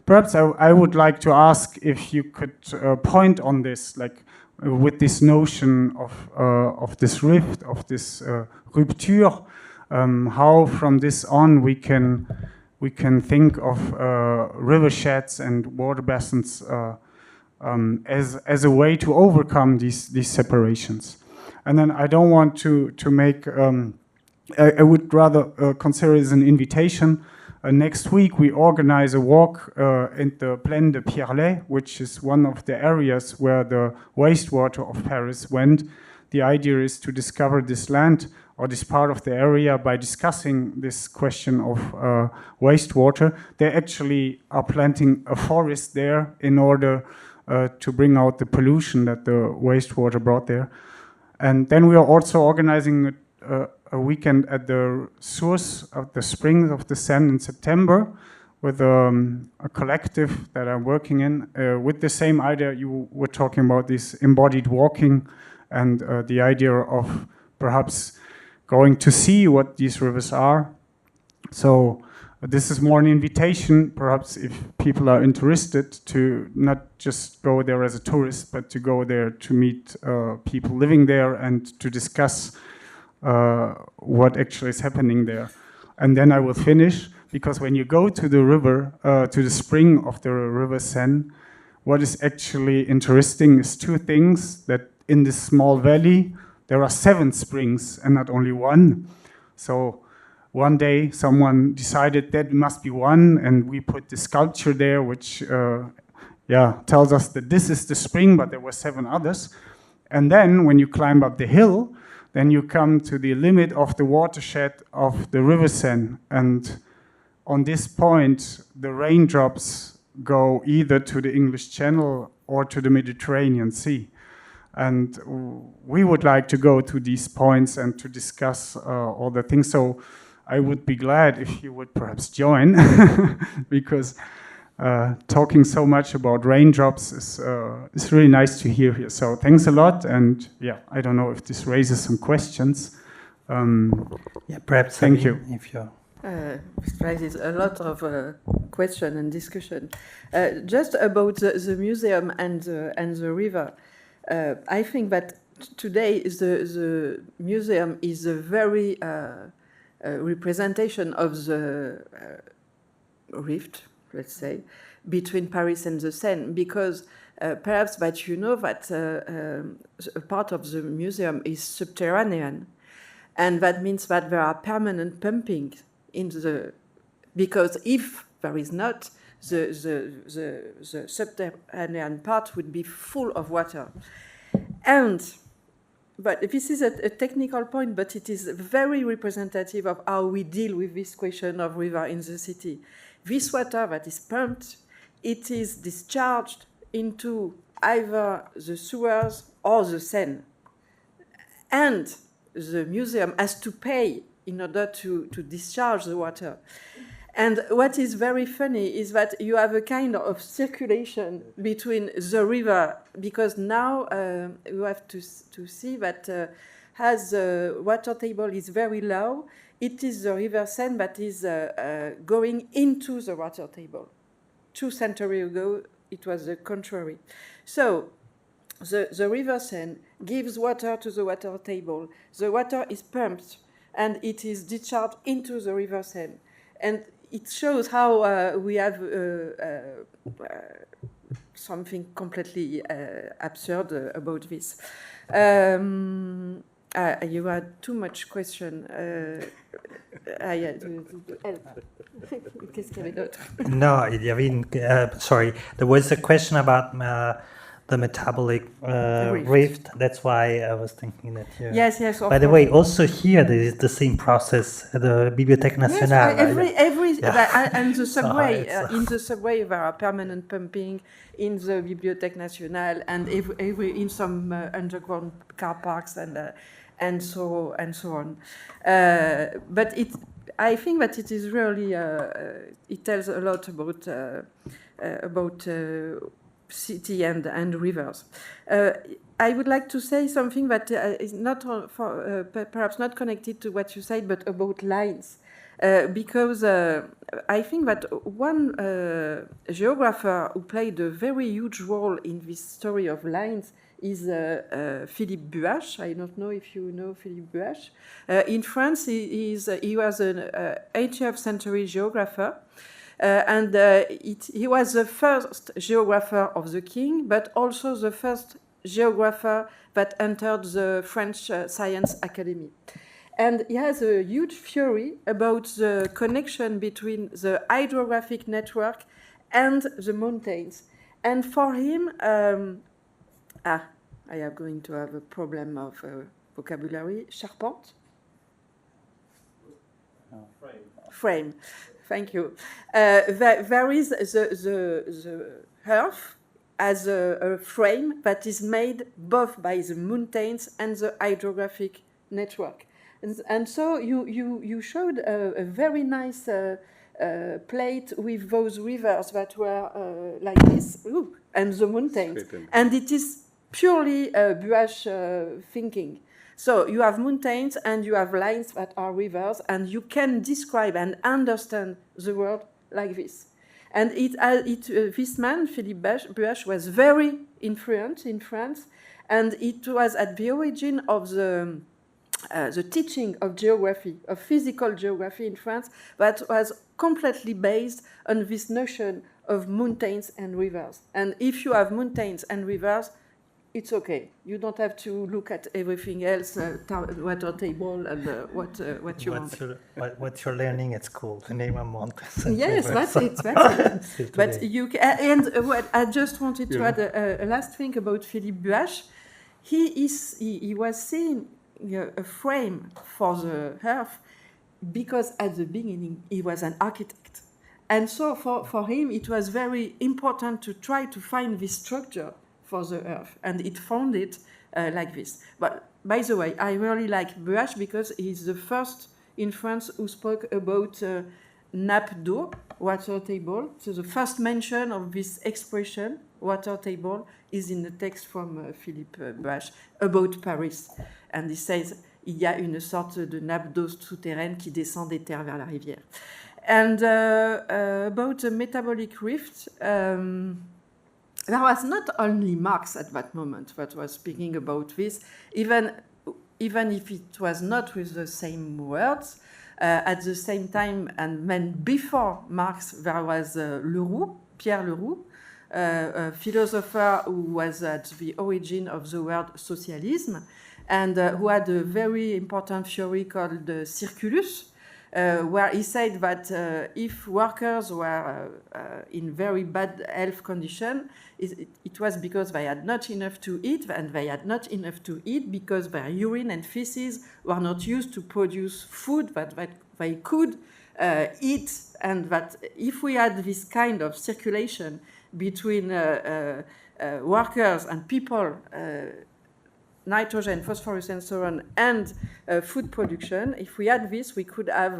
perhaps I would like to ask if you could point on this, like with this notion of this rift, of this rupture, how from this on we can think of riversheds and water basins as a way to overcome these separations. And then I don't want to make, I would rather consider it as an invitation. Next week we organize a walk in the Plaine de Pierrelet, which is one of the areas where the wastewater of Paris went. The idea is to discover this land or this part of the area by discussing this question of wastewater. They actually are planting a forest there in order to bring out the pollution that the wastewater brought there. And then we are also organizing a weekend at the source of the springs of the Seine in September with a collective that I'm working in with the same idea you were talking about, this embodied walking and the idea of perhaps going to see what these rivers are. So this is more an invitation, perhaps if people are interested, to not just go there as a tourist, but to go there to meet people living there and to discuss what actually is happening there. And then I will finish, because when you go to the river, to the spring of the river Seine, what is actually interesting is two things: that in this small valley there are 7 springs and not only one. So one day someone decided that must be one, and we put the sculpture there which tells us that this is the spring, but there were 7 others. And then when you climb up the hill, then you come to the limit of the watershed of the river Seine. And on this point, the raindrops go either to the English Channel or to the Mediterranean Sea. And we would like to go to these points and to discuss all the things. So I would be glad if you would perhaps join, because talking so much about raindrops is really nice to hear here. So thanks a lot, and yeah, I don't know if this raises some questions. Perhaps. Thank you. If you. This raises a lot of question and discussion. Just about the museum and the river, I think that today the museum is a very representation of the rift, let's say, between Paris and the Seine, because perhaps that you know that a part of the museum is subterranean, and that means that there are permanent pumping in the, because if there is not, the subterranean part would be full of water. But this is a technical point, but it is very representative of how we deal with this question of river in the city. This water that is pumped, it is discharged into either the sewers or the Seine. And the museum has to pay in order to discharge the water. And what is very funny is that you have a kind of circulation between the river, because now you have to see that as the water table is very low, it is the river Seine that is going into the water table. 2 centuries ago, it was the contrary. So the river Seine gives water to the water table. The water is pumped, and it is discharged into the river Seine. And it shows how we have something completely absurd about this. You had too much question. Qu'est-ce qu'il y avait d'autre? No, il y avait une, sorry, there was a question about the metabolic rift. That's why I was thinking that here. Yes. By the way, also here there is the same process at the Bibliothèque Nationale. Yes, and the subway. In the subway, there are permanent pumping in the Bibliothèque Nationale, and in some underground car parks and so on. But I think that it is really it tells a lot about city and rivers. I would like to say something that is not perhaps not connected to what you said, but about lines. Because I think that one geographer who played a very huge role in this story of lines is Philippe Buache. I don't know if you know Philippe Buache. In France, he was an 18th century geographer. He was the first geographer of the king, but also the first geographer that entered the French Science Academy. And he has a huge theory about the connection between the hydrographic network and the mountains. And for him, I am going to have a problem of vocabulary. Charpente? Frame. Thank you. There is the earth as a frame that is made both by the mountains and the hydrographic network. And so you showed a very nice plate with those rivers that were like this, and the mountains. And it is purely Buache thinking. So you have mountains and you have lines that are rivers, and you can describe and understand the world like this. And this man, Philippe Buache, was very influential in France, and it was at the origin of the teaching of geography, of physical geography in France, that was completely based on this notion of mountains and rivers. And if you have mountains and rivers, it's okay. You don't have to look at everything else, water table and what you want. What you're learning at school, to name a mountain. Yes, that's it. But you can, what I just wanted to add a last thing about Philippe Buache. He was seeing a frame for the earth because at the beginning he was an architect. And so for him it was very important to try to find this structure for the earth, and it found it like this. But by the way, I really like Buache because he's the first in France who spoke about nappe d'eau, water table. So the first mention of this expression, water table, is in the text from Philippe Buache about Paris. And he says, il y a une sorte de nappe d'eau souterraine qui descend des terres vers la rivière. And about the metabolic rift, there was not only Marx at that moment that was speaking about this, even if it was not with the same words. At the same time, and then before Marx, there was Leroux, Pierre Leroux, a philosopher who was at the origin of the word socialism, and who had a very important theory called the circulus, where he said that if workers were in very bad health condition, it was because they had not enough to eat, and they had not enough to eat because their urine and feces were not used to produce food that they could eat, and that if we had this kind of circulation between workers and people, nitrogen, phosphorus, and so on, and food production, if we had this, we could have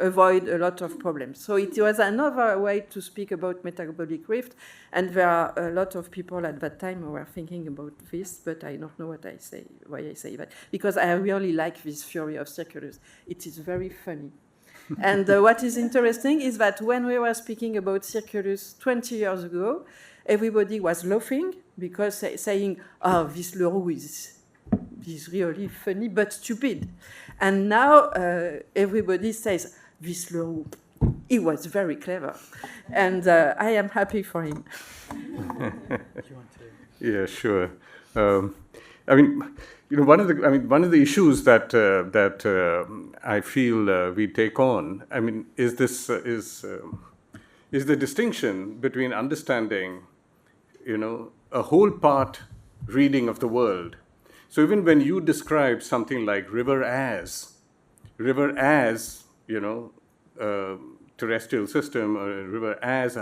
avoid a lot of problems. So it was another way to speak about metabolic rift, and there are a lot of people at that time who were thinking about this, but I don't know why I say that, because I really like this theory of circulus. It is very funny. And what is interesting is that when we were speaking about circulus 20 years ago, everybody was laughing because saying, oh, this Leroux is really funny but stupid. And now everybody says, this Leroux, he was very clever. And I am happy for him. Yeah, sure. One of the issues that I feel we take on, is the distinction between understanding, a whole part reading of the world. So even when you describe something like river as, terrestrial system, or river as,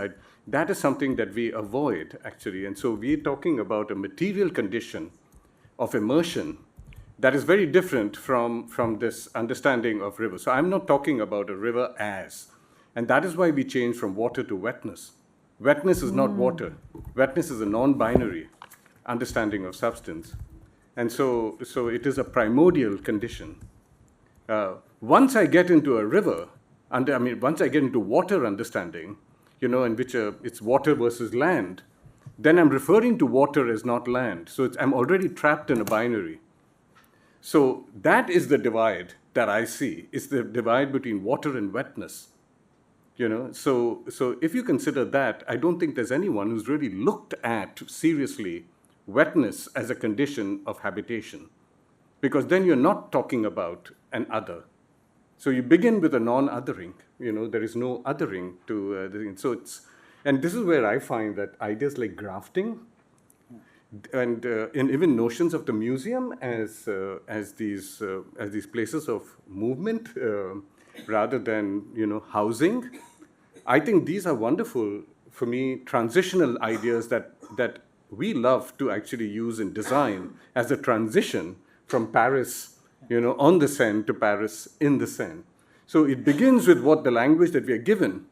that is something that we avoid, actually. And so we're talking about a material condition of immersion that is very different from this understanding of river. So I'm not talking about a river as. And that is why we change from water to wetness. Wetness is not water. Wetness is a non-binary understanding of substance. And so it is a primordial condition. Once I get into a river, once I get into water understanding, in which it's water versus land, then I'm referring to water as not land. So I'm already trapped in a binary. So that is the divide that I see. It's the divide between water and wetness. So if you consider that, I don't think there's anyone who's really looked at seriously wetness as a condition of habitation, because then you're not talking about an other. So you begin with a non-othering. There is no othering to the thing. So and this is where I find that ideas like grafting and even notions of the museum as these places of movement rather than housing. I think these are wonderful for me transitional ideas that we love to actually use in design as a transition from Paris, on the Seine to Paris in the Seine. So it begins with what the language that we are given,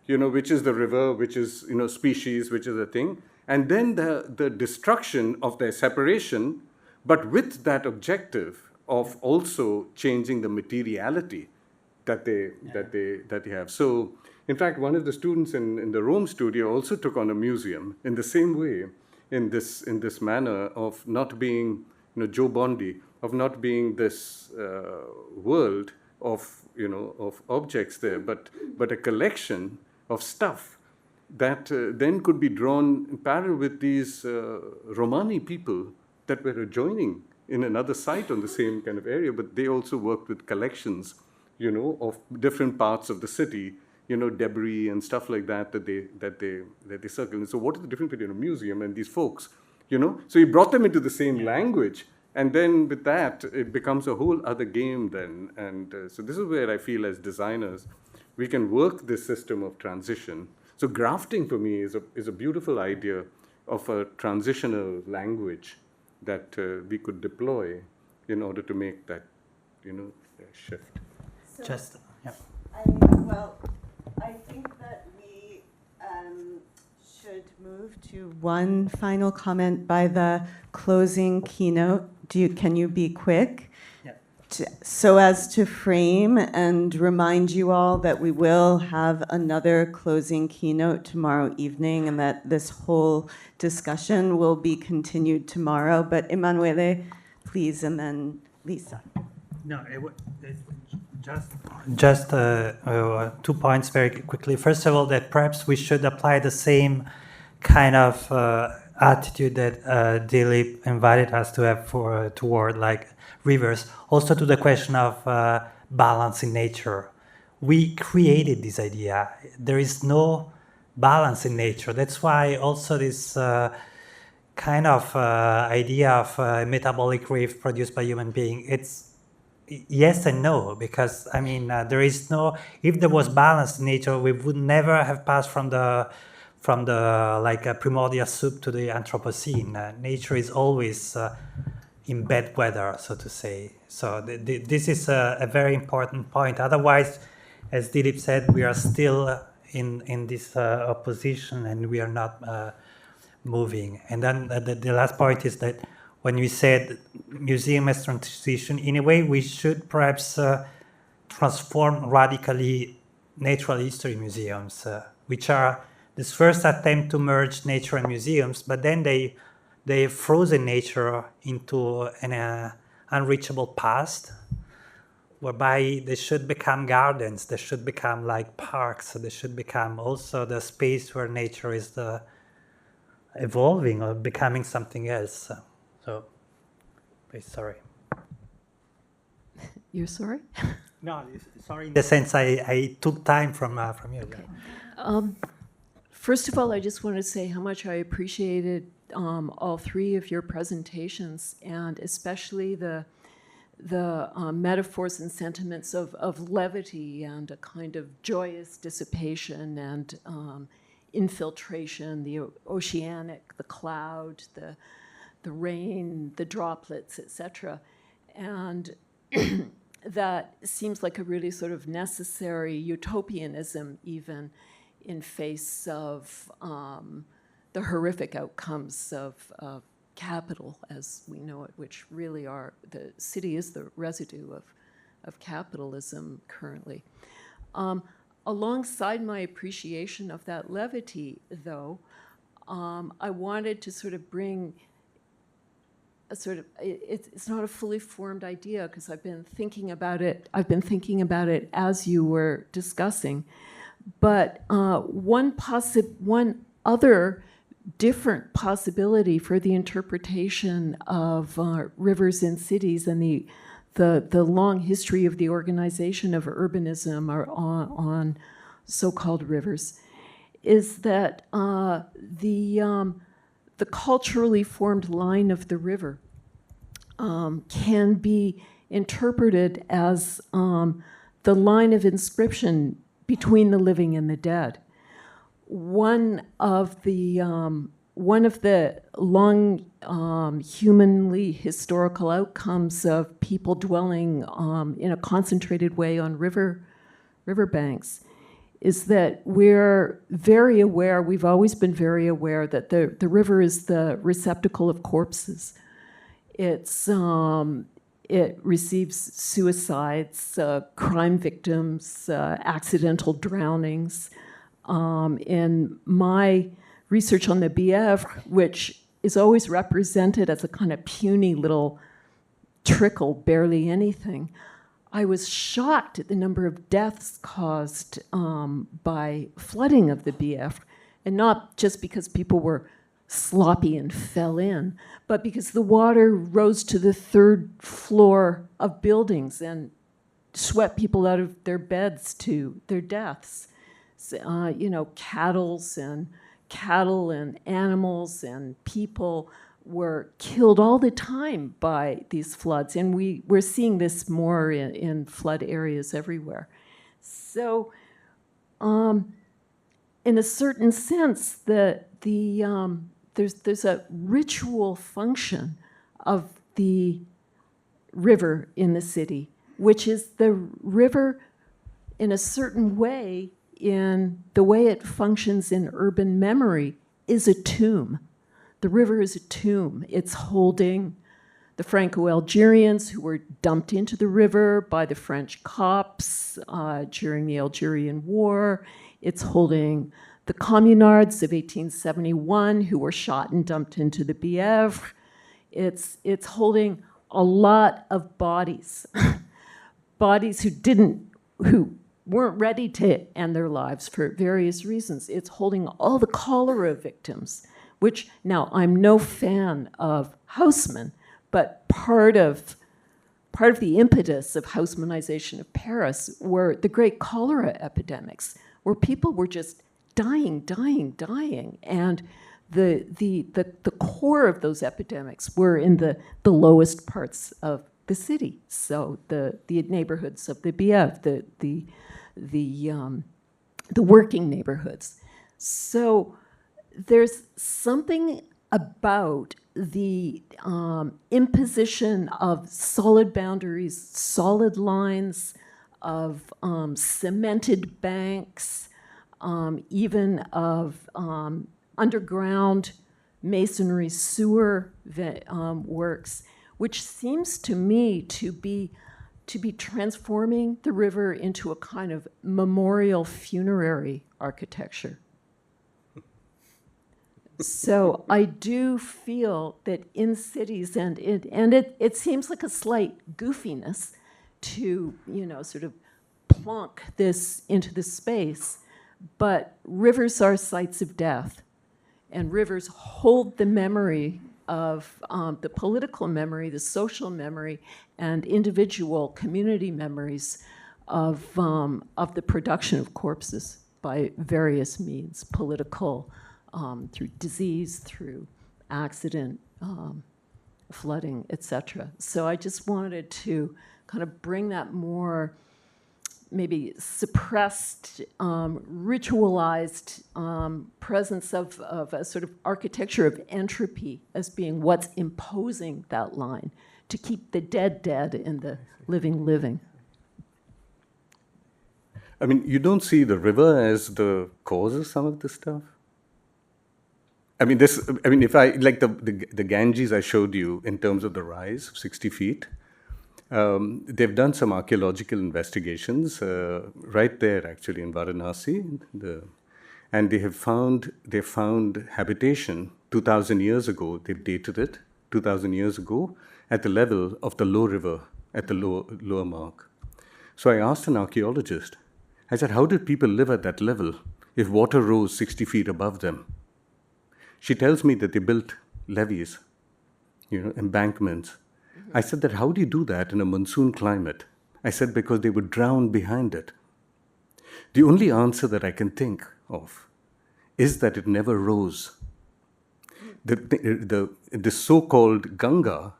which is the river, which is species, which is a thing, and then the destruction of their separation, but with that objective of also changing the materiality that they have. So, in fact, one of the students in the Rome studio also took on a museum in the same way, in this manner of not being, Joe Bondi, of not being this world of objects there, but a collection of stuff that then could be drawn in parallel with these Romani people that were adjoining in another site on the same kind of area, but they also worked with collections, of different parts of the city, debris and stuff like that they circle. And so what is the difference between a museum and these folks? So you brought them into the same language, and then with that, it becomes a whole other game then. And so this is where I feel as designers, we can work this system of transition. So grafting for me is a beautiful idea of a transitional language that we could deploy in order to make that, shift. Just, yeah. I think that we should move to one final comment by the closing keynote. Can you be quick? Yeah. So as to frame and remind you all that we will have another closing keynote tomorrow evening, and that this whole discussion will be continued tomorrow. But Emanuele, please, and then Lisa. No, just 2 points very quickly. First of all, that perhaps we should apply the same kind of attitude that Dilip invited us to have toward like rivers, also to the question of balance in nature. We created this idea. There is no balance in nature. That's why also this kind of idea of metabolic wave produced by human being, it's yes and no, because there is no. If there was balance in nature, we would never have passed from the like a primordial soup to the Anthropocene. Nature is always in bad weather, so to say. So this is a very important point. Otherwise, as Dilip said, we are still in this opposition, and we are not moving. And then the last point is that when we said museum as transition, in a way we should perhaps transform radically natural history museums, which are this first attempt to merge nature and museums, but then they frozen nature into an unreachable past, whereby they should become gardens, they should become like parks, they should become also the space where nature is evolving or becoming something else. So, sorry. You're sorry? No, sorry in the sense I took time from you. Okay. First of all, I just want to say how much I appreciated all three of your presentations, and especially the metaphors and sentiments of levity and a kind of joyous dissipation and infiltration, the oceanic, the cloud, the rain, the droplets, etc. And that seems like a really sort of necessary utopianism even in face of the horrific outcomes of capital as we know it, which really are, the city is the residue of capitalism currently. Alongside my appreciation of that levity, though, I wanted to sort of bring a sort of, it's not a fully formed idea because I've been thinking about it as you were discussing. But one other different possibility for the interpretation of rivers in cities and the long history of the organization of urbanism on so-called rivers is that the culturally formed line of the river can be interpreted as the line of inscription between the living and the dead. One of the long humanly historical outcomes of people dwelling in a concentrated way on riverbanks is that we're very aware, we've always been very aware that the river is the receptacle of corpses. It receives suicides, crime victims, accidental drownings. In my research on the Bièvre, which is always represented as a kind of puny little trickle, barely anything, I was shocked at the number of deaths caused by flooding of the Bièvre, and not just because people were sloppy and fell in, but because the water rose to the third floor of buildings and swept people out of their beds to their deaths. Cattle and animals and people were killed all the time by these floods, and we're seeing this more in flood areas everywhere. So, in a certain sense, there's a ritual function of the river in the city, which is the river in a certain way, in the way it functions in urban memory, is a tomb. The river is a tomb. It's holding the Franco-Algerians who were dumped into the river by the French cops during the Algerian War. It's holding the communards of 1871 who were shot and dumped into the Bièvre. It's holding a lot of bodies, bodies who weren't ready to end their lives for various reasons. It's holding all the cholera victims, which now I'm no fan of Haussmann, but part of the impetus of Haussmannization of Paris were the great cholera epidemics, where people were just dying, and the core of those epidemics were in the lowest parts of the city. So the neighborhoods of the Bièvre, the working neighborhoods. So there's something about the imposition of solid boundaries, solid lines, of cemented banks, even of underground masonry sewer works, which seems to me to be transforming the river into a kind of memorial funerary architecture. So I do feel that in cities, and it seems like a slight goofiness to, sort of plonk this into the space, but rivers are sites of death, and rivers hold the memory of the political memory, the social memory, and individual community memories of the production of corpses by various means, political, through disease, through accident, flooding, etc. So I just wanted to kind of bring that more maybe suppressed, ritualized presence of a sort of architecture of entropy as being what's imposing that line to keep the dead dead and the living living. I mean, you don't see the river as the cause of some of this stuff? I mean, if I, like the Ganges I showed you in terms of the rise of 60 feet, they've done some archaeological investigations right there, actually, in Varanasi, and they found habitation 2,000 years ago. They've dated it 2,000 years ago at the level of the low river, at the lower mark. So I asked an archaeologist, I said, how did people live at that level if water rose 60 feet above them? She tells me that they built levees, embankments. I said that, how do you do that in a monsoon climate? I said, because they would drown behind it. The only answer that I can think of is that it never rose. The so-called Ganga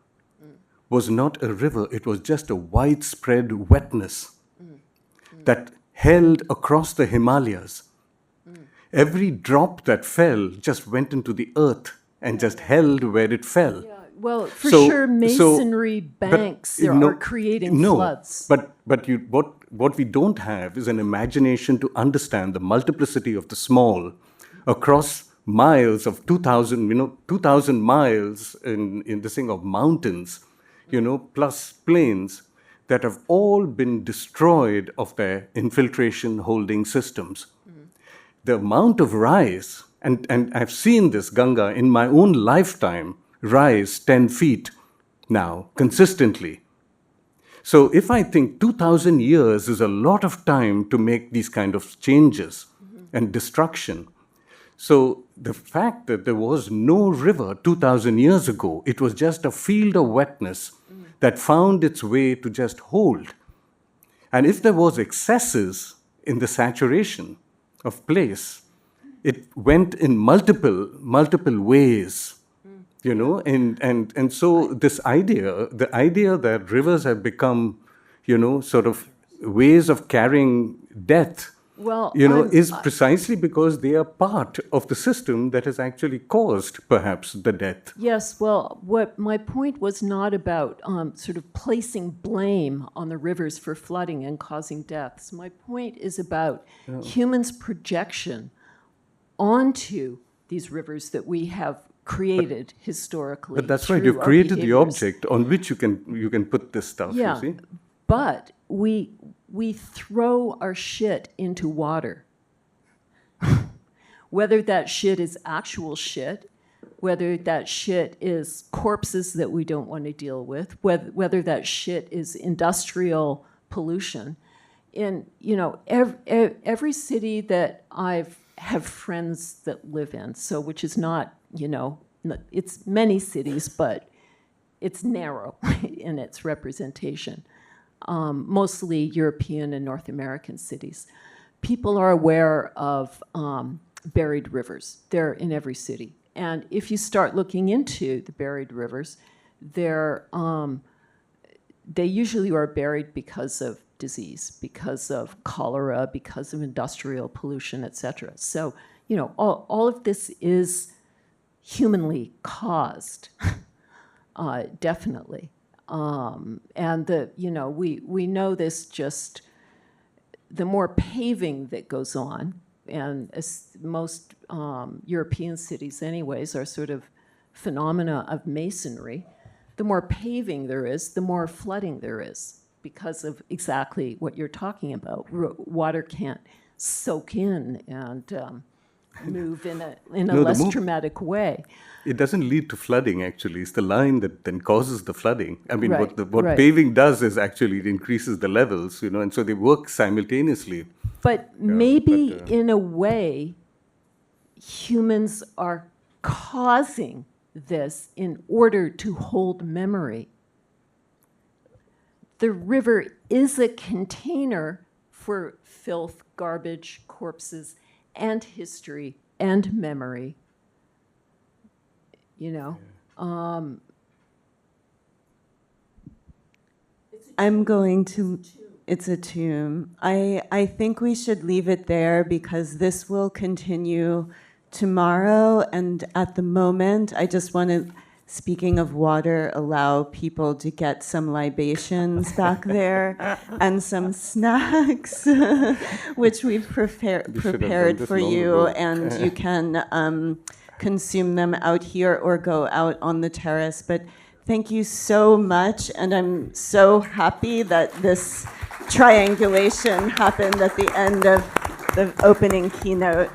was not a river, it was just a widespread wetness that held across the Himalayas. Every drop that fell just went into the earth and just held where it fell. Yeah, well, for sure, masonry banks are creating floods. But what we don't have is an imagination to understand the multiplicity of the small across miles of 2,000 miles in this thing of mountains, plus plains that have all been destroyed of their infiltration holding systems. The amount of rise, and I've seen this Ganga in my own lifetime rise 10 feet now, consistently. So if I think 2,000 years is a lot of time to make these kind of changes and destruction, so the fact that there was no river 2,000 years ago, it was just a field of wetness that found its way to just hold. And if there was excesses in the saturation of place, it went in multiple ways, and so this idea, the idea that rivers have become, sort of ways of carrying death, is precisely because they are part of the system that has actually caused, perhaps, the death. Yes, well, what my point was not about sort of placing blame on the rivers for flooding and causing deaths. My point is about humans' projection onto these rivers that we have created historically. But that's right, you've created the object on which you can put this stuff, yeah, you see? But we throw our shit into water. Whether that shit is actual shit, whether that shit is corpses that we don't want to deal with, whether that shit is industrial pollution. In every city that I have friends that live in, so which is not, it's many cities, but it's narrow in its representation. Mostly European and North American cities. People are aware of buried rivers. They're in every city. And if you start looking into the buried rivers, they usually are buried because of disease, because of cholera, because of industrial pollution, etc. So, all of this is humanly caused, definitely. And we know this just, the more paving that goes on, and most European cities anyways are sort of phenomena of masonry, the more paving there is, the more flooding there is because of exactly what you're talking about. Water can't soak in and move in a less traumatic way. It doesn't lead to flooding, actually. It's the line that then causes the flooding. I mean, Right, what right. paving does is actually it increases the levels, and so they work simultaneously. But maybe in a way, humans are causing this in order to hold memory. The river is a container for filth, garbage, corpses, and history and memory. I'm going to, it's a tomb. I think we should leave it there because this will continue tomorrow, and at the moment, I just want to speaking of water, allow people to get some libations back there and some snacks, which we've prepared for you, and you can consume them out here or go out on the terrace. But thank you so much, and I'm so happy that this triangulation happened at the end of the opening keynote.